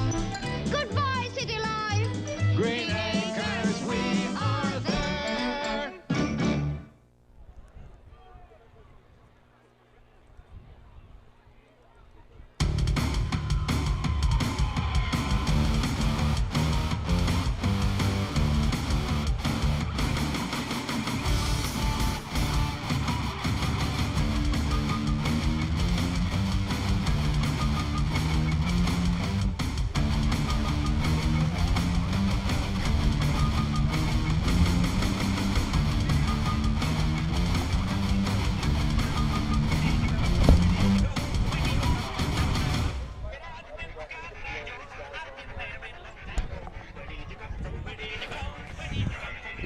Goodbye, city life. Green Acres, we are there.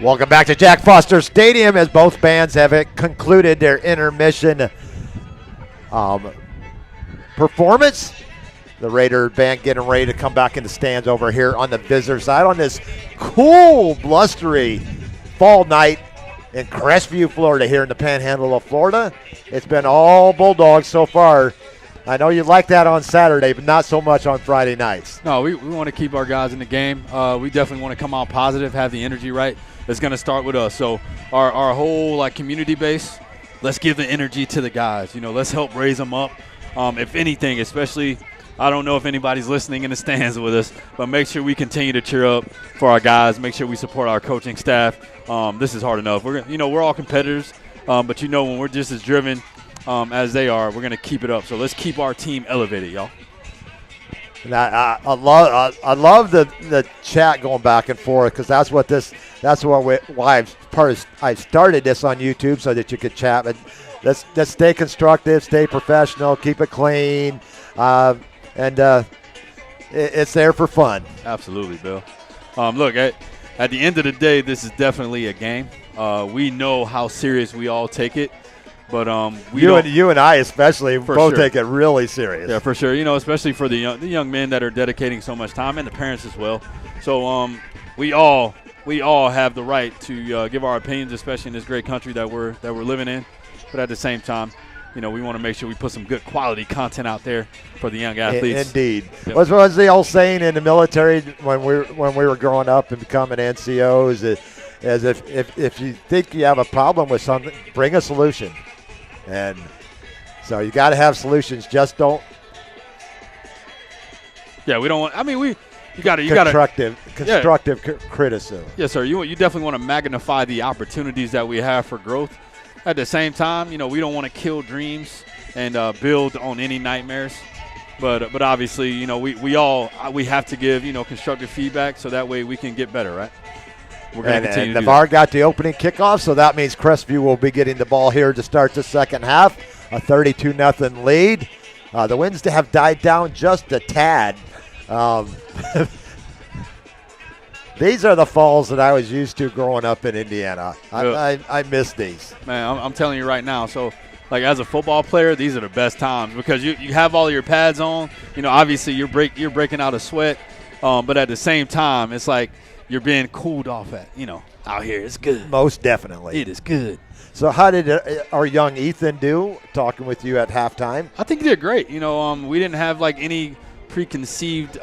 Welcome back to Jack Foster Stadium as both bands have concluded their intermission performance. The Raider band getting ready to come back in the stands over here on the visitor side on this cool, blustery fall night in Crestview, Florida, here in the panhandle of Florida. It's been all Bulldogs so far. I know you like that on Saturday, but not so much on Friday nights. No, we want to keep our guys in the game. We definitely want to come out positive, have the energy right. It's going to start with us. So our whole community base, let's give the energy to the guys. Let's help raise them up. If anything, especially, I don't know if anybody's listening in the stands with us, but make sure we continue to cheer up for our guys. Make sure we support our coaching staff. This is hard enough. We're all competitors, but when we're just as driven as they are, we're going to keep it up. So let's keep our team elevated, y'all. And I love the chat going back and forth because why I started this on YouTube so that you could chat. But let's stay constructive, stay professional, keep it clean, and it's there for fun. Absolutely, Bill. Look, at the end of the day, this is definitely a game. We know how serious we all take it. But you and I especially both take it really serious. Yeah, for sure. Especially for the young men that are dedicating so much time, and the parents as well. So we all have the right to give our opinions, especially in this great country that we're living in. But at the same time, we want to make sure we put some good quality content out there for the young athletes. Indeed. Yep. What was the old saying in the military when we were growing up and becoming NCOs? As if you think you have a problem with something, bring a solution. And so you got to have solutions. Just don't. Yeah, we don't want. You got to. Constructive criticism. Yes, sir. You definitely want to magnify the opportunities that we have for growth. At the same time, we don't want to kill dreams and build on any nightmares. But obviously, we have to give constructive feedback so that way we can get better, right? We're going to continue. And Navar got the opening kickoff, so that means Crestview will be getting the ball here to start the second half. A 32-0 lead. The winds have died down just a tad. These are the falls that I was used to growing up in Indiana. I miss these. Man, I'm telling you right now. So like as a football player, these are the best times because you have all your pads on. You know, obviously you're breaking out a sweat, but at the same time, it's like you're being cooled off out here. It's good. Most definitely. It is good. So how did our young Ethan do talking with you at halftime? I think he did great. You know, we didn't have like any preconceived,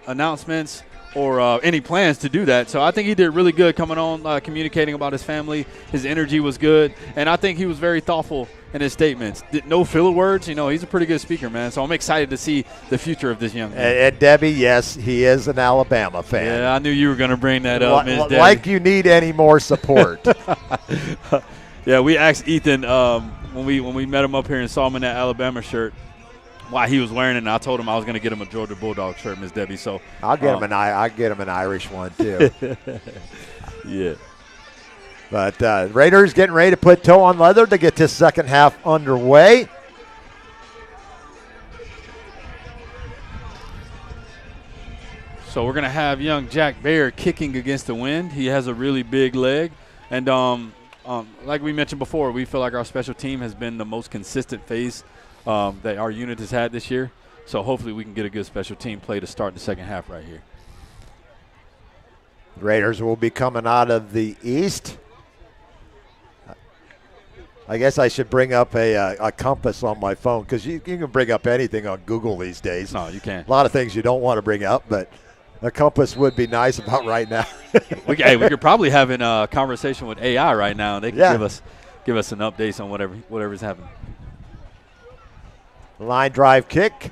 announcements or any plans to do that. So I think he did really good coming on, communicating about his family. His energy was good, and I think he was very thoughtful in his statements. No filler words. You know, he's a pretty good speaker, man. So I'm excited to see the future of this young man. And Debbie, yes, he is an Alabama fan. Yeah, I knew you were going to bring that up, Ms. Debbie. Like you need any more support. Yeah, we asked Ethan when we met him up here and saw him in that Alabama shirt why he was wearing it, and I told him I was going to get him a Georgia Bulldog shirt, Miss Debbie. So I'll get him an Irish one too. Yeah. But Raiders getting ready to put toe on leather to get this second half underway. So we're going to have young Jack Baer kicking against the wind. He has a really big leg. And like we mentioned before, we feel like our special team has been the most consistent phase that our unit has had this year. So hopefully we can get a good special team play to start the second half right here. Raiders will be coming out of the east. I guess I should bring up a compass on my phone because you can bring up anything on Google these days. No, you can't. A lot of things you don't want to bring up, but a compass would be nice about right now. we could probably have a conversation with AI right now. They can give us an update on whatever's happening. Line drive kick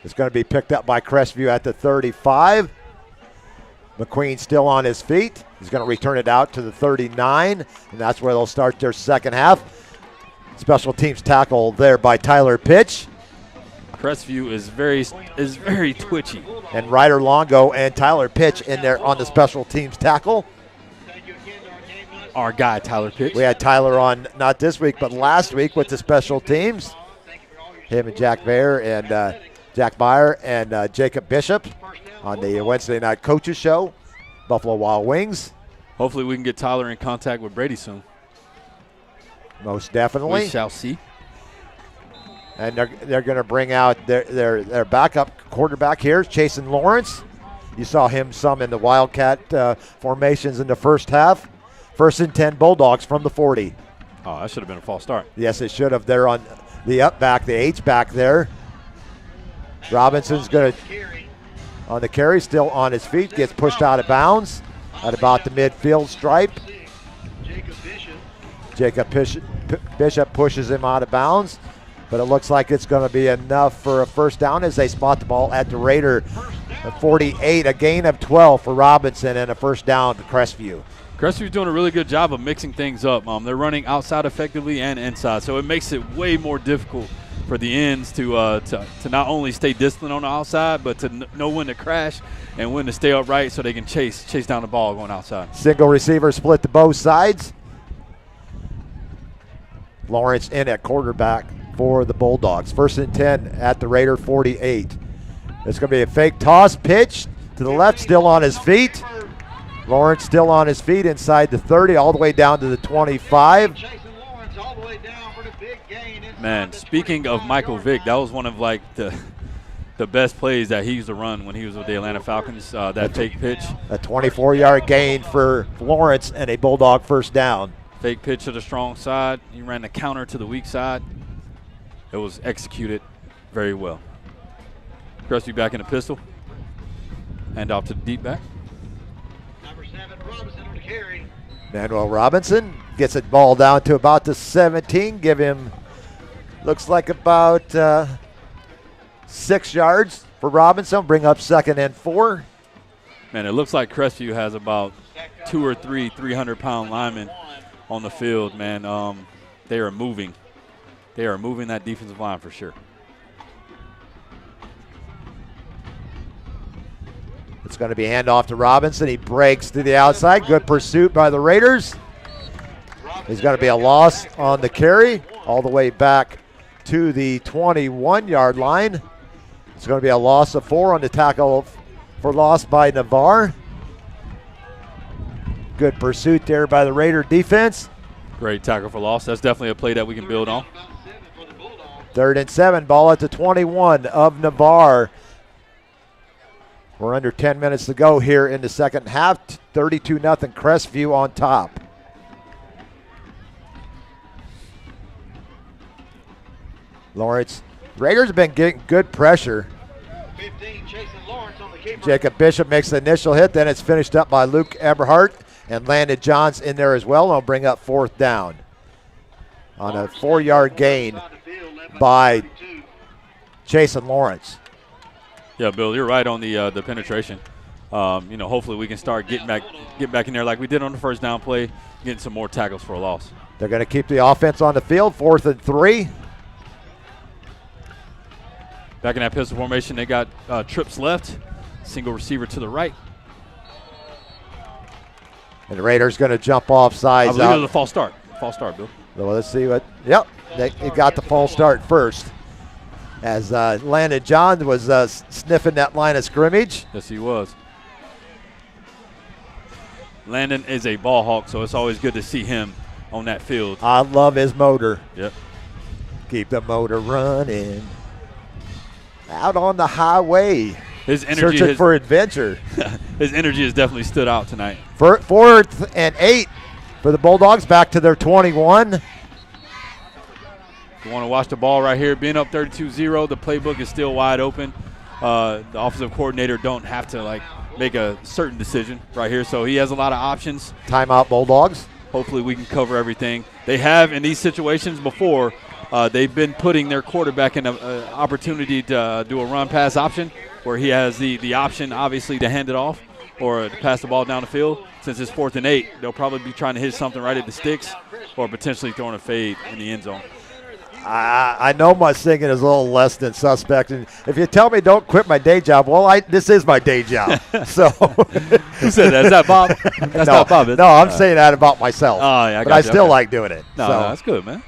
is going to be picked up by Crestview at the 35. McQueen still on his feet. He's going to return it out to the 39, and that's where they'll start their second half. Special teams tackle there by Tyler Pitch. Crestview is very twitchy. And Ryder Longo and Tyler Pitch in there on the special teams tackle. Our guy, Tyler Pitch. We had Tyler on not this week, but last week with the special teams. Him and Jack Baer and Jack Meyer and Jacob Bishop on the Wednesday night coaches show, Buffalo Wild Wings. Hopefully we can get Tyler in contact with Brady soon. Most definitely. We shall see. And they're going to bring out their backup quarterback here, Chasen Lawrence. You saw him some in the Wildcat formations in the first half. 1st and 10 Bulldogs from the 40. Oh, that should have been a false start. Yes, it should have. They're on the up back, the H back there. Robinson's going to, on the carry, still on his feet, gets pushed out of bounds at about the midfield stripe. Jacob Bishop pushes him out of bounds, but it looks like it's going to be enough for a first down as they spot the ball at the Raider 48, a gain of 12 for Robinson and a first down to Crestview. Crestview's doing a really good job of mixing things up. They're running outside effectively and inside, so it makes it way more difficult for the ends to not only stay disciplined on the outside, but to know when to crash and when to stay upright so they can chase down the ball going outside. Single receiver split to both sides. Lawrence in at quarterback for the Bulldogs. 1st and 10 at the Raider 48. It's going to be a fake toss pitch to the left, still on his feet. Lawrence still on his feet inside the 30, all the way down to the 25. Man, speaking of Michael Vick, that was one of like the best plays that he used to run when he was with the Atlanta Falcons, that fake pitch. A 24-yard gain for Lawrence and a Bulldog first down. Fake pitch to the strong side. He ran the counter to the weak side. It was executed very well. Crestview back in the pistol. Hand off to the deep back. Number 7, Robinson on the carry. Manuel Robinson gets it ball down to about the 17. Give him, looks like about 6 yards for Robinson. Bring up 2nd and 4. Man, it looks like Crestview has about 2 or 3 300-pound linemen on the field, man. They are moving. They are moving that defensive line for sure. It's going to be handoff to Robinson. He breaks to the outside. Good pursuit by the Raiders. There's going to be a loss on the carry all the way back to the 21-yard line. It's going to be a loss of 4 on the tackle for loss by Navarre. Good pursuit there by the Raider defense. Great tackle for loss. That's definitely a play that we can build on. 3rd and 7, ball at the 21 of Navarre. We're under 10 minutes to go here in the second half. 32-0 Crestview on top. Lawrence. Raiders have been getting good pressure. 15, Jason Lawrence on the keeper. Jacob Bishop makes the initial hit, then it's finished up by Luke Eberhardt, and Landon Johns in there as well. And I'll bring up 4th down on a 4-yard gain by Jason Lawrence. Yeah, Bill, you're right on the penetration. Hopefully we can start getting back in there like we did on the first down play, getting some more tackles for a loss. They're going to keep the offense on the field. 4th and 3. Back in that pistol formation, they got trips left, single receiver to the right. And the Raiders going to jump off sides. I believe it was a false start. False start, Bill. So let's see what. Yep, they got the false start first. As Landon John was sniffing that line of scrimmage. Yes, he was. Landon is a ball hawk, so it's always good to see him on that field. I love his motor. Yep. Keep the motor running. Out on the highway. His energy searching for adventure. His energy has definitely stood out tonight. 4th and 8 for the Bulldogs, back to their 21. You want to watch the ball right here. Being up 32-0, the playbook is still wide open. The offensive coordinator don't have to make a certain decision right here, so he has a lot of options. Timeout Bulldogs. Hopefully we can cover everything. They have in these situations before. They've been putting their quarterback in an opportunity to do a run-pass option where he has the option, obviously, to hand it off or to pass the ball down the field. Since it's 4th and 8, they'll probably be trying to hit something right at the sticks or potentially throwing a fade in the end zone. I know my singing is a little less than suspect. And if you tell me don't quit my day job, well, this is my day job. So who said that? Is that Bob? That's not Bob. No, I'm saying that about myself. Oh, yeah, but I still like doing it. No, that's good, man.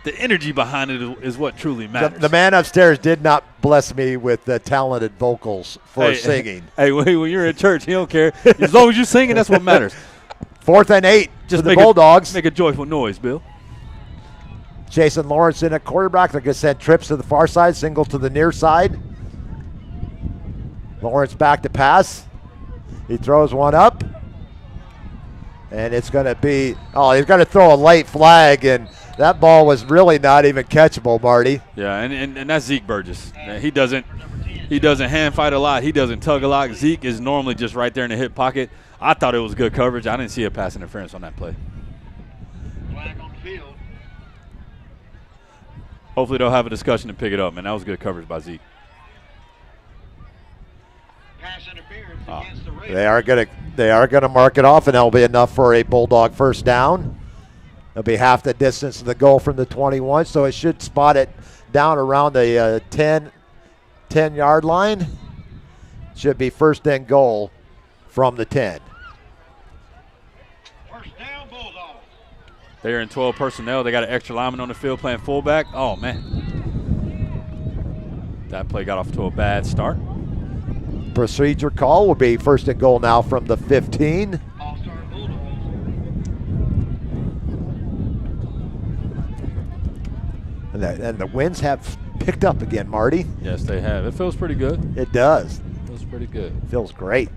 The energy behind it is what truly matters. The man upstairs did not bless me with talented vocals for singing. Hey, when you're in church, he don't care. As long as you're singing, that's what matters. 4th and 8 for the Bulldogs. Make a joyful noise, Bill. Jason Lawrence in at quarterback. They're going to send trips to the far side, single to the near side. Lawrence back to pass. He throws one up. And it's going to be, he's going to throw a late flag, and that ball was really not even catchable, Marty. Yeah, and that's Zeke Burgess. He doesn't hand fight a lot. He doesn't tug a lot. Zeke is normally just right there in the hip pocket. I thought it was good coverage. I didn't see a pass interference on that play. Flag on the field. Hopefully they'll have a discussion and pick it up, man. That was good coverage by Zeke. Pass interference against the Raiders. They are gonna mark it off, and that'll be enough for a Bulldog first down. It'll be half the distance of the goal from the 21, so it should spot it down around the 10-yard line. Should be 1st and goal from the 10. First down, Bulldogs. They're in 12 personnel. They got an extra lineman on the field playing fullback. Oh, man. That play got off to a bad start. Procedure call will be 1st and goal now from the 15. All-star Bulldogs. And the winds have picked up again, Marty. Yes, they have. It feels pretty good. It does. It feels pretty good. Feels great.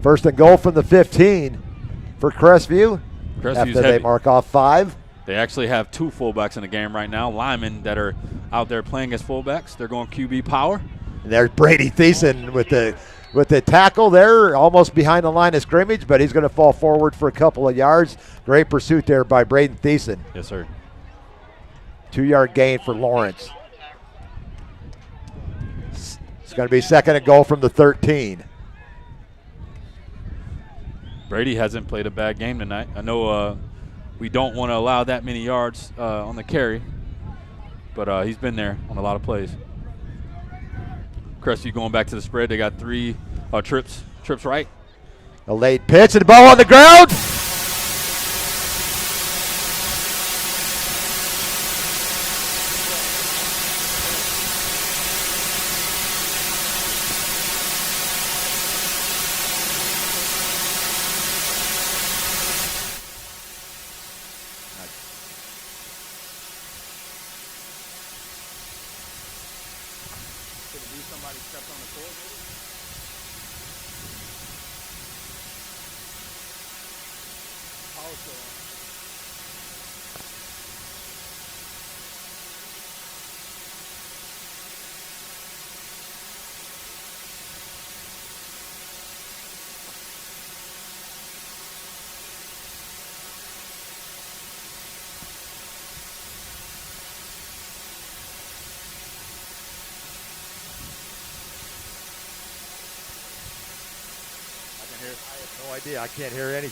1st and goal from the 15 for Crestview. After they mark off 5. They actually have 2 fullbacks in the game right now, linemen that are out there playing as fullbacks. They're going QB power. And there's Brady Thiessen with the tackle there, almost behind the line of scrimmage, but he's going to fall forward for a couple of yards. Great pursuit there by Braden Thiessen. Yes, sir. 2-yard gain for Lawrence. It's going to be 2nd and goal from the 13. Brady hasn't played a bad game tonight. I know we don't want to allow that many yards on the carry, but he's been there on a lot of plays. Crestview going back to the spread. They got 3 trips right. A late pitch and the ball on the ground. No idea. I can't hear any.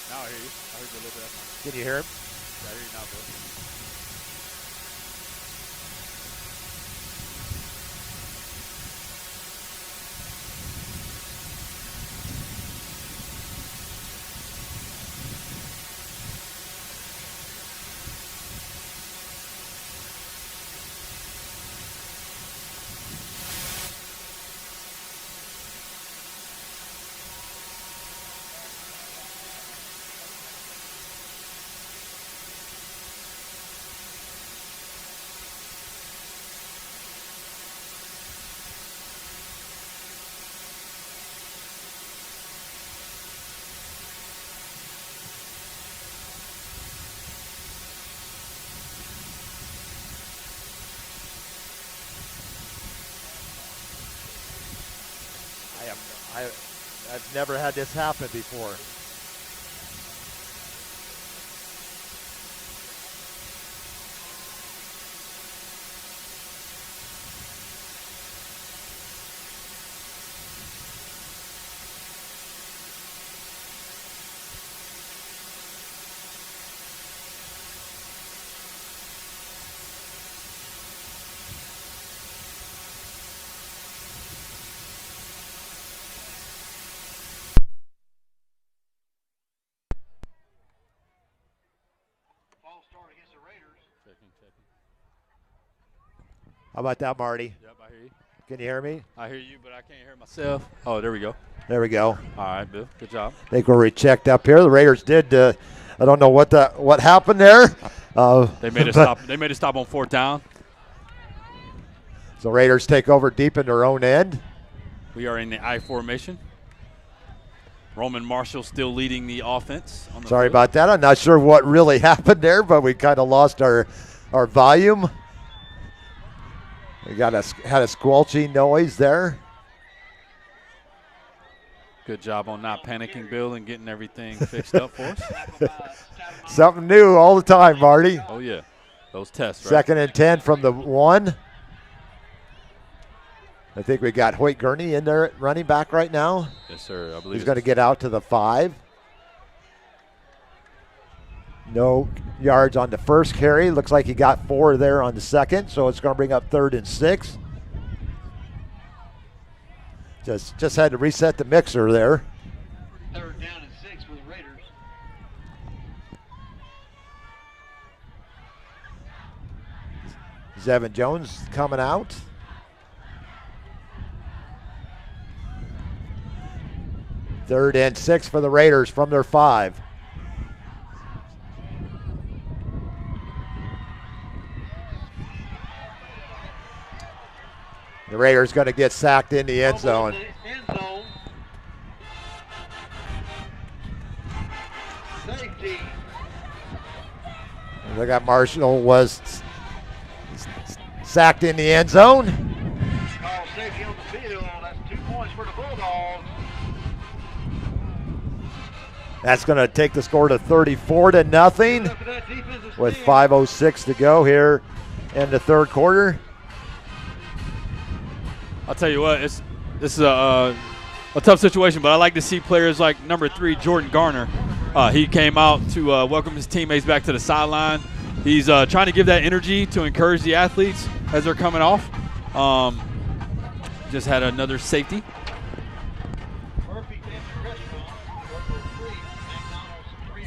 Now I hear you. I heard you a little bit. Can you hear him? Yeah, I hear you now, bro. I've never had this happen before. How about that, Marty? Yep, I hear you. Can you hear me? I hear you, but I can't hear myself. Oh, there we go. There we go. All right, Bill. Good job. I think we're rechecked up here. The Raiders did. I don't know what happened there. They made a stop. They made a stop on 4th down. So Raiders take over deep in their own end. We are in the I formation. Roman Marshall still leading the offense. On the Sorry field. about that. I'm not sure what really happened there, but we kind of lost our volume. We had a squelching noise there. Good job on not panicking, Bill, and getting everything fixed up for us. Something new all the time, Marty. Oh, yeah. Those tests, right? 2nd and 10 from the 1. I think we got Hoyt Gurney in there at running back right now. Yes, sir. I believe he's going to get out to the 5. No yards on the first carry. Looks like he got 4 there on the second, so it's going to bring up 3rd and 6. Just had to reset the mixer there. 3rd down and 6 for the Raiders. Zevin Jones coming out. Third and 6 for the Raiders from their 5. The Raiders going to get sacked in the end zone. Safety. Look at Marshall was sacked in the end zone. Call safety on the field. That's 2 points for the Bulldogs. That's going to take the score to 34-0 with 5:06 to go here in the 3rd quarter. I'll tell you what, this is a tough situation, but I like to see players like number 3, Jordan Garner. He came out to welcome his teammates back to the sideline. He's trying to give that energy to encourage the athletes as they're coming off. Just had another safety.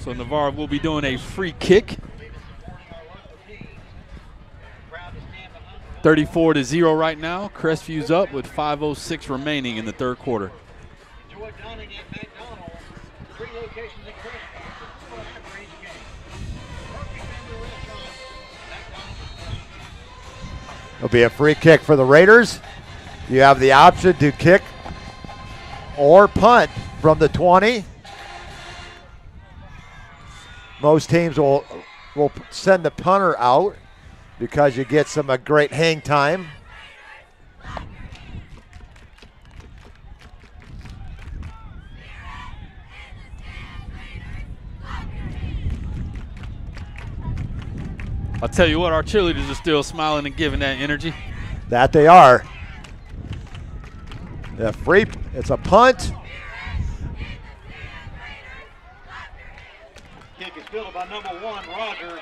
So Navarre will be doing a free kick. 34-0 right now. Crestview's up with 5:06 remaining in the 3rd quarter. Enjoy dining at McDonald's. 3 locations in Crestview for each game. Murphy Family Restaurant, McDonald's. It'll be a free kick for the Raiders. You have the option to kick or punt from the 20. Most teams will send the punter out because you get some great hang time. I'll tell you what, our cheerleaders are still smiling and giving that energy. That they are. It's a punt. Kick is fielded by number 1, Rogers.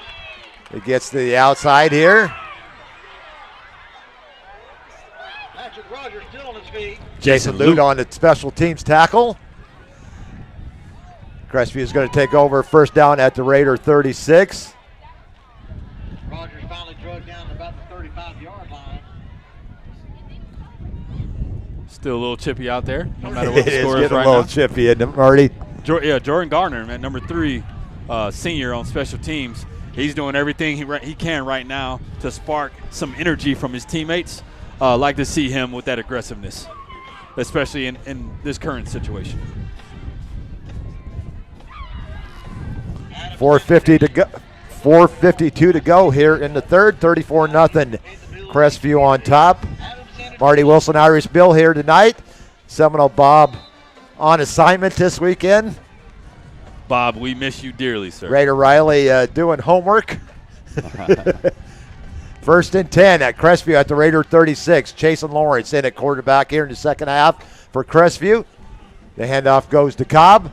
It gets to the outside here. Patrick Rogers still on his feet. Jason Lute on the special teams tackle. Crestview is going to take over first down at the Raider 36. Rogers finally drug down to about the 35-yard line. Still a little chippy out there, no matter what the score is is right a little now. chippy, isn't it, Marty? Jordan Gardner, man, number 3, senior on special teams. He's doing everything he can right now to spark some energy from his teammates. Like to see him with that aggressiveness, especially in this current situation. 4:50 to go. 4:52 to go here in the third. 34-0. Crestview on top. Marty Wilson, Irish Bill here tonight. Seminole Bob on assignment this weekend. Bob, we miss you dearly, sir. Raider Riley doing homework. First and 10 at Crestview at the Raider 36. Chasen Lawrence in at quarterback here in the second half for Crestview. The handoff goes to Cobb.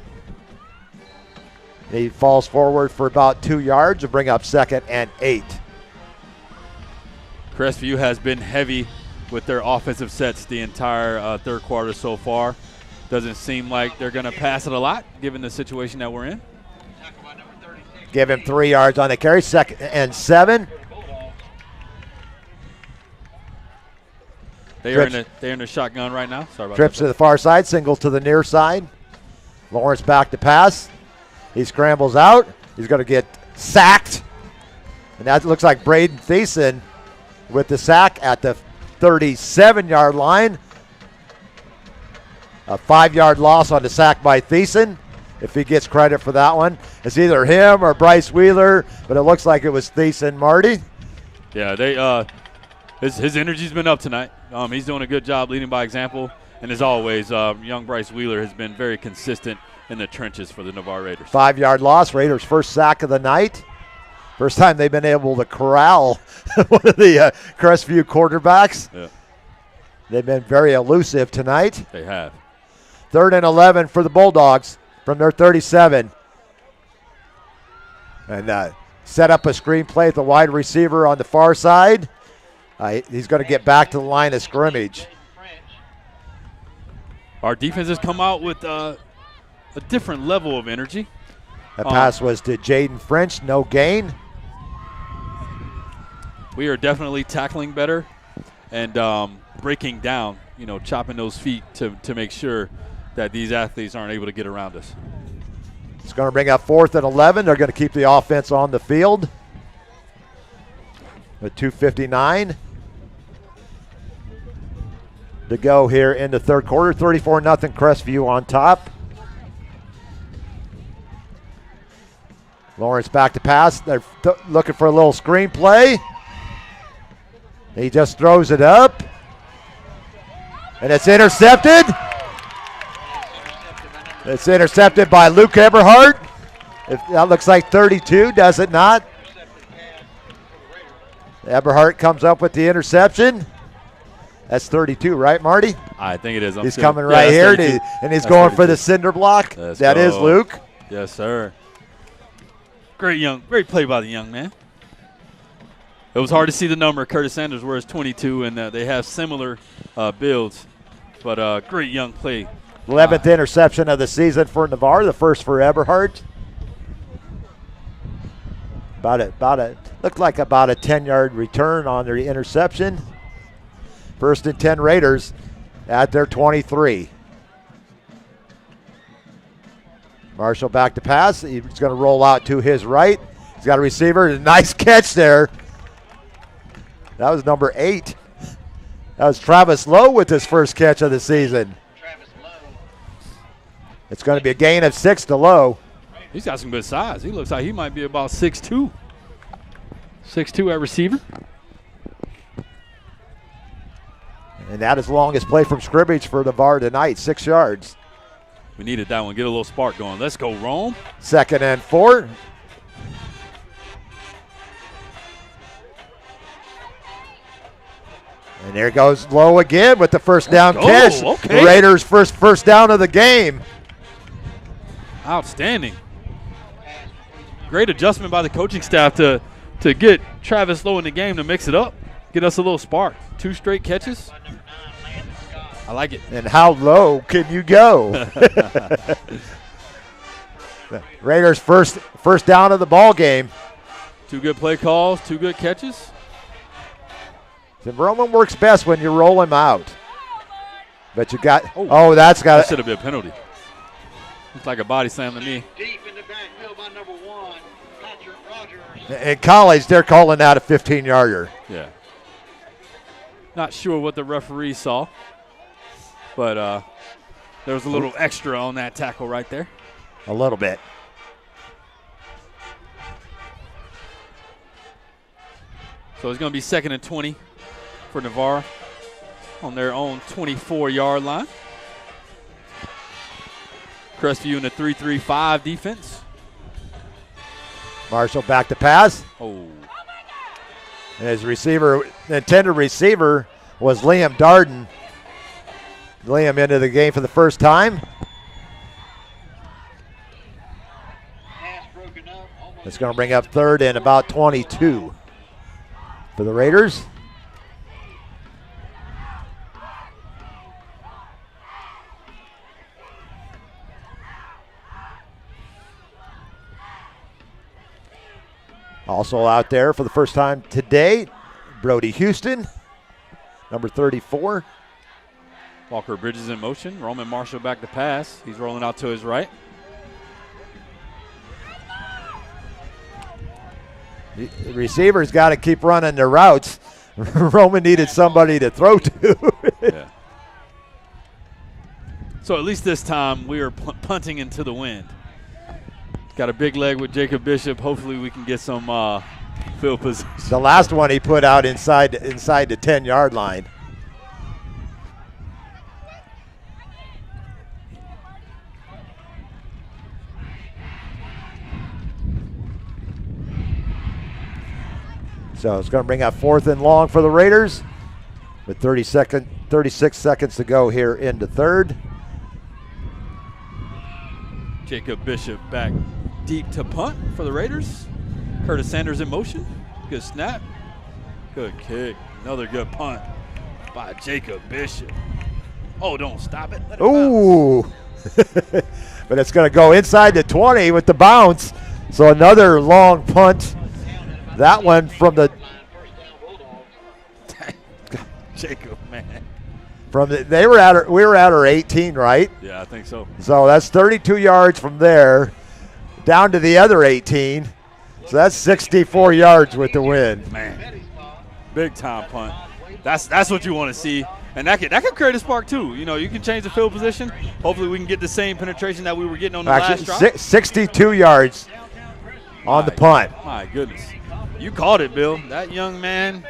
He falls forward for about 2 yards to bring up 2nd and 8. Crestview has been heavy with their offensive sets the entire third quarter so far. Doesn't seem like they're going to pass it a lot, given the situation that we're in. Give him 3 yards on the carry. 2nd and 7. They're in the shotgun right now. Sorry about Trips that. to the far side, singles to the near side. Lawrence back to pass. He scrambles out. He's going to get sacked. And that looks like Braden Thiessen with the sack at the 37-yard line. A 5-yard loss on the sack by Thiessen, if he gets credit for that one. It's either him or Bryce Wheeler, but it looks like it was Thiessen. Marty? Yeah, his energy's been up tonight. He's doing a good job leading by example. And as always, young Bryce Wheeler has been very consistent in the trenches for the Navar Raiders. 5-yard loss. Raiders' first sack of the night. First time they've been able to corral one of the Crestview quarterbacks. Yeah. They've been very elusive tonight. They have. 3rd and 11 for the Bulldogs from their 37. And set up a screen play at the wide receiver on the far side. He's going to get back to the line of scrimmage. Our defense has come out with a different level of energy. That pass was to Jaden French, no gain. We are definitely tackling better and breaking down, chopping those feet to make sure that these athletes aren't able to get around us. It's going to bring up 4th and 11. They're going to keep the offense on the field. With 2:59 to go here in the third quarter. 34-0 Crestview on top. Lawrence back to pass. They're looking for a little screen play. He just throws it up. And it's intercepted. It's intercepted by Luke Eberhardt. That looks like 32, does it not? Eberhardt comes up with the interception. That's 32, right, Marty? I think it is. He's coming right here, and he's going for the cinder block. That is Luke. Yes, sir. Great play by the young man. It was hard to see the number. Curtis Sanders wears 22, and they have similar builds. But great young play. 11th interception of the season for Navar, the first for Eberhardt. Looked like about a 10-yard return on the interception. 1st and 10 Raiders at their 23. Marshall back to pass. He's going to roll out to his right. He's got a receiver. A nice catch there. That was number 8. That was Travis Lowe with his first catch of the season. It's going to be a gain of 6 to Lowe. He's got some good size. He looks like he might be about 6'2". 6'2" at receiver. And that is longest play from scrimmage for Navarre tonight, 6 yards. We needed that one. Get a little spark going. Let's go, Rome. 2nd and 4. And there goes Lowe again with the first down catch. Okay. The Raiders' first down of the game. Outstanding. Great adjustment by the coaching staff to get Travis Lowe in the game to mix it up, get us a little spark. 2 straight catches. I like it. And how low can you go? Raiders' first down of the ball game. 2 good play calls, 2 good catches. The Roman works best when you roll him out. But you got, that should have been a penalty. Looks like a body slam to me. Deep in the backfield by number 1, Patrick Rogers. In college, they're calling that a 15-yarder. Yeah. Not sure what the referee saw, but there was a little extra on that tackle right there. A little bit. So it's going to be 2nd and 20 for Navarre on their own 24-yard line. Crestview in the 3-3-5 defense. Marshall back to pass. Oh. And his intended receiver was Liam Darden. Liam into the game for the first time. It's going to bring up 3rd and about 22 for the Raiders. Also out there for the first time today, Brody Houston, number 34. Walker Bridges in motion. Roman Marshall back to pass. He's rolling out to his right. The receiver's got to keep running their routes. Roman needed somebody to throw to. Yeah. So at least this time we are punting into the wind. Got a big leg with Jacob Bishop. Hopefully we can get some field position. The last one he put out inside the 10-yard line. So it's going to bring out 4th and long for the Raiders with 36 seconds to go here into 3rd. Jacob Bishop back deep to punt for the Raiders. Curtis Sanders in motion. Good snap. Good kick. Another good punt by Jacob Bishop. Oh, don't stop it. Let it Ooh. But it's going to go inside the 20 with the bounce. So another long punt. That one from the Jacob, man. We were at our 18, right? Yeah, I think so. So that's 32 yards from there down to the other 18. So that's 64 yards with the win. Man, big time punt. That's what you want to see, and that could create a spark too. You know, you can change the field position. Hopefully, we can get the same penetration that we were getting on the last drive. 62 yards on the punt. My goodness, you called it, Bill. That young man.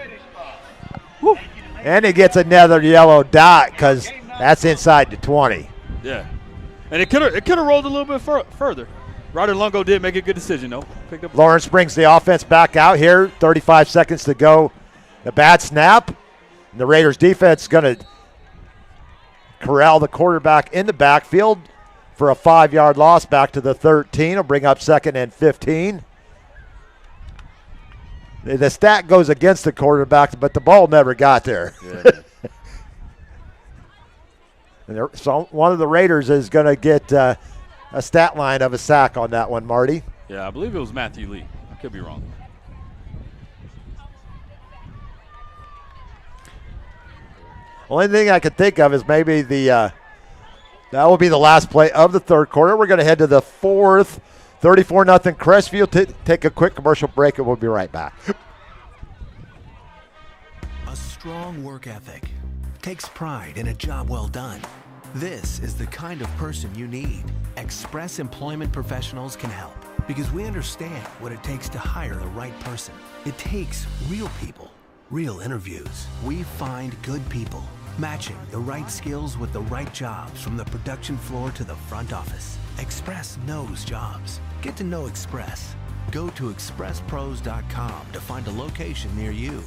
Whew. And he gets another yellow dot because that's inside the 20. Yeah, and it could have rolled a little bit further. Ryder Lungo did make a good decision, though. Picked up. Lawrence brings the offense back out here. 35 seconds to go. A bad snap. And the Raiders defense is going to corral the quarterback in the backfield for a 5-yard loss back to the 13. Will bring up 2nd and 15. The stat goes against the quarterback, but the ball never got there. Yeah. So one of the Raiders is going to get a stat line of a sack on that one, Marty. Yeah, I believe it was Matthew Lee. I could be wrong. Only thing I could think of is maybe that will be the last play of the 3rd quarter. We're going to head to the 4th. 34-0 Crestview. Take a quick commercial break, and we'll be right back. A strong work ethic takes pride in a job well done. This is the kind of person you need. Express Employment Professionals can help because we understand what it takes to hire the right person. It takes real people, real interviews. We find good people, matching the right skills with the right jobs from the production floor to the front office. Express knows jobs. Get to know Express. Go to expresspros.com to find a location near you.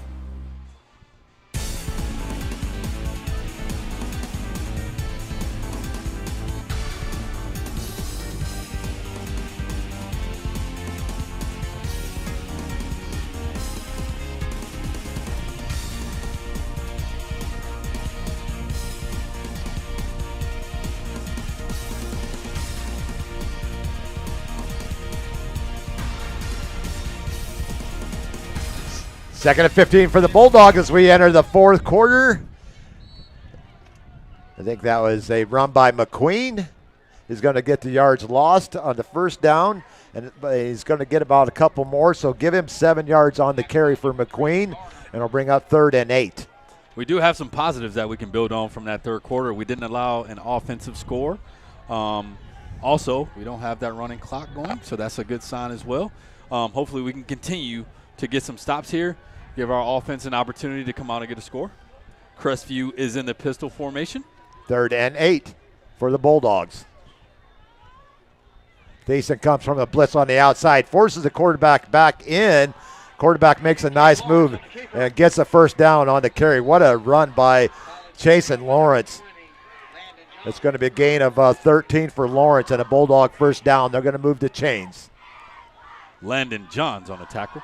Second and 15 for the Bulldogs as we enter the fourth quarter. I think that was a run by McQueen. He's going to get the yards lost on the first down, and he's going to get about a couple more, so give him 7 yards on the carry for McQueen, and it'll bring up 3rd and 8. We do have some positives that we can build on from that third quarter. We didn't allow an offensive score. Also, we don't have that running clock going, so that's a good sign as well. Hopefully we can continue to get some stops here, give our offense an opportunity to come out and get a score. Crestview is in the pistol formation. 3rd and 8 for the Bulldogs. Thiessen comes from the blitz on the outside, forces the quarterback back in. Quarterback makes a nice move and gets a first down on the carry. What a run by Chasen Lawrence. It's going to be a gain of 13 for Lawrence and a Bulldog first down. They're going to move the chains. Landon Johns on the tackle.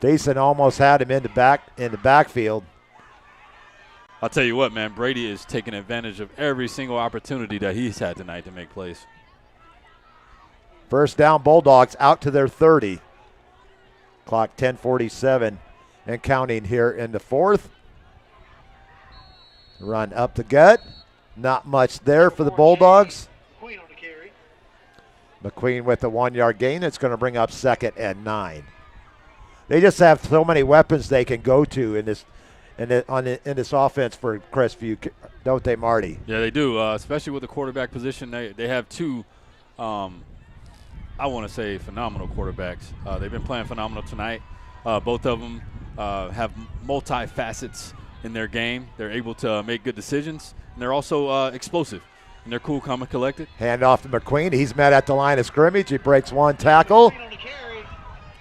Thiessen almost had him in the backfield. I'll tell you what, man, Brady is taking advantage of every single opportunity that he's had tonight to make plays. First down, Bulldogs out to their 30. Clock 10:47 and counting here in the fourth. Run up the gut. Not much there for the Bulldogs. McQueen with a 1-yard gain. It's going to bring up 2nd and 9. They just have so many weapons they can go to in this offense for Crestview, don't they, Marty? Yeah, they do, especially with the quarterback position. They have two, I want to say, phenomenal quarterbacks. They've been playing phenomenal tonight. Both of them have multi-facets in their game. They're able to make good decisions, and they're also explosive. And they're cool, calm, and collected. Hand off to McQueen. He's met at the line of scrimmage. He breaks one tackle.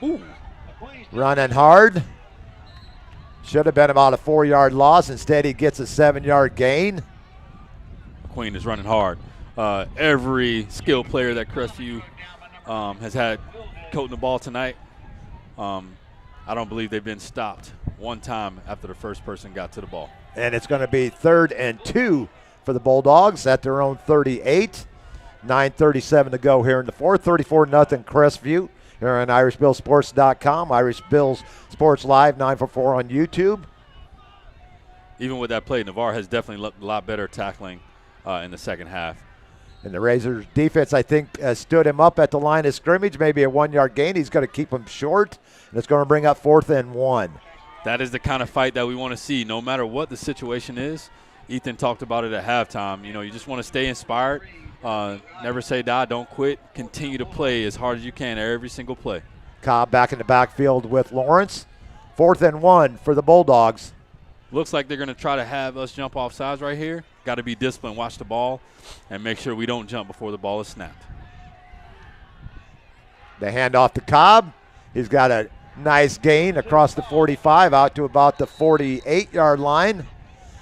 Ooh. Running hard. Should have been about a 4-yard loss. Instead, he gets a 7-yard gain. McQueen is running hard. Every skilled player that Crestview has had coating the ball tonight, I don't believe they've been stopped one time after the first person got to the ball. And it's going to be 3rd and 2 for the Bulldogs at their own 38. 9:37 to go here in the fourth. 34-0 Crestview. Here on IrishBillSports.com, Irish Bills Sports Live, 944 on YouTube. Even with that play, Navar has definitely looked a lot better tackling in the second half. And the Razors defense, I think, stood him up at the line of scrimmage, maybe a 1-yard gain. He's going to keep him short, and it's going to bring up 4th and 1. That is the kind of fight that we want to see, no matter what the situation is. Ethan talked about it at halftime. You know, you just want to stay inspired. Never say die, don't quit. Continue to play as hard as you can every single play. Cobb back in the backfield with Lawrence. 4th and 1 for the Bulldogs. Looks like they're going to try to have us jump off sides right here. Got to be disciplined, watch the ball, and make sure we don't jump before the ball is snapped. They hand off to Cobb. He's got a nice gain across the 45 out to about the 48-yard line.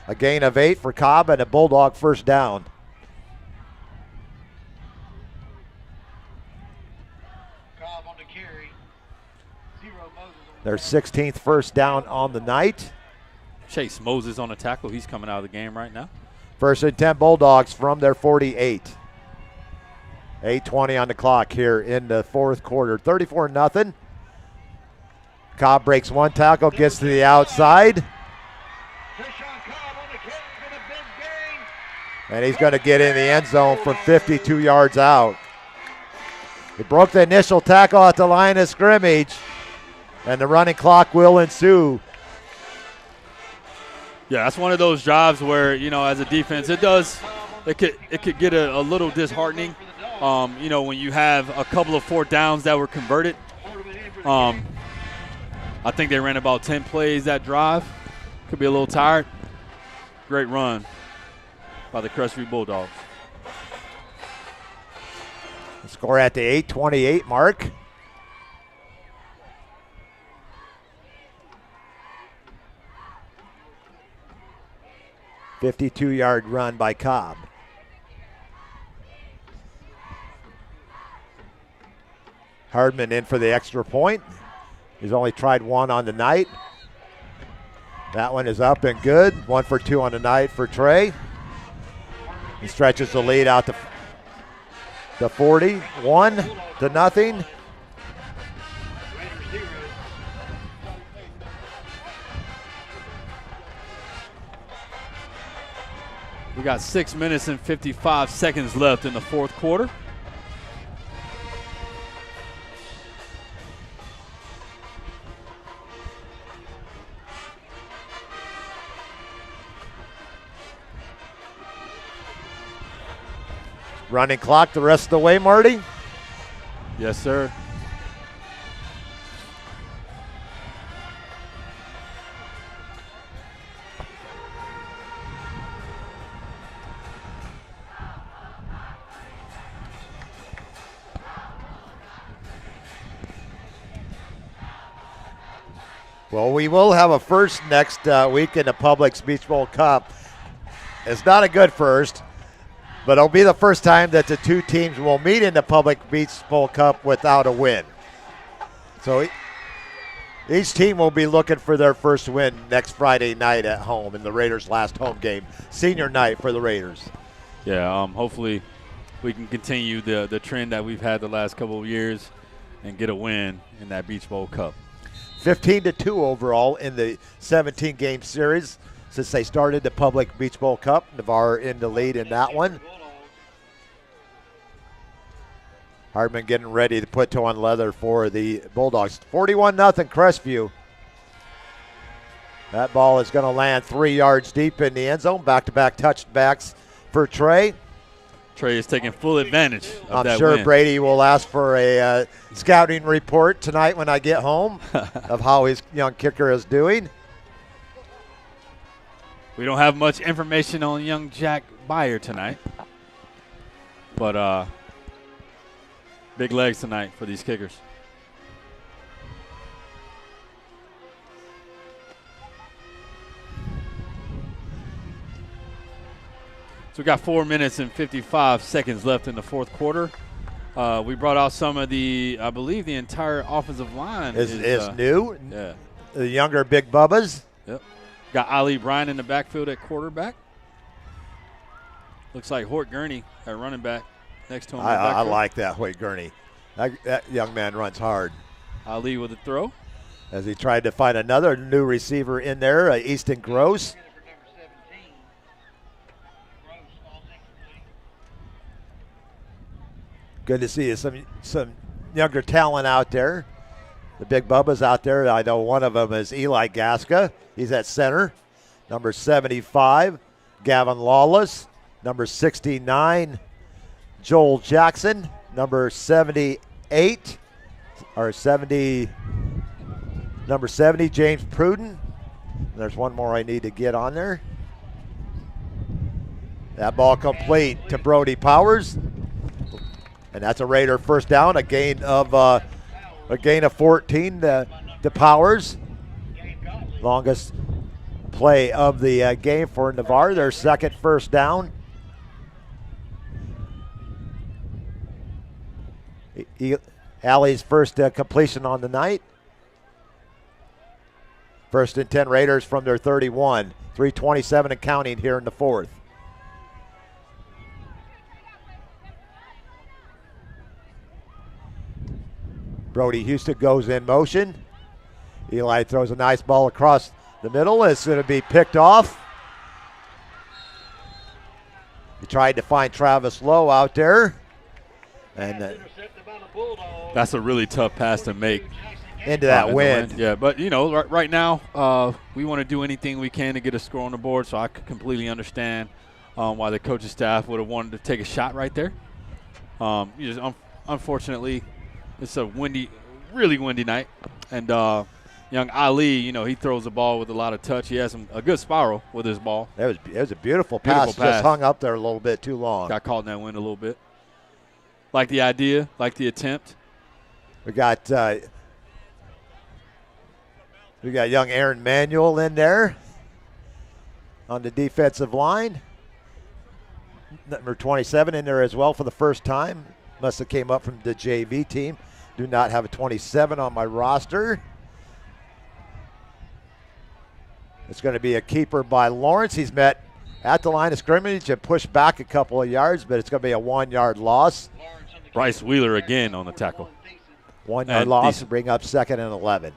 A gain of 8 for Cobb and a Bulldog first down. Their 16th first down on the night. Chase Moses on the tackle. He's coming out of the game right now. 1st and 10 Bulldogs from their 48. 8:20 on the clock here in the fourth quarter. 34-0. Cobb breaks one tackle, gets to the outside. And he's going to get in the end zone from 52 yards out. He broke the initial tackle at the line of scrimmage, and the running clock will ensue. Yeah, that's one of those drives where, you know, as a defense, it does it could get a little disheartening. When you have a couple of 4th downs that were converted. I think they ran about 10 plays that drive. Could be a little tired. Great run by the Crestview Bulldogs. The score at the 8:28 mark. "52-yard run by Cobb. Hardman in for the extra point. He's only tried one on the night. That one is up and good. 1 for 2 on the night for Trey. He stretches the lead out to the 40, 1-0. We got 6 minutes and 55 seconds left in the 4th quarter. Running clock the rest of the way, Marty. Yes, sir. Well, we will have a first next week in the Publix Beach Bowl Cup. It's not a good first, but it'll be the first time that the two teams will meet in the Public Beach Bowl Cup without a win. So each team will be looking for their first win next Friday night at home in the Raiders' last home game, senior night for the Raiders. Yeah, hopefully we can continue the trend that we've had the last couple of years and get a win in that Beach Bowl Cup. 15-2 overall in the 17-game series since they started the Public Beach Bowl Cup. Navarre in the lead in that one. Hardman getting ready to put toe on leather for the Bulldogs. 41-0 Crestview. That ball is going to land 3 yards deep in the end zone. Back-to-back touchbacks for Trey. Trey is taking full advantage of that I'm sure win. Brady will ask for a scouting report tonight when I get home of how his young kicker is doing. We don't have much information on young Jack Beyer tonight. But big legs tonight for these kickers. So we got 4 minutes and 55 seconds left in the 4th quarter. We brought out some of I believe the entire offensive line is new. Yeah. The younger Big Bubbas. Yep. Got Ali Bryan in the backfield at quarterback. Looks like Hort Gurney at running back next to him. I like that, Hoyt Gurney. That young man runs hard. Ali with the throw. As he tried to find another new receiver in there, Easton Gross. Good to see some younger talent out there. The Big Bubba's out there. I know one of them is Eli Gasca. He's at center. Number 75, Gavin Lawless. Number 69, Joel Jackson. Number 78, or 70, number 70, James Pruden. There's one more I need to get on there. That ball complete to Brody Powers. And that's a Raider first down, a gain of 14 to Powers. Longest play of the game for Navarre, their second first down. Alley's first completion on the night. 1st and 10 Raiders from their 31. 3:27 and counting here in the 4th. Brody Houston goes in motion. Eli throws a nice ball across the middle. It's going to be picked off. He tried to find Travis Lowe out there. And that's a really tough pass to make. Into that wind. Yeah, but, right now we want to do anything we can to get a score on the board, so I completely understand why the coaching staff would have wanted to take a shot right there. Unfortunately, it's a really windy night. And young Ali, he throws the ball with a lot of touch. He has a good spiral with his ball. It was a beautiful pass. Just hung up there a little bit too long. Got caught in that wind a little bit. Like the idea, like the attempt. We got young Aaron Manuel in there on the defensive line. Number 27 in there as well for the first time. Must have came up from the JV team. Do not have a 27 on my roster. It's going to be a keeper by Lawrence. He's met at the line of scrimmage and pushed back a couple of yards, but it's going to be a 1-yard loss. Bryce Wheeler again on the tackle. 1-yard loss to bring up 2nd and 11.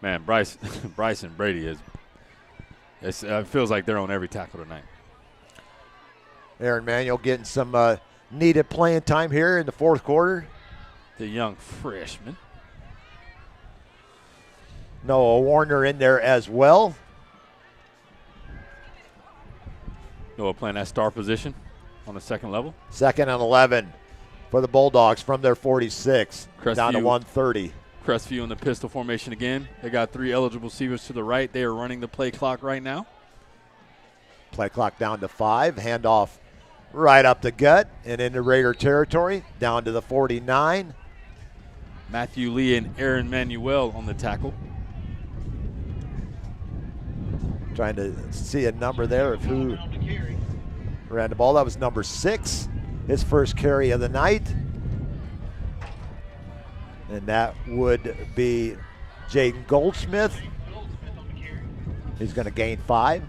Man, Bryce and Brady it feels like they're on every tackle tonight. Aaron Manuel getting some needed playing time here in the 4th quarter. The young freshman. Noah Warner in there as well. Noah playing that star position on the 2nd level. 2nd and 11 for the Bulldogs from their 46 down to Crestview. 130. Crestview in the pistol formation again. They got 3 eligible receivers to the right. They are running the play clock right now. Play clock down to 5. Handoff right up the gut and into Raider territory. Down to the 49. Matthew Lee and Aaron Manuel on the tackle. Trying to see a number there of who ran the ball. That was number 6. His first carry of the night. And that would be Jaden Goldsmith. He's going to gain 5.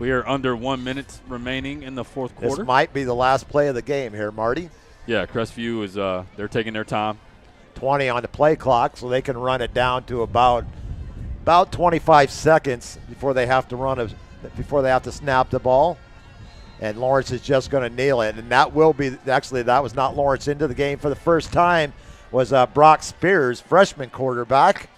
We are under 1 minute remaining in the 4th quarter. This might be the last play of the game here, Marty. Yeah, Crestview is they're taking their time. 20 on the play clock, so they can run it down to about 25 seconds before they have to snap the ball. And Lawrence is just going to kneel it. And that will be, actually, that was not Lawrence into the game for the first time, was Brock Spears, freshman quarterback.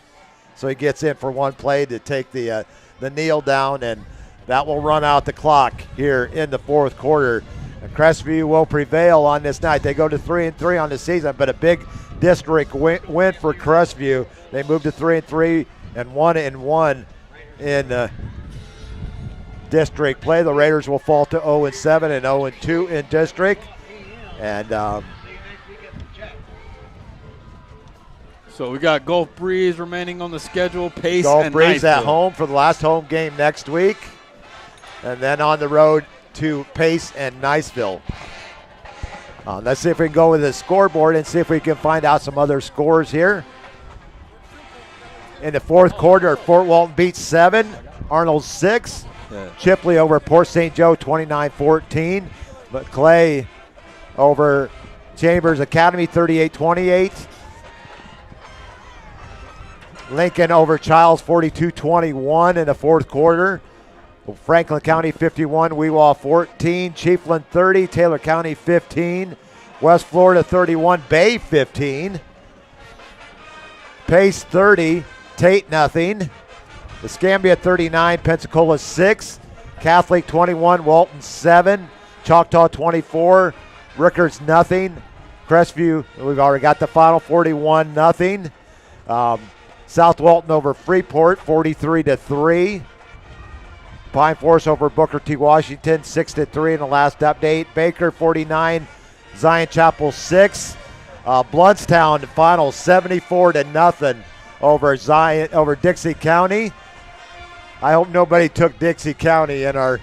So he gets in for one play to take the kneel down, and that will run out the clock here in the 4th quarter. And Crestview will prevail on this night. They go to 3-3 on the season, but a big district win for Crestview. They moved to 3-3 and 1-1 in district play. The Raiders will fall to 0-7 and 0-2 in district. And so we got Gulf Breeze remaining on the schedule. Pace Gulf and Breeze Niceville at home for the last home game next week. And then on the road to Pace and Niceville. Let's see if we can go with the scoreboard and see if we can find out some other scores here. In the 4th quarter, Fort Walton beats 7, Arnold 6. Yeah. Chipley over Port St. Joe 29-14. But Clay over Chambers Academy 38-28. Lincoln over Childs 42-21 in the 4th quarter. Franklin County 51, Weewaw 14, Chiefland 30, Taylor County 15, West Florida 31, Bay 15, Pace 30, Tate nothing, Escambia 39, Pensacola 6, Catholic 21, Walton 7, Choctaw 24, Rickards nothing, Crestview, we've already got the final 41 nothing. South Walton over Freeport 43-3. Pine Forest over Booker T. Washington 6-3 in the last update. Baker 49, Zion Chapel 6. Bluntstown final 74-0 over Dixie County. I hope nobody took Dixie County in our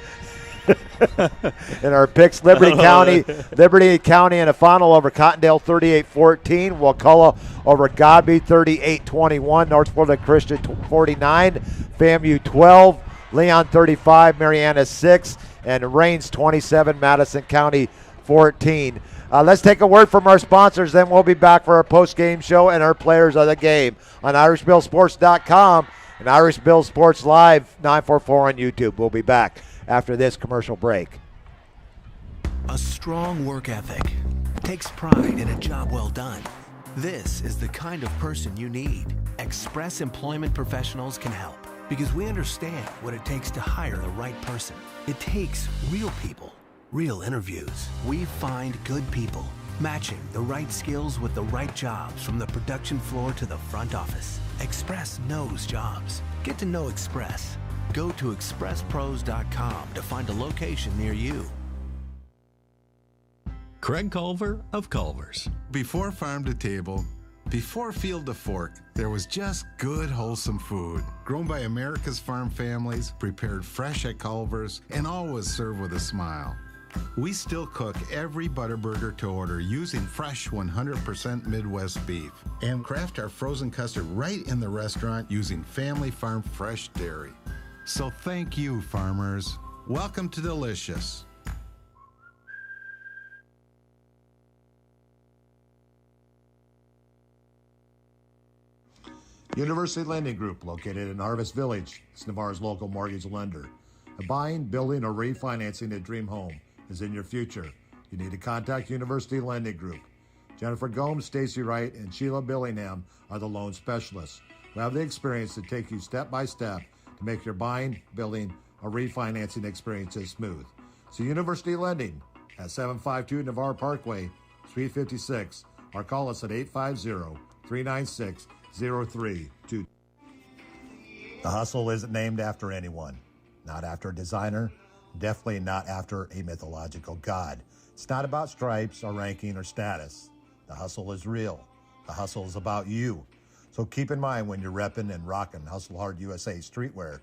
in our picks. Liberty County in a final over Cottondale 38-14. Wakulla over Godby 38-21. North Florida Christian 49. FAMU 12. Leon 35, Mariana 6, and Rains 27, Madison County 14. Let's take a word from our sponsors, then we'll be back for our post-game show and our players of the game on IrishBillSports.com and Irish Bill Sports Live 944 on YouTube. We'll be back after this commercial break. A strong work ethic takes pride in a job well done. This is the kind of person you need. Express Employment Professionals can help because we understand what it takes to hire the right person. It takes real people, real interviews. We find good people, matching the right skills with the right jobs from the production floor to the front office. Express knows jobs. Get to know Express. Go to expresspros.com to find a location near you. Craig Culver of Culver's. Before farm to table, before field to fork, there was just good, wholesome food. Grown by America's farm families, prepared fresh at Culver's, and always served with a smile. We still cook every Butterburger to order using fresh 100% Midwest beef and craft our frozen custard right in the restaurant using family farm fresh dairy. So thank you, farmers. Welcome to Delicious. University Lending Group, located in Harvest Village, is Navarre's local mortgage lender. A buying, building, or refinancing a dream home is in your future. You need to contact University Lending Group. Jennifer Gomes, Stacy Wright, and Sheila Billingham are the loan specialists who have the experience to take you step by step to make your buying, building, or refinancing experiences smooth. So University Lending at 752 Navarre Parkway, Suite 56, or call us at 850-396-0322. The hustle isn't named after anyone, not after a designer, definitely not after a mythological god. It's not about stripes or ranking or status. The hustle is real. The hustle is about you. So keep in mind when you're repping and rocking Hustle Hard USA streetwear,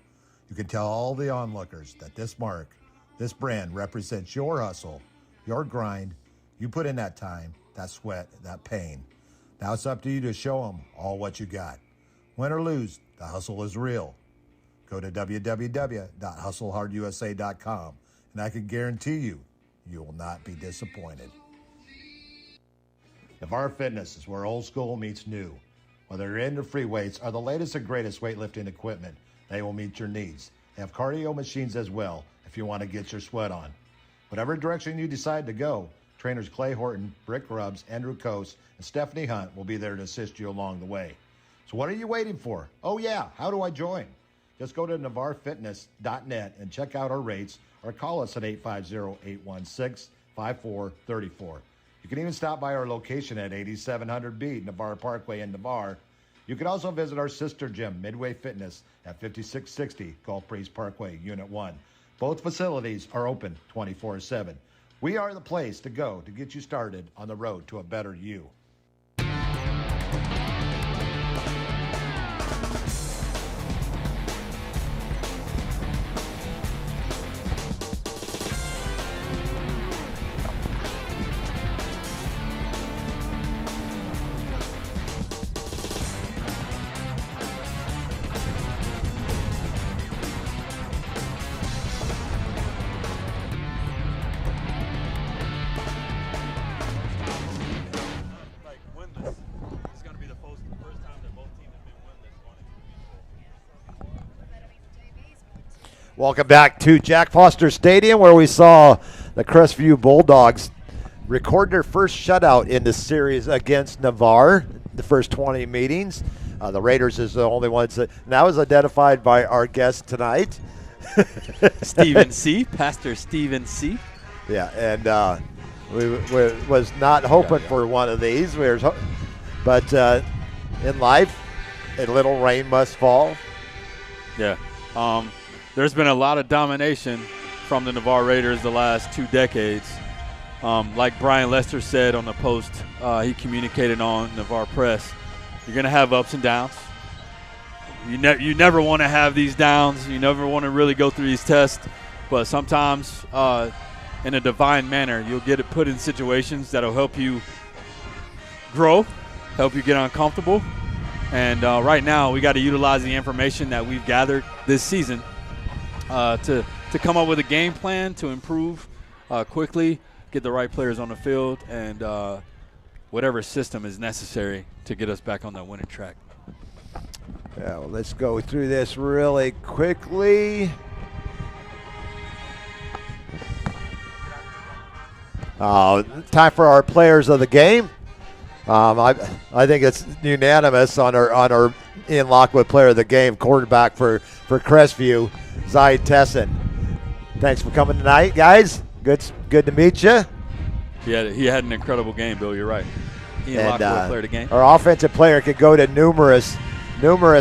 you can tell all the onlookers that this mark, this brand represents your hustle, your grind. You put in that time, that sweat, that pain. Now it's up to you to show them all what you got. Win or lose, the hustle is real. Go to www.hustlehardusa.com, and I can guarantee you, you will not be disappointed. Navarre Fitness is where old school meets new. Whether you're into free weights or the latest and greatest weightlifting equipment, they will meet your needs. They have cardio machines as well if you want to get your sweat on. Whatever direction you decide to go, trainers Clay Horton, Brick Grubbs, Andrew Coase, and Stephanie Hunt will be there to assist you along the way. So what are you waiting for? Oh yeah, how do I join? Just go to navarrefitness.net and check out our rates or call us at 850-816-5434. You can even stop by our location at 8700B Navarre Parkway in Navarre. You can also visit our sister gym, Midway Fitness, at 5660 Gulf Breeze Parkway, Unit 1. Both facilities are open 24/7. We are the place to go to get you started on the road to a better you. Welcome back to Jack Foster Stadium, where we saw the Crestview Bulldogs record their first shutout in the series against Navarre, the first 20 meetings. The Raiders is the only ones that was identified by our guest tonight. Stephen C., Pastor Stephen C. Yeah, and we was not hoping for one of these. But in life, a little rain must fall. Yeah. There's been a lot of domination from the Navarre Raiders the last 2 decades. Like Brian Lester said on the post he communicated on Navarre Press, you're going to have ups and downs. You never want to have these downs. You never want to really go through these tests. But sometimes in a divine manner, you'll get it put in situations that will help you grow, help you get uncomfortable. And right now we got to utilize the information that we've gathered this season to come up with a game plan to improve quickly, get the right players on the field, and whatever system is necessary to get us back on that winning track. Yeah, well, let's go through this really quickly. Time for our players of the game. I think it's unanimous on our Ian Lockwood Player of the Game, quarterback for Crestview, Zai Tessin. Thanks for coming tonight, guys. Good to meet you. He had an incredible game, Bill. You're right. Ian Lockwood Player of the Game. Our offensive player could go to numerous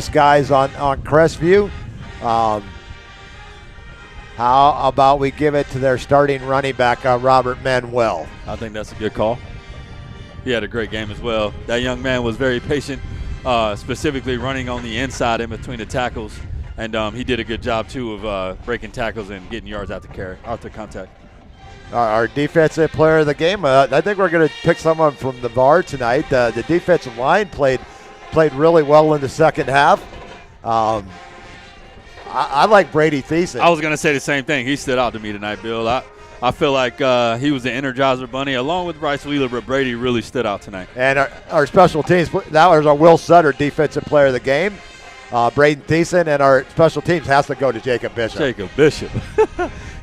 guys on Crestview. How about we give it to their starting running back, Robert Manuel? I think that's a good call. He had a great game as well. That young man was very patient, specifically running on the inside in between the tackles, and he did a good job too of breaking tackles and getting yards after contact. Our defensive player of the game, I think we're going to pick someone from Navar tonight. The defensive line played really well in the second half. I like Brady Thiessen. I was going to say the same thing. He stood out to me tonight, Bill. I feel like he was the Energizer Bunny along with Bryce Wheeler, but Brady really stood out tonight. And our special teams, that was our Will Sutter defensive player of the game. Braden Thiessen, and our special teams has to go to Jacob Bishop. Jacob Bishop.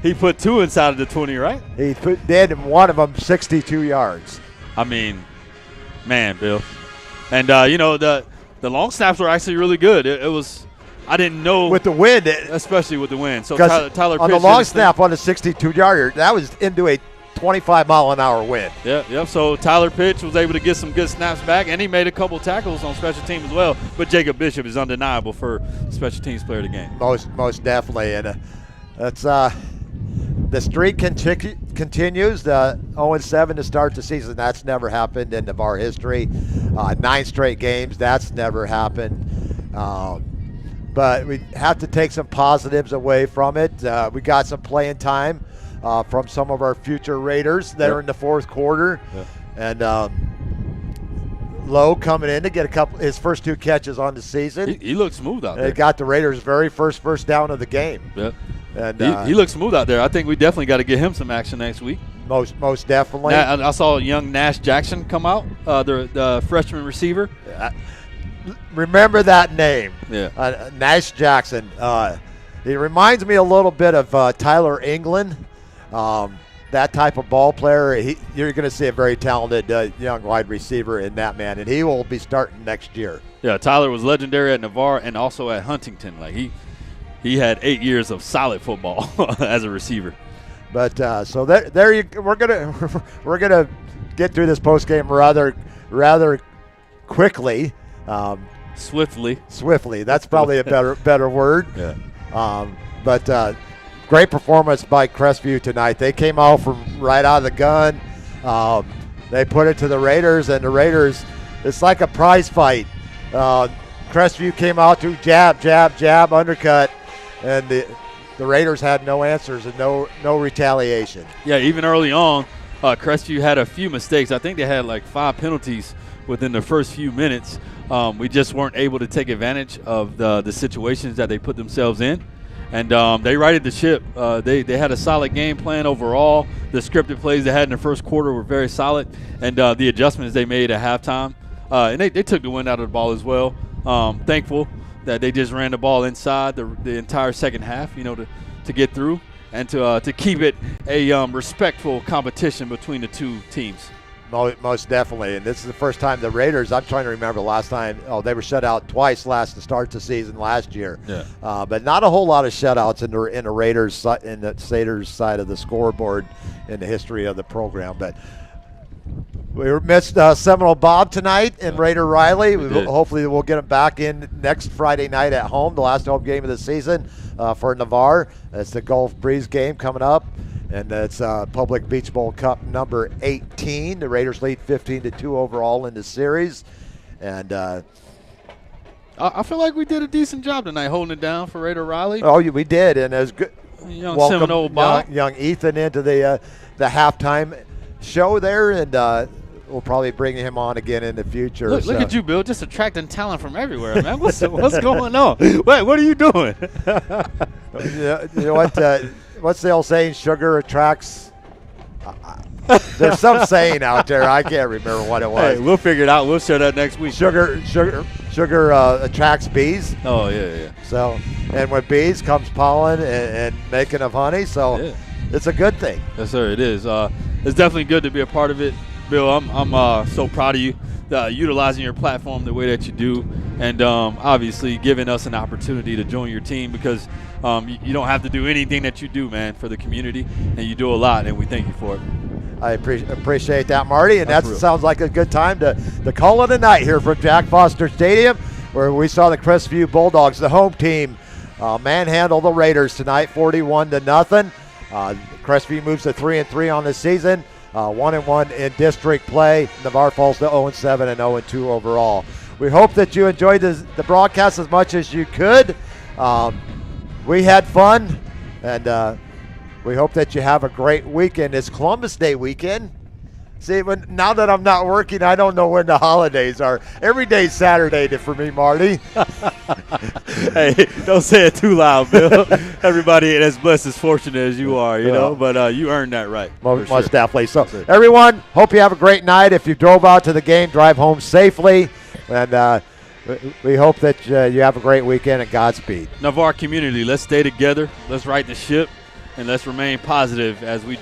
He put 2 inside of the 20, right? He did, and one of them 62 yards. I mean, man, Bill. And, the long snaps were actually really good. It was – I didn't know. With the wind. Especially with the wind. So Tyler on the long snap on the 62-yarder, that was into a 25-mile-an-hour wind. Yep. So Tyler Pitch was able to get some good snaps back, and he made a couple tackles on special teams as well. But Jacob Bishop is undeniable for special teams player of the game. Most definitely. And that's the streak continues. The 0-7 to start the season. That's never happened in Navarre history. 9 straight games. That's never happened. But we have to take some positives away from it. We got some playing time from some of our future Raiders that are in the fourth quarter. Yep. And Lowe coming in to get his first 2 catches on the season. He looked smooth out there. It got the Raiders' very first down of the game. Yep. And he looked smooth out there. I think we definitely got to get him some action next week. Most definitely. I saw young Nash Jackson come out, the freshman receiver. Remember that name. Yeah. Nash Jackson. He reminds me a little bit of Tyler England. That type of ball player. You're going to see a very talented young wide receiver in that man, and he will be starting next year. Yeah, Tyler was legendary at Navarre and also at Huntington. Like he had 8 years of solid football as a receiver. But so we're gonna get through this post game rather quickly. Swiftly. That's probably a better word. Yeah. But great performance by Crestview tonight. They came out from right out of the gun. They put it to the Raiders, and the Raiders, it's like a prize fight. Crestview came out to jab, undercut, and the Raiders had no answers and no retaliation. Yeah, even early on, Crestview had a few mistakes. I think they had like 5 penalties within the first few minutes. We just weren't able to take advantage of the situations that they put themselves in. And they righted the ship. They had a solid game plan overall. The scripted plays they had in the first quarter were very solid. And the adjustments they made at halftime. And they took the wind out of the ball as well. Thankful that they just ran the ball inside the entire second half, to get through and to keep it a respectful competition between the two teams. Most definitely, and this is the first time the Raiders, I'm trying to remember last time, they were shut out twice to start the season last year. Yeah. But not a whole lot of shutouts in the Raiders, in the Saters side of the scoreboard in the history of the program. But we missed Seminole Bob tonight and Raider Riley. Hopefully we'll get him back in next Friday night at home, the last home game of the season for Navarre. It's the Gulf Breeze game coming up. And it's Public Beach Bowl Cup number 18. The Raiders lead 15-2 overall in the series. And I feel like we did a decent job tonight holding it down for Raider Riley. Oh, we did. And it was good. Young Seminole Bob. Young Ethan into the halftime show there. And we'll probably bring him on again in the future. Look at you, Bill, just attracting talent from everywhere, man. What's going on? Wait, what are you doing? You know what? What's the old saying? Sugar attracts. There's some saying out there. I can't remember what it was. Hey, we'll figure it out. We'll share that next week. Sugar attracts bees. Oh yeah. So, and with bees comes pollen and making of honey. So, It's a good thing. Yes, sir. It is. It's definitely good to be a part of it, Bill. I'm so proud of you. utilizing your platform the way that you do, and obviously giving us an opportunity to join your team, because you don't have to do anything that you do, man, for the community, and you do a lot, and we thank you for it. I appreciate that, Marty, and that real. sounds like a good time to call it a night here from Jack Foster Stadium, where we saw the Crestview Bulldogs, the home team, manhandle the Raiders tonight, 41-0. Crestview moves to 3-3 on the season, 1-1 in district play. Navarre falls to 0-7 and 0-2 overall. We hope that you enjoyed the broadcast as much as you could. We had fun, and we hope that you have a great weekend. It's Columbus Day weekend. See, now that I'm not working, I don't know when the holidays are. Every day's Saturday for me, Marty. Hey, don't say it too loud, Bill. Everybody as blessed, as fortunate as you are, you know, but you earned that right. Most definitely. So, everyone, hope you have a great night. If you drove out to the game, drive home safely. And we hope that you have a great weekend, and Godspeed. Navarre community, let's stay together. Let's right the ship, and let's remain positive as we